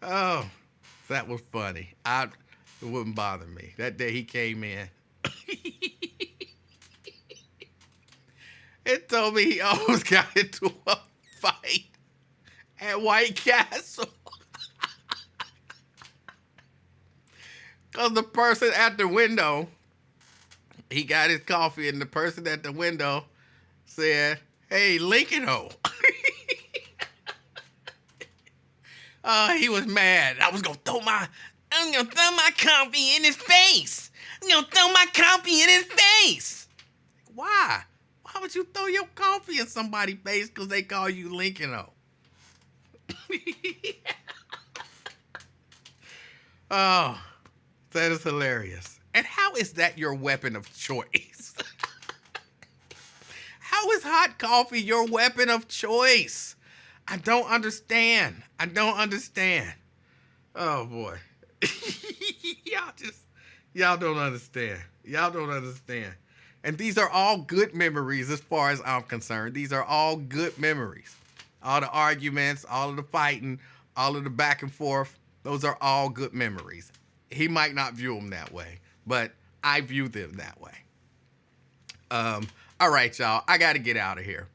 Oh, that was funny. It wouldn't bother me. That day he came in. It told me he almost got into a fight at White Castle. Because the person at the window, he got his coffee, and the person at the window said, hey, Lincoln Ho. He was mad. I was gonna throw my coffee in his face. I'm gonna throw my coffee in his face. Why? Why would you throw your coffee in somebody's face because they call you Lincoln O? Oh, that is hilarious. And how is that your weapon of choice? How is hot coffee your weapon of choice? I don't understand. Oh, boy. Y'all don't understand. Y'all don't understand. And these are all good memories as far as I'm concerned. These are all good memories. All the arguments, all of the fighting, all of the back and forth, those are all good memories. He might not view them that way, but I view them that way. All right, y'all. I got to get out of here.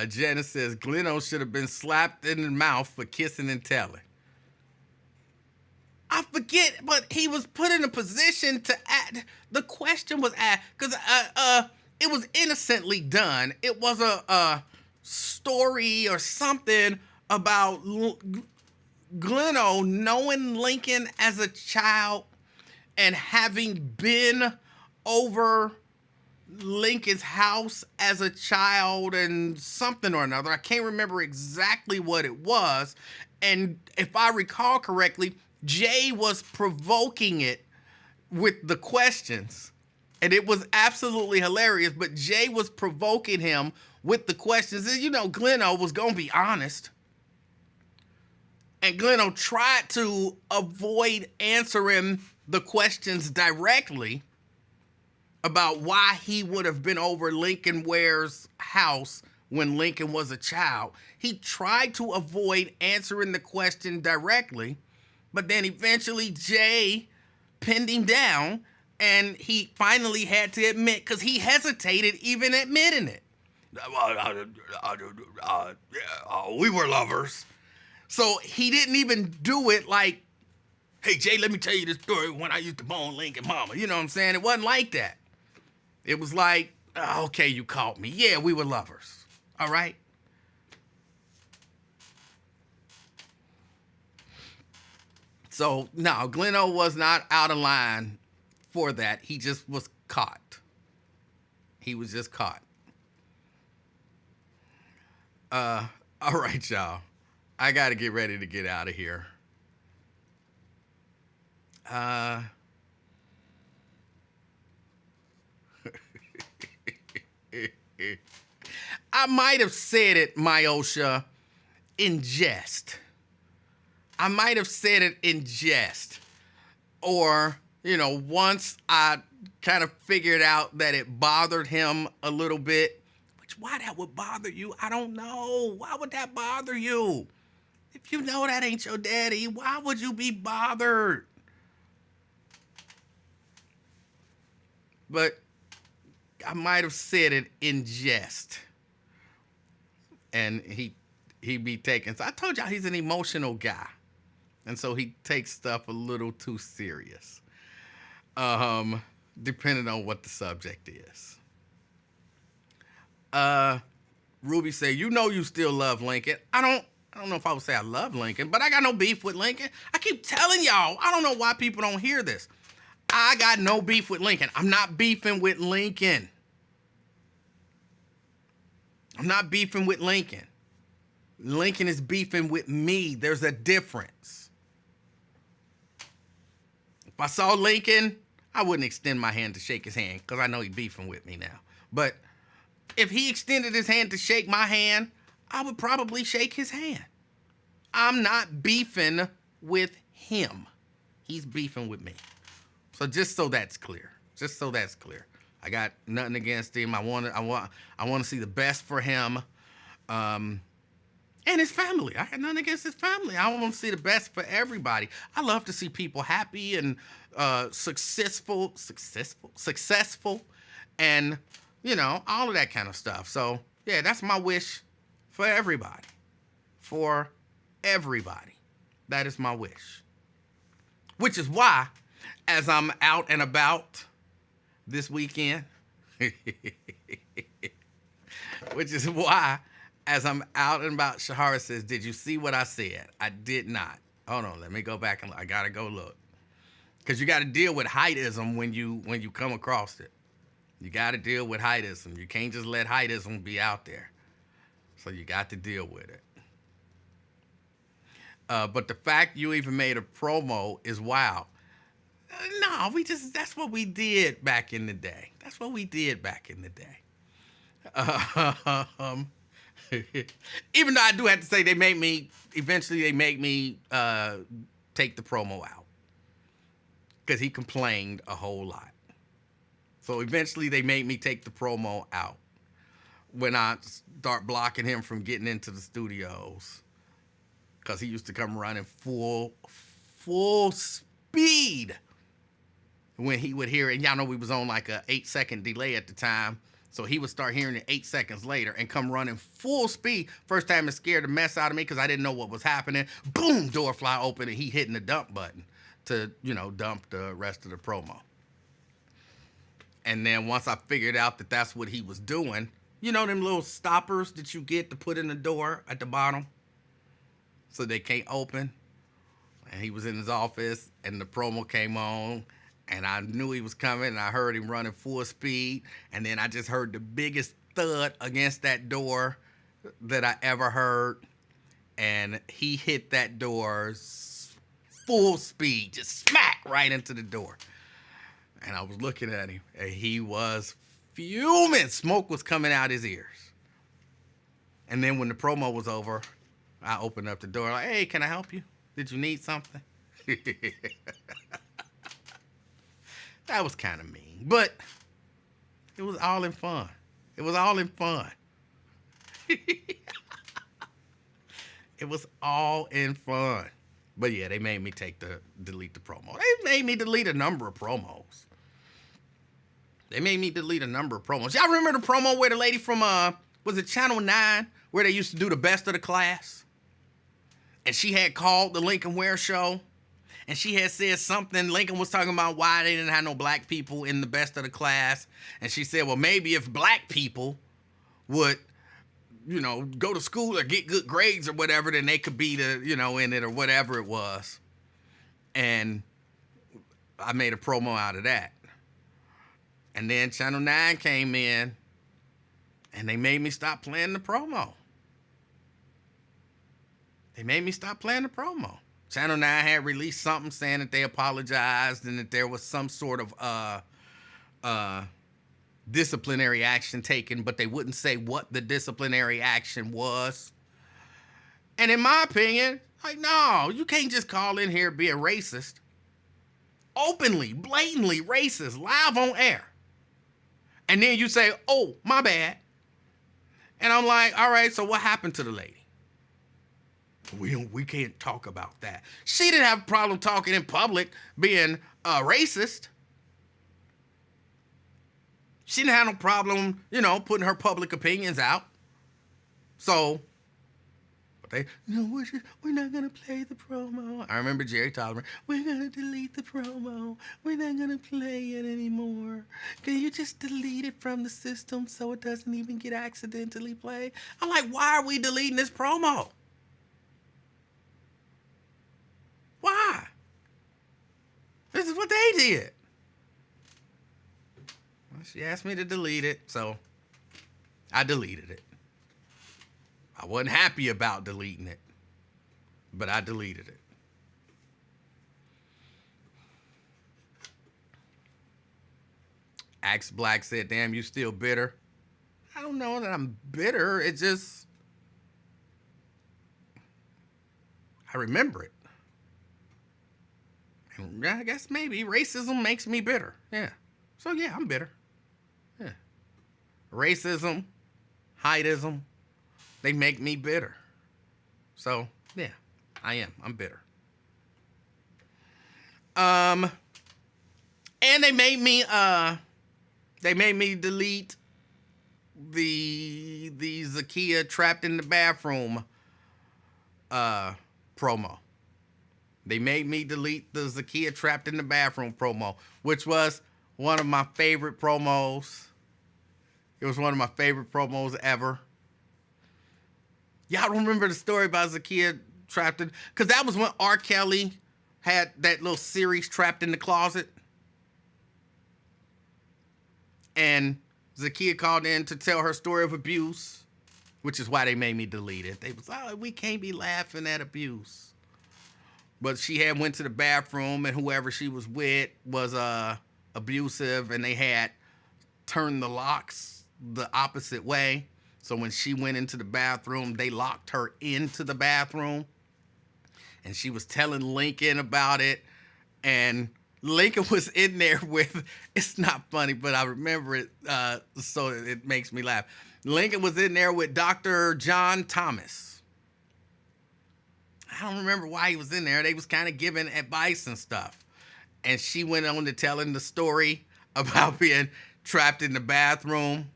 Janice says, Gleno should have been slapped in the mouth for kissing and telling. I forget, but he was put in a position to act. The question was asked, because it was innocently done. It was a story or something about Gleno knowing Lincoln as a child and having been over Lincoln's house as a child and something or another. I can't remember exactly what it was. And if I recall correctly, Jay was provoking it with the questions. And it was absolutely hilarious, but Jay was provoking him with the questions. And Gleno was going to be honest. And Gleno tried to avoid answering the questions directly about why he would have been over Lincoln Ware's house when Lincoln was a child. He tried to avoid answering the question directly, but then eventually Jay pinned him down, and he finally had to admit, because he hesitated even admitting it. We were lovers. So he didn't even do it like, hey, Jay, let me tell you the story when I used to bone Lincoln mama. You know what I'm saying? It wasn't like that. It was like, okay, you caught me. Yeah, we were lovers. All right? So, no, Gleno was not out of line for that. He just was caught. He was just caught. All right, y'all. I got to get ready to get out of here. I might have said it, Myosha, in jest. I might have said it in jest. Or, once I kind of figured out that it bothered him a little bit. Which, why that would bother you, I don't know. Why would that bother you? If you know that ain't your daddy, why would you be bothered? But I might have said it in jest. And he be taking. So I told y'all he's an emotional guy. And so he takes stuff a little too serious. Depending on what the subject is. Ruby said, you still love Lincoln. I don't know if I would say I love Lincoln, but I got no beef with Lincoln. I keep telling y'all, I don't know why people don't hear this. I got no beef with Lincoln. I'm not beefing with Lincoln. I'm not beefing with Lincoln. Lincoln is beefing with me. There's a difference. If I saw Lincoln, I wouldn't extend my hand to shake his hand because I know he's beefing with me now. But if he extended his hand to shake my hand, I would probably shake his hand. I'm not beefing with him. He's beefing with me. So just so that's clear. I got nothing against him. I want to see the best for him. And his family. I got nothing against his family. I want to see the best for everybody. I love to see people happy and successful, and all of that kind of stuff. So yeah, that's my wish for everybody. For everybody, that is my wish. Which is why, as I'm out and about this weekend, which is why, as I'm out and about, Shahara says, did you see what I said? I did not. Hold on, let me go back and look. I gotta go look. Because you gotta deal with heightism when you come across it. You gotta deal with heightism. You can't just let heightism be out there. So you got to deal with it. But the fact you even made a promo is wild. No, that's what we did back in the day. Even though I do have to say eventually they make me take the promo out. Because he complained a whole lot. So eventually they made me take the promo out. When I start blocking him from getting into the studios. Because he used to come running full speed when he would hear it. And y'all know we was on like a 8-second delay at the time. So he would start hearing it 8 seconds later and come running full speed. First time it scared the mess out of me because I didn't know what was happening. Boom, door fly open and he hitting the dump button to, dump the rest of the promo. And then once I figured out that that's what he was doing, them little stoppers that you get to put in the door at the bottom so they can't open. And he was in his office and the promo came on and I knew he was coming and I heard him running full speed. And then I just heard the biggest thud against that door that I ever heard. And he hit that door full speed, just smack right into the door. And I was looking at him and he was fuming. Smoke was coming out his ears. And then when the promo was over, I opened up the door like, hey, can I help you? Did you need something? That was kind of mean, but it was all in fun. It was all in fun. But yeah, they made me delete the promo. They made me delete a number of promos. Y'all remember the promo where the lady from, was it Channel 9, where they used to do the best of the class? And she had called the Lincoln Ware show. And she had said something. Lincoln was talking about why they didn't have no black people in the best of the class. And she said, well, maybe if black people would, go to school or get good grades or whatever, then they could be in it or whatever it was. And I made a promo out of that. And then Channel 9 came in and they made me stop playing the promo. Channel 9 had released something saying that they apologized and that there was some sort of disciplinary action taken, but they wouldn't say what the disciplinary action was. And in my opinion, like, no, you can't just call in here being racist. Openly, blatantly racist, live on air. And then you say, oh, my bad. And I'm like, all right, so what happened to the lady? We can't talk about that. She didn't have a problem talking in public being racist. She didn't have no problem, putting her public opinions out. So, but we're not going to play the promo. I remember Jerry Tolliver, we're going to delete the promo. We're not going to play it anymore. Can you just delete it from the system so it doesn't even get accidentally played? I'm like, why are we deleting this promo? Why? This is what they did. Well, she asked me to delete it, so I deleted it. I wasn't happy about deleting it, but I deleted it. Axe Black said, damn, you still bitter? I don't know that I'm bitter. It's just, I remember it. And I guess maybe racism makes me bitter. Yeah. So yeah, I'm bitter. Yeah. Racism, heightism, they make me bitter. So yeah, I am. I'm bitter. And they made me delete the Zakiya trapped in the bathroom promo. They made me delete the Zakiya trapped in the bathroom promo, which was one of my favorite promos. It was one of my favorite promos ever. Y'all remember the story about Zakiya trapped in? Because that was when R. Kelly had that little series, Trapped in the Closet. And Zakiya called in to tell her story of abuse, which is why they made me delete it. They was, we can't be laughing at abuse. But she had went to the bathroom and whoever she was with was abusive, and they had turned the locks the opposite way. So when she went into the bathroom, they locked her into the bathroom. And she was telling Lincoln about it. And Lincoln was in there with, it's not funny, but I remember it, so it makes me laugh. Lincoln was in there with Dr. John Thomas. I don't remember why he was in there. They was kind of giving advice and stuff. And she went on to telling the story about being trapped in the bathroom.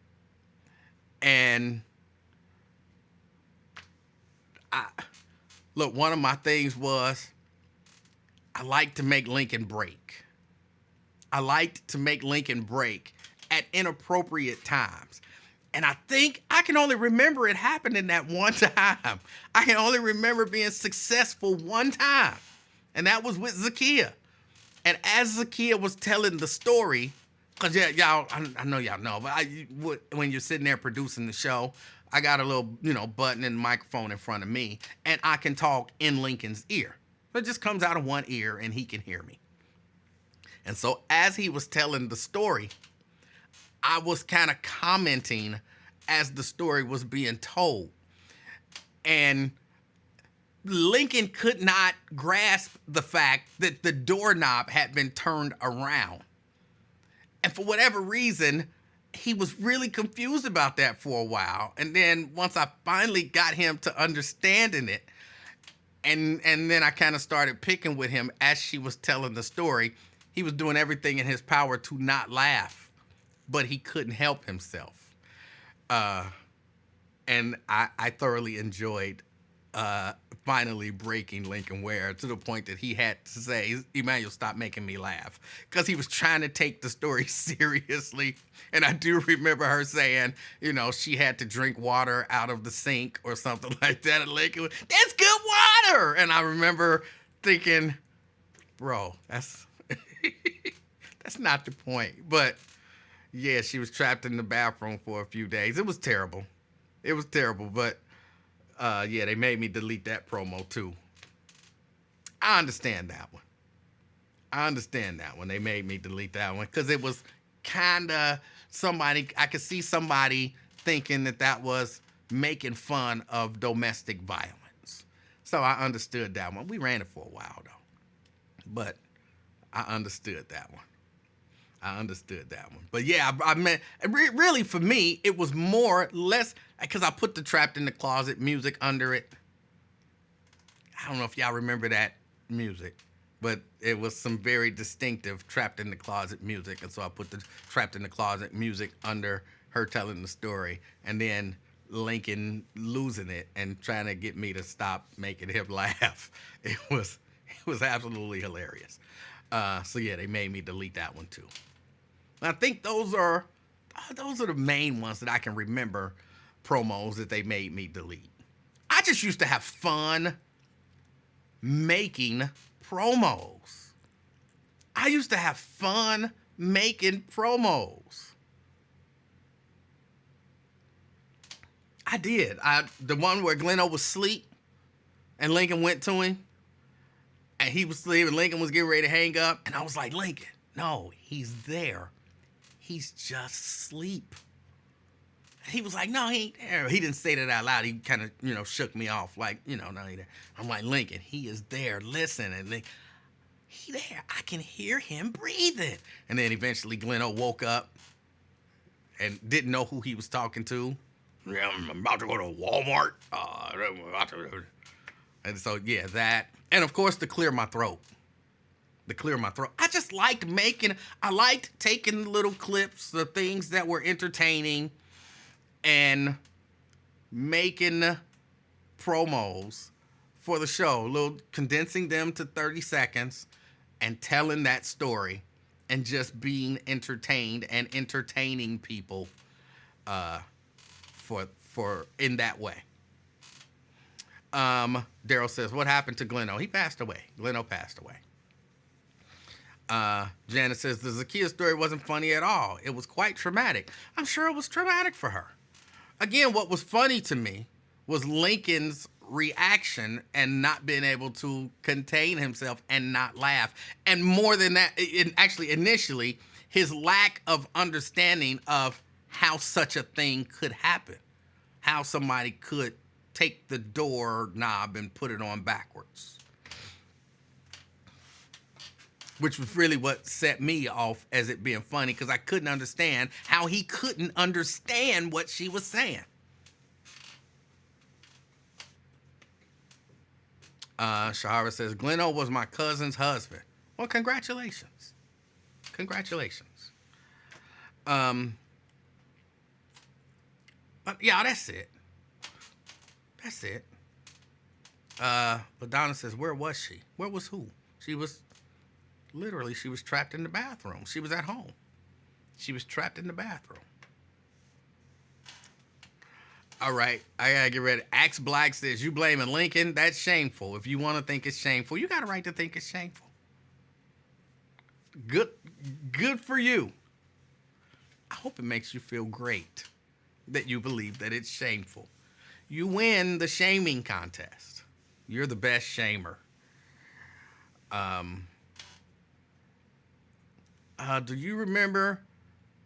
And look, one of my things was I like to make Lincoln break. I liked to make Lincoln break at inappropriate times. And I think I can only remember it happening that one time. I can only remember being successful one time. And that was with Zakiya. And as Zakiya was telling the story, because y'all, I know y'all know, but when you're sitting there producing the show, I got a little, button and microphone in front of me, and I can talk in Lincoln's ear. It just comes out of one ear, and he can hear me. And so as he was telling the story, I was kind of commenting as the story was being told. And Lincoln could not grasp the fact that the doorknob had been turned around. And for whatever reason, he was really confused about that for a while. And then once I finally got him to understanding it, and then I kind of started picking with him as she was telling the story, he was doing everything in his power to not laugh, but he couldn't help himself. And I thoroughly enjoyed finally breaking Lincoln Ware to the point that he had to say, Emanuel, stop making me laugh. Because he was trying to take the story seriously. And I do remember her saying, she had to drink water out of the sink or something like that. And Lincoln was, that's good water. And I remember thinking, bro, that's that's not the point. But yeah, she was trapped in the bathroom for a few days. It was terrible. It was terrible. But yeah, they made me delete that promo too. I understand that one. They made me delete that one because it was kind of somebody. I could see somebody thinking that was making fun of domestic violence. So I understood that one. We ran it for a while though, but I understood that one. But yeah, I meant really for me, it was more less because I put the Trapped in the Closet music under it. I don't know if y'all remember that music, but it was some very distinctive Trapped in the Closet music, and so I put the Trapped in the Closet music under her telling the story, and then Lincoln losing it and trying to get me to stop making him laugh. It was absolutely hilarious. So yeah, they made me delete that one too. And I think those are the main ones that I can remember promos that they made me delete. I just used to have fun making promos. I used to have fun making promos. I did. The one where Gleno was asleep and Lincoln went to him and he was asleep and Lincoln was getting ready to hang up. And I was like, Lincoln, no, he's there. He's just asleep. He was like, no, he ain't there. He didn't say that out loud. He kind of, shook me off like, no, he there. I'm like, Lincoln, he is there. Listen. And he there. I can hear him breathing. And then eventually Gleno woke up and didn't know who he was talking to. Yeah, I'm about to go to Walmart. And so, yeah, that. And, of course, to clear my throat. I just liked taking little clips, the things that were entertaining, and making promos for the show, condensing them to 30 seconds and telling that story and just being entertained and entertaining people for in that way. Daryl says, what happened to Gleno? He passed away. Gleno passed away. Janet says, the Zakiya story wasn't funny at all. It was quite traumatic. I'm sure it was traumatic for her. Again, what was funny to me was Lincoln's reaction and not being able to contain himself and not laugh. And more than that, initially, his lack of understanding of how such a thing could happen. How somebody could take the door knob and put it on backwards. Which was really what set me off as it being funny, because I couldn't understand how he couldn't understand what she was saying. Shahara says, Gleno was my cousin's husband. Well, congratulations. But yeah, that's it. LaDonna says, where was she? Where was who? She was trapped in the bathroom. She was at home. She was trapped in the bathroom. All right, I gotta get ready. Axe Black says, you blaming Lincoln? That's shameful. If you want to think it's shameful, you got a right to think it's shameful. Good for you. I hope it makes you feel great that you believe that it's shameful. You win the shaming contest. You're the best shamer. Do you remember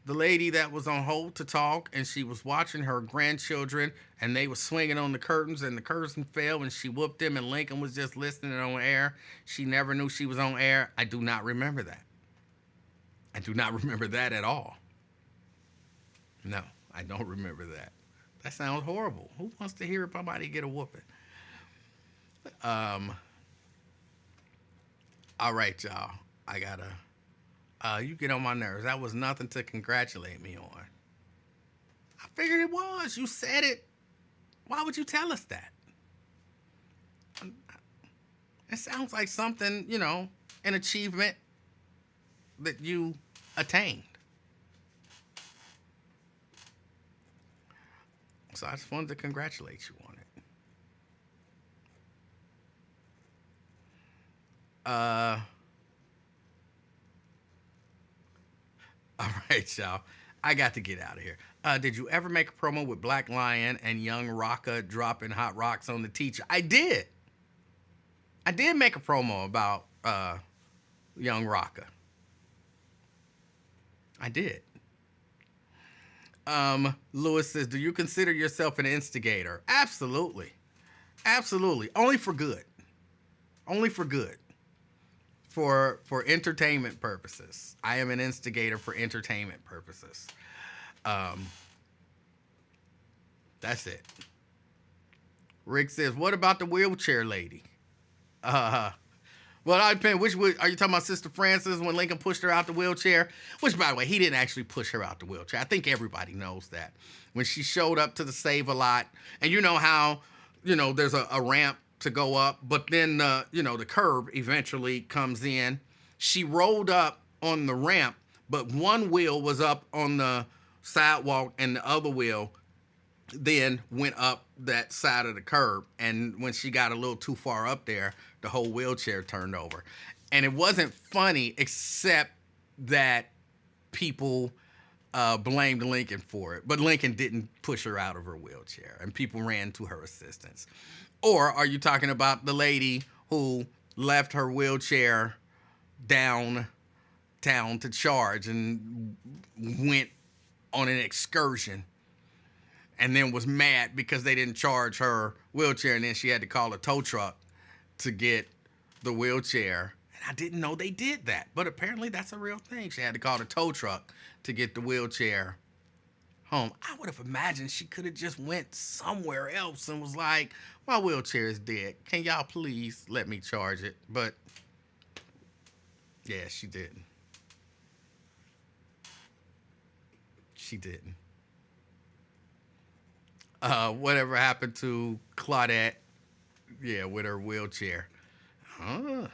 the lady that was on hold to talk and she was watching her grandchildren and they were swinging on the curtains and the curtain fell and she whooped them and Lincoln was just listening on air? She never knew she was on air. I do not remember that. I do not remember that at all. No, I don't remember that. That sounds horrible. Who wants to hear somebody get a whooping? All right, y'all. I gotta... you get on my nerves. That was nothing to congratulate me on. I figured it was. You said it. Why would you tell us that? It sounds like something, an achievement that you attained. So I just wanted to congratulate you on it. All right, y'all. I got to get out of here. Did you ever make a promo with Black Lion and Young Rocka dropping hot rocks on the teacher? I did. I did make a promo about Young Rocka. I did. Lewis says, do you consider yourself an instigator? Absolutely. Absolutely. Only for good. Only for good. For entertainment purposes. I am an instigator for entertainment purposes. That's it. Rick says, what about the wheelchair lady? Well, I depend. Are you talking about Sister Francis when Lincoln pushed her out the wheelchair? Which, by the way, he didn't actually push her out the wheelchair. I think everybody knows that. When she showed up to the Save-A-Lot, and you know how, there's a ramp to go up, but then, the curb eventually comes in. She rolled up on the ramp, but one wheel was up on the sidewalk and the other wheel then went up that side of the curb. And when she got a little too far up there, the whole wheelchair turned over. And it wasn't funny, except that people blamed Lincoln for it. But Lincoln didn't push her out of her wheelchair, and people ran to her assistance. Or are you talking about the lady who left her wheelchair downtown to charge and went on an excursion and then was mad because they didn't charge her wheelchair, and then she had to call a tow truck to get the wheelchair? And I didn't know they did that, but apparently that's a real thing. She had to call the tow truck to get the wheelchair home. I would have imagined she could have just went somewhere else and was like, my wheelchair is dead. Can y'all please let me charge it? But yeah, she didn't. She didn't. Whatever happened to Claudette? Yeah, with her wheelchair. I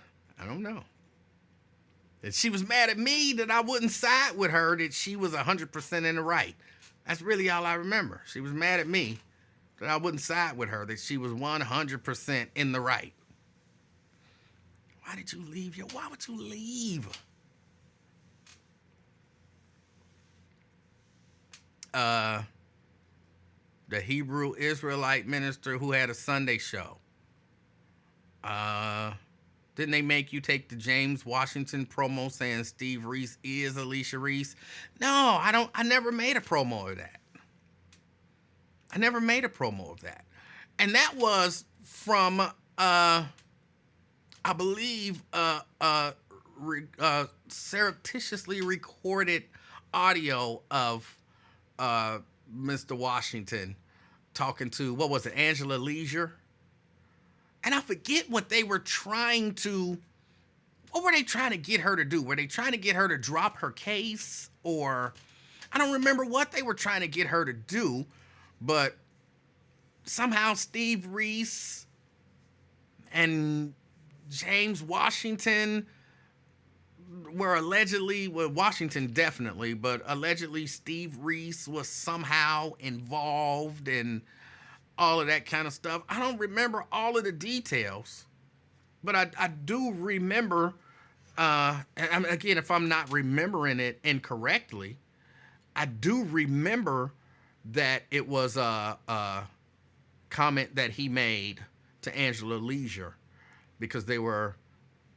don't know. And she was mad at me that I wouldn't side with her, that she was 100% in the right. That's really all I remember. She was mad at me that I wouldn't side with her, that she was 100% in the right. Why did you leave? Why would you leave? The Hebrew Israelite minister who had a Sunday show. Didn't they make you take the James Washington promo saying Steve Reese is Alicia Reese? No, I never made a promo of that. I never made a promo of that. And that was from, I believe, surreptitiously recorded audio of Mr. Washington talking to, what was it, Angela Leisure? And I forget what they were trying to, what were they trying to get her to do? Were they trying to get her to drop her case? Or I don't remember what they were trying to get her to do, but somehow Steve Reese and James Washington were allegedly, well, Washington definitely, but allegedly Steve Reese was somehow involved in all of that kind of stuff. I don't remember all of the details, but I do remember, and again, if I'm not remembering it incorrectly, I do remember that it was a comment that he made to Angela Leisure because they were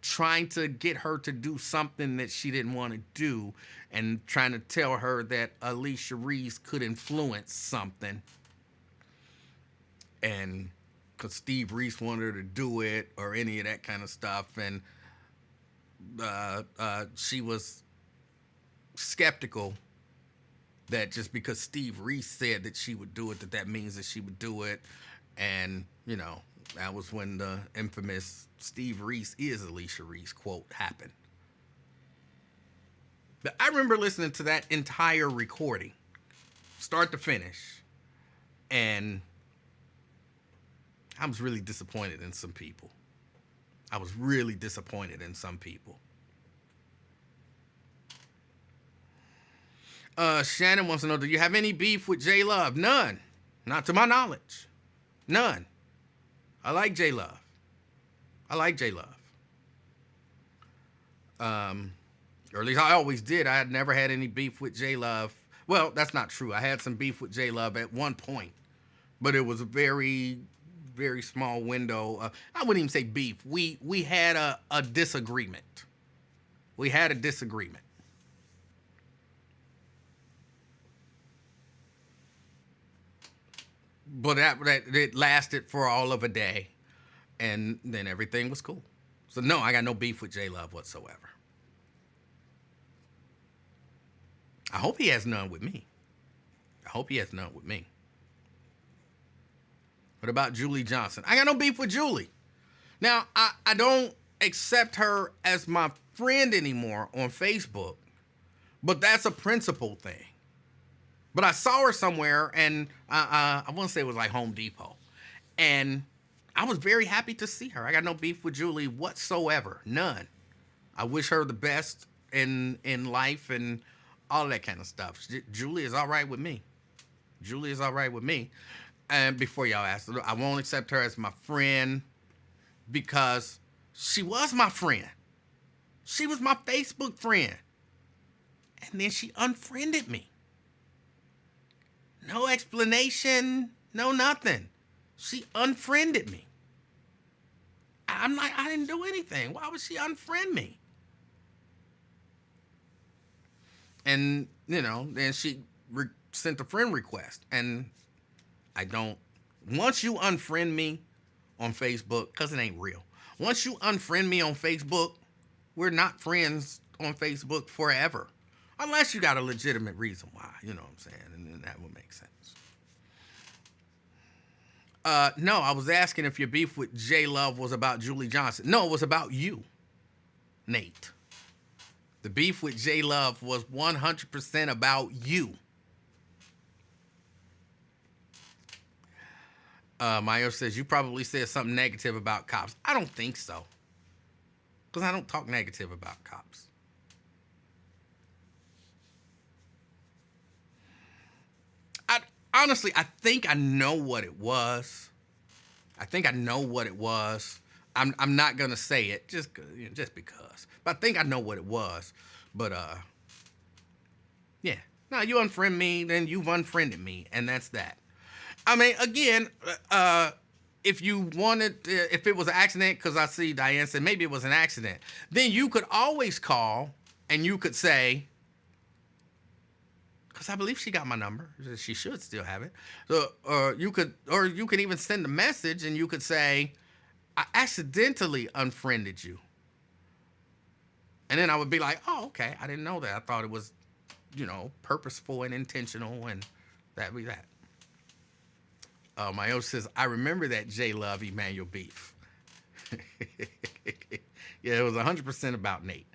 trying to get her to do something that she didn't want to do and trying to tell her that Alicia Reese could influence something. And because Steve Reese wanted her to do it or any of that kind of stuff. And she was skeptical that just because Steve Reese said that she would do it, that means that she would do it. And, that was when the infamous Steve Reese is Alicia Reese quote happened. But I remember listening to that entire recording, start to finish, and I was really disappointed in some people. Shannon wants to know, do you have any beef with J Love? None. Not to my knowledge. None. I like J Love. or at least I always did. I had never had any beef with J Love. Well, that's not true. I had some beef with J Love at one point, but it was a very, very small window. I wouldn't even say beef. We had a disagreement. We had a disagreement. But that it lasted for all of a day, and then everything was cool. So no, I got no beef with J Love whatsoever. I hope he has none with me. I hope he has none with me. What about Julie Johnson? I got no beef with Julie. Now, I don't accept her as my friend anymore on Facebook, but that's a principle thing. But I saw her somewhere, and I want to say it was like Home Depot. And I was very happy to see her. I got no beef with Julie whatsoever. None. I wish her the best in life and all that kind of stuff. Julie is all right with me. Julie is all right with me. And before y'all ask, I won't accept her as my friend because she was my friend. She was my Facebook friend. And then she unfriended me. No explanation, no nothing. She unfriended me. I'm like, I didn't do anything. Why would she unfriend me? And, then she sent a friend request. And I don't, once you unfriend me on Facebook, because it ain't real. Once you unfriend me on Facebook, we're not friends on Facebook forever. Unless you got a legitimate reason why, you know what I'm saying? And then that would make sense. No, I was asking if your beef with J Love was about Julie Johnson. No, it was about you, Nate. The beef with J Love was 100% about you. Mayo says, you probably said something negative about cops. I don't think so. Because I don't talk negative about cops. Honestly, I think I know what it was. I'm not gonna say it just because. But I think I know what it was. But yeah. No, you unfriend me, then you've unfriended me, and that's that. I mean, again, if you wanted, if it was an accident, because I see Diane said maybe it was an accident, then you could always call and you could say, because I believe she got my number. She should still have it. So, you could even send a message and you could say, I accidentally unfriended you. And then I would be like, oh, okay. I didn't know that. I thought it was, purposeful and intentional, and that'd be that. Mayo says, I remember that J Love Emanuel beef. Yeah, it was 100% about Nate.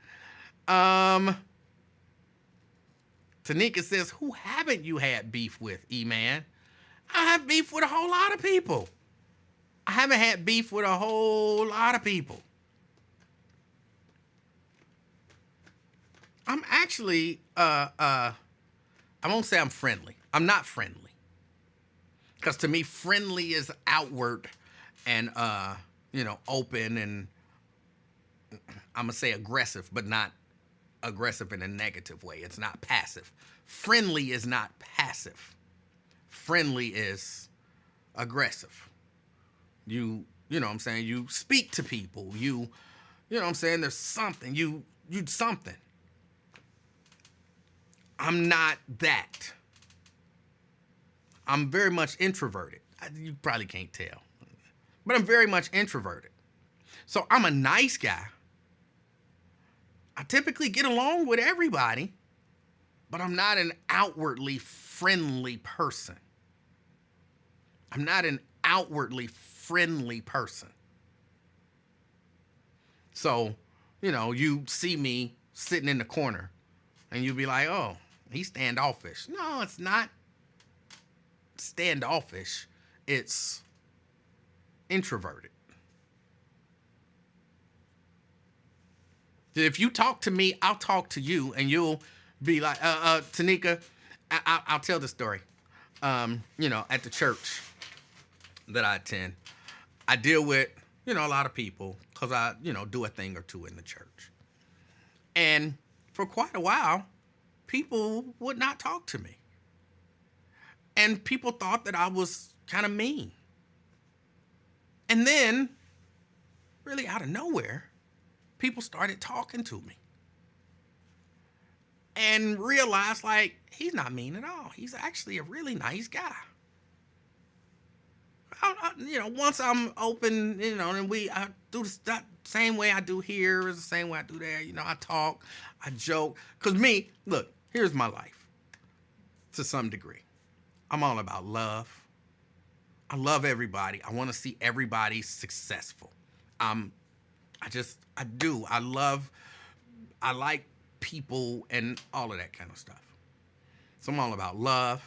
Tanika says, who haven't you had beef with, E-Man? I have beef with a whole lot of people. I haven't had beef with a whole lot of people. I'm actually, I won't say I'm friendly. I'm not friendly. Because to me, friendly is outward and, open, and I'm going to say aggressive, but not aggressive in a negative way. It's not passive. Friendly is not passive. Friendly is aggressive. You know what I'm saying? You speak to people. You know what I'm saying? There's something. You something. I'm not that. I'm very much introverted. You probably can't tell. But I'm very much introverted. So I'm a nice guy. I typically get along with everybody, but I'm not an outwardly friendly person. I'm not an outwardly friendly person. So, you see me sitting in the corner and you'll be like, oh, he's standoffish. No, it's not standoffish. It's introverted. If you talk to me, I'll talk to you, and you'll be like, Tanika, I'll tell the story. At the church that I attend, I deal with, a lot of people because I, do a thing or two in the church. And for quite a while, people would not talk to me. And people thought that I was kind of mean. And then, really out of nowhere, people started talking to me. And realized, like, he's not mean at all. He's actually a really nice guy. Once I'm open, and I do the same way I do here is the same way I do there. I talk, I joke. Because me, look, here's my life to some degree. I'm all about love. I love everybody. I want to see everybody successful. I do. I like people and all of that kind of stuff. So I'm all about love,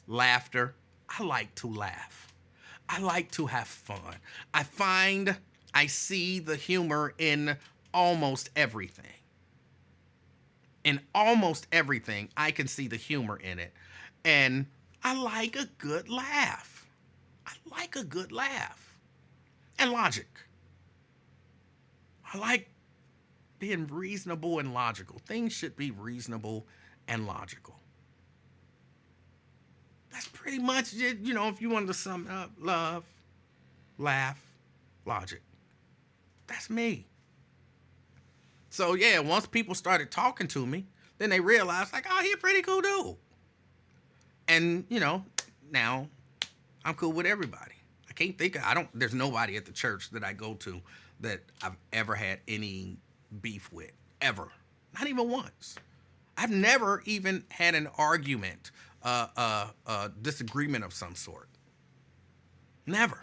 laughter. I like to laugh. I like to have fun. I see the humor in almost everything. In almost everything, I can see the humor in it. And I like a good laugh. And logic. I like being reasonable and logical. Things should be reasonable and logical. That's pretty much it, if you wanted to sum it up. Love, laugh, logic. That's me. So, yeah, once people started talking to me, then they realized, like, oh, he's a pretty cool dude. And, now I'm cool with everybody. I can't think there's nobody at the church that I go to that I've ever had any beef with, ever. Not even once. I've never even had an argument, a disagreement of some sort. Never.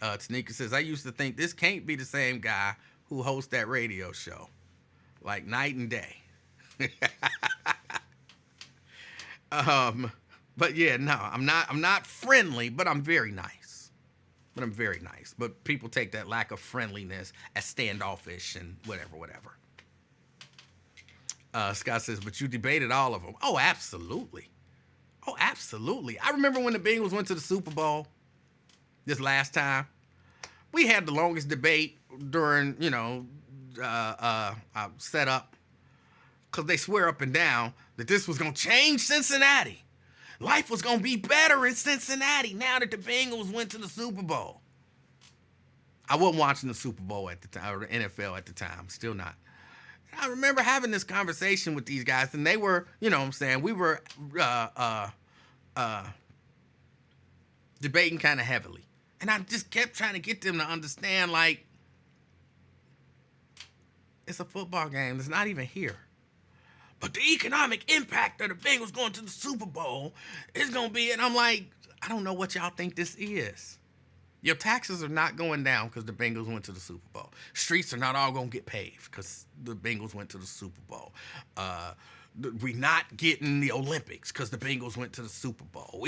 Tanika says, I used to think this can't be the same guy who hosts that radio show. Like night and day. But yeah, no, I'm not friendly, but I'm very nice. But people take that lack of friendliness as standoffish and whatever. Scott says, but you debated all of them. Oh, absolutely. I remember when the Bengals went to the Super Bowl this last time. We had the longest debate during, setup. Because they swear up and down that this was going to change Cincinnati. Life was going to be better in Cincinnati now that the Bengals went to the Super Bowl. I wasn't watching the Super Bowl at the time, or the NFL at the time. Still not. I remember having this conversation with these guys, and they were, we were debating kind of heavily. And I just kept trying to get them to understand, like, it's a football game. It's not even here. But the economic impact of the Bengals going to the Super Bowl is going to be, and I'm like, I don't know what y'all think this is. Your taxes are not going down because the Bengals went to the Super Bowl. Streets are not all going to get paved because the Bengals went to the Super Bowl. We're not getting the Olympics because the Bengals went to the Super Bowl.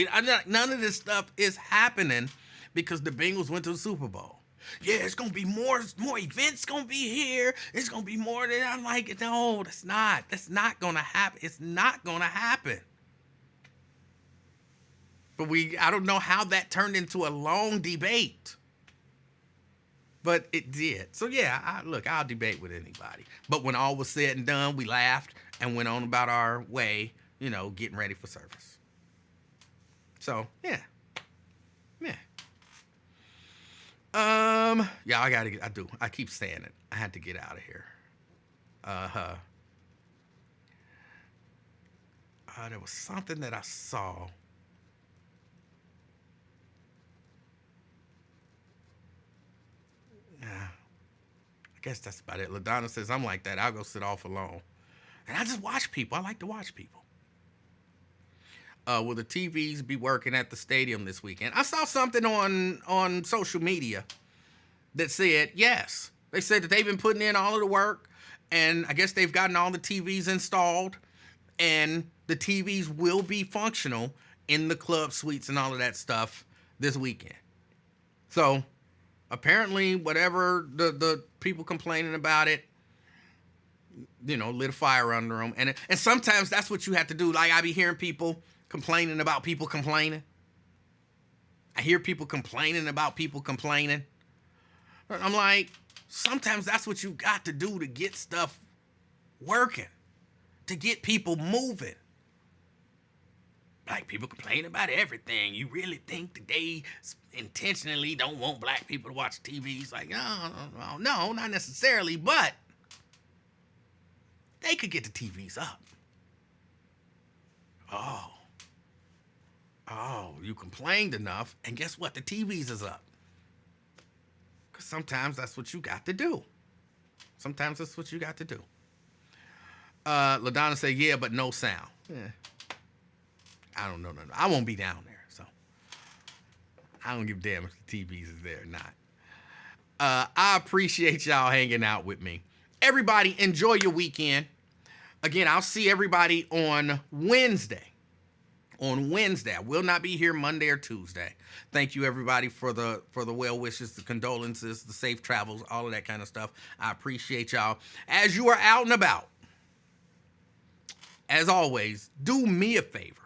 None of this stuff is happening because the Bengals went to the Super Bowl. Yeah, it's going to be more events going to be here. It's going to be more than I'm like, no, that's not. That's not going to happen. It's not going to happen. But I don't know how that turned into a long debate. But it did. So, yeah, I'll debate with anybody. But when all was said and done, we laughed and went on about our way, getting ready for service. So, yeah. I keep saying it. I had to get out of here. There was something that I saw. Yeah, I guess that's about it. LaDonna says, I'm like that. I'll go sit off alone. And I just watch people. I like to watch people. Will the TVs be working at the stadium this weekend? I saw something on social media that said yes. They said that they've been putting in all of the work, and I guess they've gotten all the TVs installed, and the TVs will be functional in the club suites and all of that stuff this weekend. So apparently whatever the people complaining about it, lit a fire under them. And sometimes that's what you have to do. Like, I be hearing people complaining about people complaining. I hear people complaining about people complaining. I'm like, Sometimes that's what you got to do to get stuff working, to get people moving. Black people complain about everything. You really think that they intentionally don't want black people to watch TV? It's like, no, not necessarily, but they could get the TVs up. Oh, you complained enough, and guess what? The TVs is up. Because sometimes that's what you got to do. Sometimes that's what you got to do. LaDonna said, yeah, but no sound. Yeah. I don't know. No. I won't be down there, so I don't give a damn if the TVs is there or not. I appreciate y'all hanging out with me. Everybody, enjoy your weekend. Again, I'll see everybody on Wednesday. I will not be here Monday or Tuesday. Thank you, everybody, for the well wishes, the condolences, the safe travels, all of that kind of stuff. I appreciate y'all. As you are out and about, as always, do me a favor.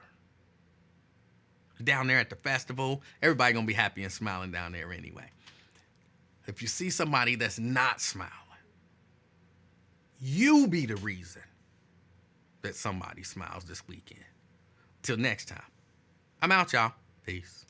Down there at the festival, everybody gonna be happy and smiling down there anyway. If you see somebody that's not smiling, you be the reason that somebody smiles this weekend. Till next time, I'm out, y'all. Peace.